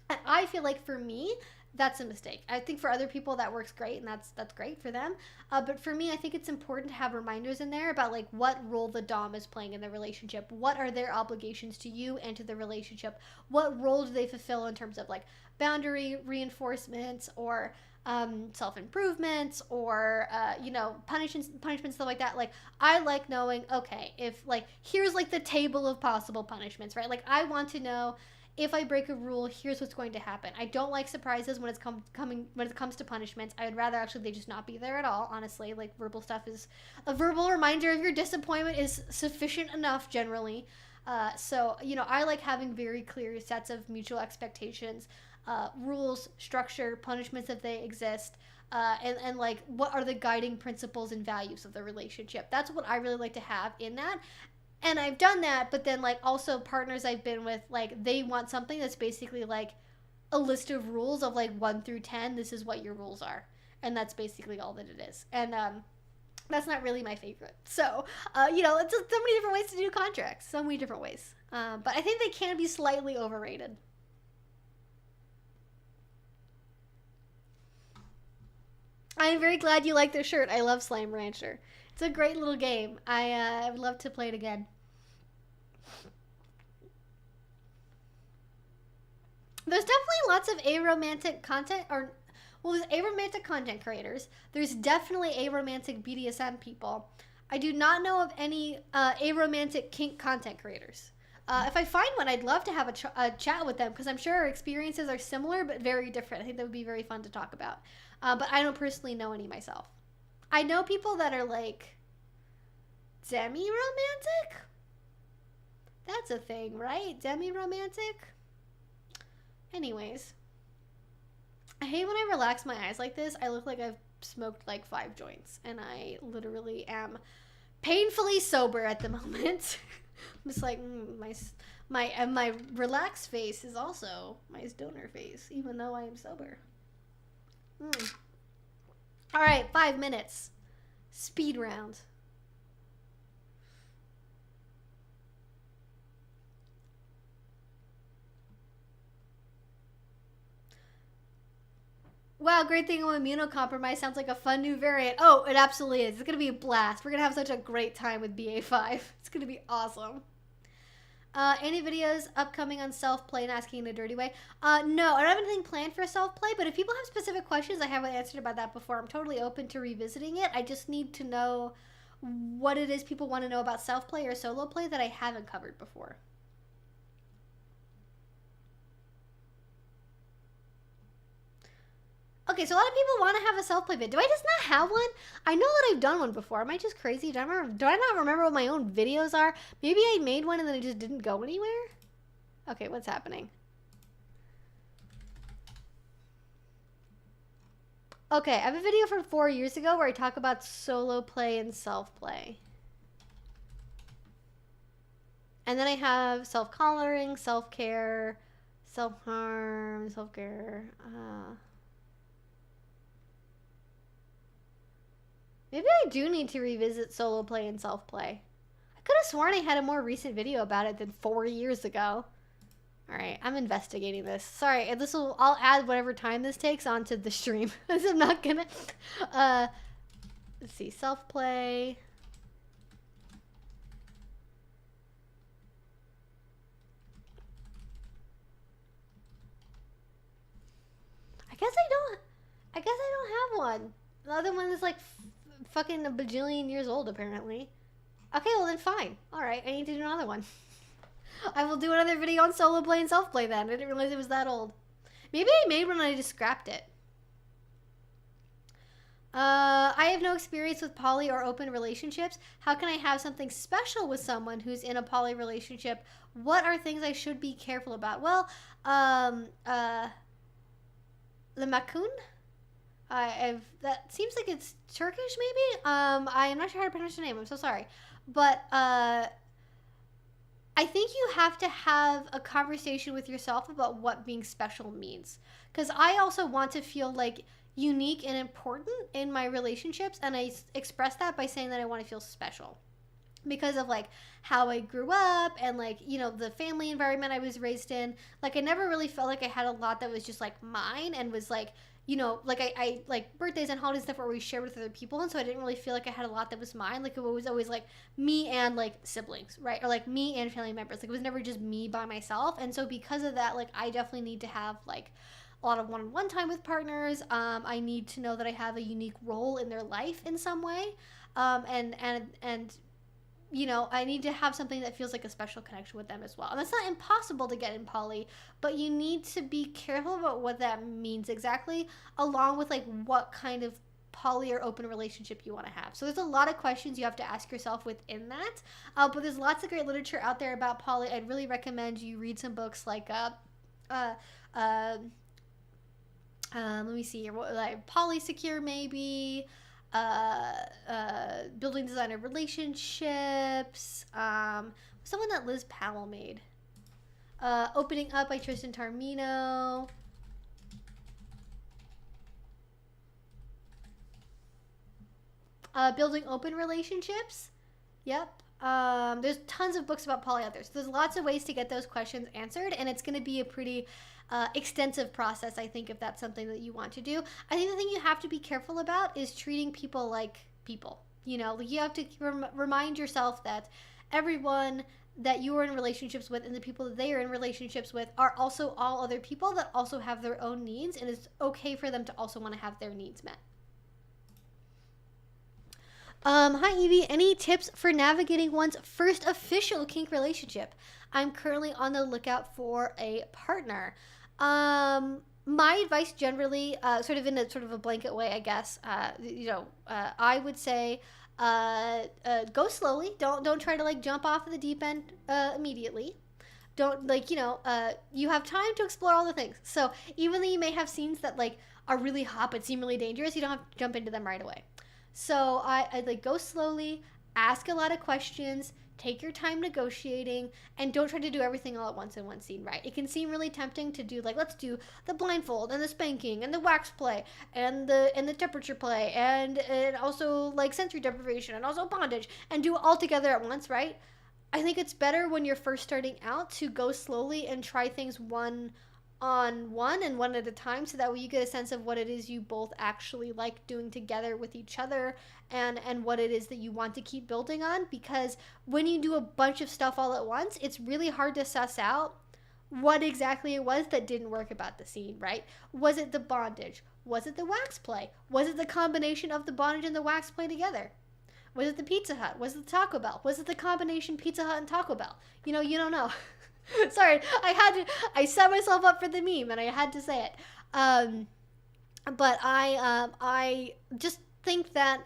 And I feel like for me, that's a mistake. I think for other people that works great and that's great for them. But for me, I think it's important to have reminders in there about like what role the dom is playing in the relationship. What are their obligations to you and to the relationship? What role do they fulfill in terms of like boundary reinforcements or self-improvements or punishments, stuff like that. Like I like knowing, okay, if like here's like the table of possible punishments, right? Like I want to know, if I break a rule, here's what's going to happen. I don't like surprises when it comes to punishments. I would rather actually they just not be there at all, honestly. Like verbal stuff is a verbal reminder of your disappointment is sufficient enough generally. So I like having very clear sets of mutual expectations, rules, structure, punishments if they exist, and like what are the guiding principles and values of the relationship. That's what I really like to have in that. And I've done that, but then like also partners I've been with, like they want something that's basically like a list of rules of like 1 through 10. This is what your rules are, and that's basically all that it is. And that's not really my favorite. So it's so many different ways to do contracts, so many different ways. But I think they can be slightly overrated. I'm very glad you like their shirt. I love Slime Rancher. It's a great little game. I would love to play it again. There's definitely lots of aromantic content, there's aromantic content creators. There's definitely aromantic BDSM people. I do not know of any aromantic kink content creators. If I find one, I'd love to have a chat with them because I'm sure our experiences are similar but very different. I think that would be very fun to talk about. But I don't personally know any myself. I know people that are like demi-romantic. That's a thing, right? Demi-romantic? Anyways. I hate when I relax my eyes like this. I look like I've smoked like 5 joints. And I literally am painfully sober at the moment. I'm just like, my relaxed face is also my stoner face, even though I am sober. All right, 5 minutes. Speed round. Wow, great thing I'm immunocompromised. Sounds like a fun new variant. Oh, it absolutely is. It's going to be a blast. We're going to have such a great time with BA5. It's going to be awesome. Any videos upcoming on self-play and asking in a dirty way? No, I don't have anything planned for self-play, but if people have specific questions, I haven't answered about that before. I'm totally open to revisiting it. I just need to know what it is people want to know about self-play or solo play that I haven't covered before. Okay, so a lot of people want to have a self-play vid. Do I just not have one? I know that I've done one before. Am I just crazy? Do I not remember what my own videos are? Maybe I made one and then it just didn't go anywhere? Okay, what's happening? Okay, I have a video from 4 years ago where I talk about solo play and self-play. And then I have self-collaring, self-care, self-harm, self-care, maybe I do need to revisit solo play and self-play. I could have sworn I had a more recent video about it than 4 years ago. Alright, I'm investigating this. Sorry, I'll add whatever time this takes onto the stream. I'm not gonna... let's see, self-play. I guess I don't have one. The other one is like fucking a bajillion years old, apparently. Okay, well then fine. Alright, I need to do another one. I will do another video on solo play and self-play then. I didn't realize it was that old. Maybe I made one and I just scrapped it. I have no experience with poly or open relationships. How can I have something special with someone who's in a poly relationship? What are things I should be careful about? Well, the Makun? That seems like it's Turkish, maybe? I'm not sure how to pronounce the name. I'm so sorry. But, I think you have to have a conversation with yourself about what being special means. Because I also want to feel, like, unique and important in my relationships. And I express that by saying that I want to feel special. Because of, like, how I grew up and, like, you know, the family environment I was raised in. Like, I never really felt like I had a lot that was just, like, mine and was, like... You know, like, I like, birthdays and holidays stuff where we shared with other people, and so I didn't really feel like I had a lot that was mine. Like, it was always, like, me and, like, siblings, right? Or, like, me and family members. Like, it was never just me by myself, and so because of that, like, I definitely need to have, like, a lot of one-on-one time with partners. I need to know that I have a unique role in their life in some way, and you know, I need to have something that feels like a special connection with them as well. And that's not impossible to get in poly, but you need to be careful about what that means exactly, along with, like, what kind of poly or open relationship you want to have. So there's a lot of questions you have to ask yourself within that. But there's lots of great literature out there about poly. I'd really recommend you read some books like, let me see here, like Polysecure maybe, Building Designer Relationships, someone that Liz Powell made, Opening Up by Tristan Taormino, Building Open Relationships. Yep. There's tons of books about poly out there, so there's lots of ways to get those questions answered, and it's going to be a pretty extensive process, I think, if that's something that you want to do. I think the thing you have to be careful about is treating people like people. You know, you have to remind yourself that everyone that you are in relationships with and the people that they are in relationships with are also all other people that also have their own needs, and it's okay for them to also want to have their needs met. Hi Evie, any tips for navigating one's first official kink relationship? I'm currently on the lookout for a partner. My advice generally, sort of in a sort of a blanket way, I guess, I would say, go slowly. Don't try to like jump off of the deep end immediately. Don't like you have time to explore all the things. So even though you may have scenes that like are really hot but seem really dangerous, you don't have to jump into them right away. So I like go slowly, ask a lot of questions, take your time negotiating, and don't try to do everything all at once in one scene, right? It can seem really tempting to do like, let's do the blindfold and the spanking and the wax play and the temperature play and also like sensory deprivation and also bondage and do it all together at once, right? I think it's better when you're first starting out to go slowly and try things one on one and one at a time, so that way you get a sense of what it is you both actually like doing together with each other, and what it is that you want to keep building on. Because when you do a bunch of stuff all at once, it's really hard to suss out what exactly it was that didn't work about the scene, right? Was it the bondage? Was it the wax play? Was it the combination of the bondage and the wax play together? Was it the Pizza Hut? Was it the Taco Bell? Was it the combination Pizza Hut and Taco Bell? You don't know. Sorry, I set myself up for the meme and I had to say it. But I just think that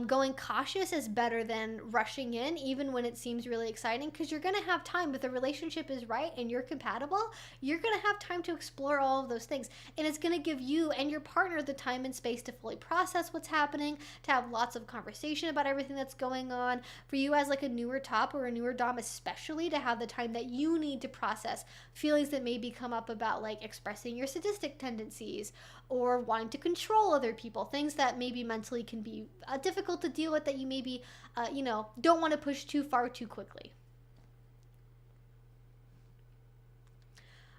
going cautious is better than rushing in, even when it seems really exciting, because you're going to have time. If the relationship is right and you're compatible, you're going to have time to explore all of those things. And it's going to give you and your partner the time and space to fully process what's happening, to have lots of conversation about everything that's going on. For you as like a newer top or a newer dom especially, to have the time that you need to process feelings that maybe come up about like expressing your sadistic tendencies or wanting to control other people, things that maybe mentally can be difficult to deal with, that you maybe, don't want to push too far too quickly.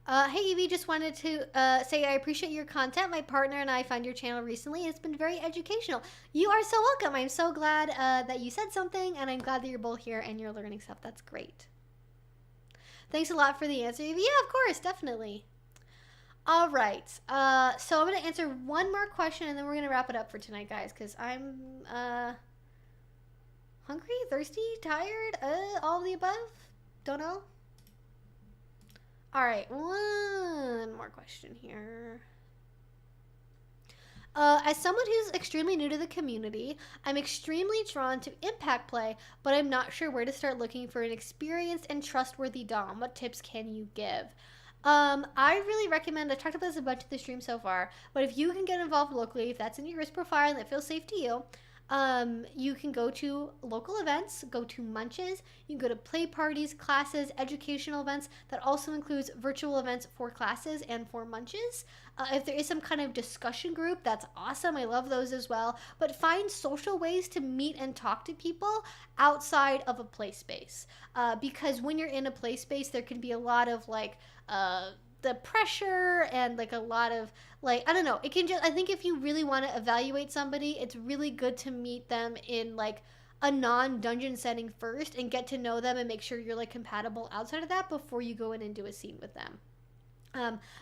Hey Evie, just wanted to say I appreciate your content. My partner and I found your channel recently, and it's been very educational. You are so welcome. I'm so glad that you said something, and I'm glad that you're both here and you're learning stuff. That's great. Thanks a lot for the answer, Evie. Yeah, of course, definitely. All right. So I'm going to answer one more question, and then we're going to wrap it up for tonight, guys, because I'm hungry, thirsty, tired, all of the above. Don't know. All right. One more question here. As someone who's extremely new to the community, I'm extremely drawn to impact play, but I'm not sure where to start looking for an experienced and trustworthy dom. What tips can you give? I really recommend, I've talked about this a bunch of the stream so far, but if you can get involved locally, if that's in your risk profile and it feels safe to you, you can go to local events, go to munches, you can go to play parties, classes, educational events. That also includes virtual events for classes and for munches. If there is some kind of discussion group, that's awesome. I love those as well. But find social ways to meet and talk to people outside of a play space. Because when you're in a play space, there can be a lot of like, the pressure and like a lot of like, I don't know, it can just, I think if you really want to evaluate somebody, it's really good to meet them in like a non-dungeon setting first and get to know them and make sure you're like compatible outside of that before you go in and do a scene with them.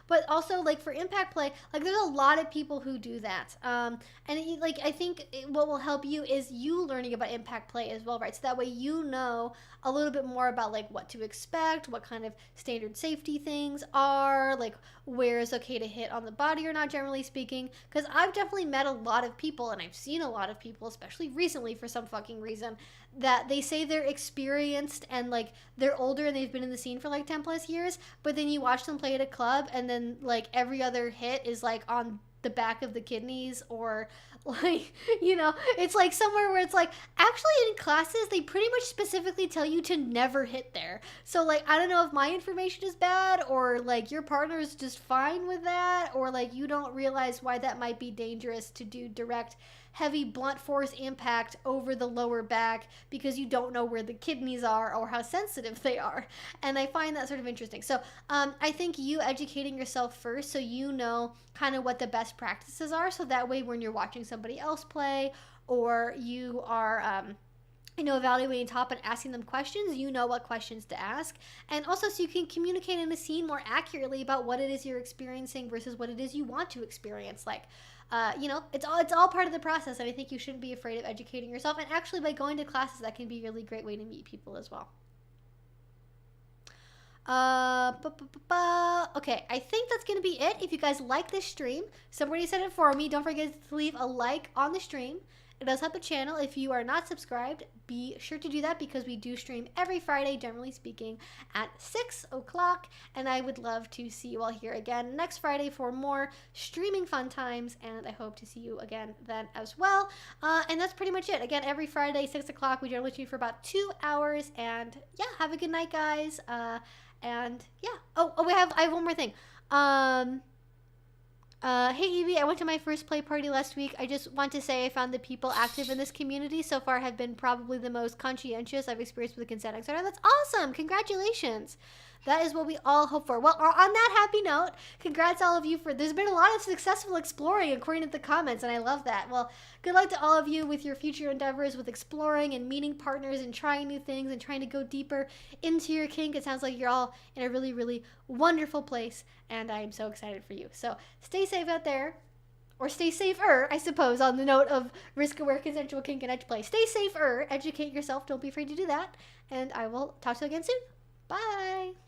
But also like for impact play, like there's a lot of people who do that. Like I think what will help you is you learning about impact play as well, right? So that way you know a little bit more about like what to expect, what kind of standard safety things are, like where is okay to hit on the body or not, generally speaking. Because I've definitely met a lot of people, and I've seen a lot of people, especially recently for some fucking reason, that they say they're experienced and like they're older and they've been in the scene for like 10 plus years, but then you watch them play at a club and then like every other hit is like on the back of the kidneys, or like, it's like somewhere where it's like, actually in classes they pretty much specifically tell you to never hit there. So like, I don't know if my information is bad, or like your partner is just fine with that, or like you don't realize why that might be dangerous to do direct heavy blunt force impact over the lower back because you don't know where the kidneys are or how sensitive they are. And I find that sort of interesting. So I think you educating yourself first, so you know kind of what the best practices are, so that way when you're watching somebody else play, or you are evaluating top and asking them questions, you know what questions to ask. And also so you can communicate in a scene more accurately about what it is you're experiencing versus what it is you want to experience. Like, it's all part of the process. And I think you shouldn't be afraid of educating yourself. And actually by going to classes, that can be a really great way to meet people as well. Okay, I think that's gonna be it. If you guys like this stream, somebody said it for me. Don't forget to leave a like on the stream. It does help the channel. If you are not subscribed, be sure to do that because we do stream every Friday, generally speaking, at 6 o'clock. And I would love to see you all here again next Friday for more streaming fun times. And I hope to see you again then as well. And that's pretty much it. Again, every Friday, 6 o'clock, we generally stream for about 2 hours. And yeah, have a good night, guys. And yeah. I have one more thing. Hey Evie, I went to my first play party last week. I just want to say I found the people active in this community so far have been probably the most conscientious I've experienced with the consent, etc. That's awesome. Congratulations. That is what we all hope for. Well, on that happy note, congrats all of you there's been a lot of successful exploring according to the comments, and I love that. Well, good luck to all of you with your future endeavors with exploring and meeting partners and trying new things and trying to go deeper into your kink. It sounds like you're all in a really, really wonderful place, and I am so excited for you. So stay safe out there. Or stay safer, I suppose, on the note of risk-aware consensual kink and edge play. Stay safer, educate yourself, don't be afraid to do that, and I will talk to you again soon. Bye!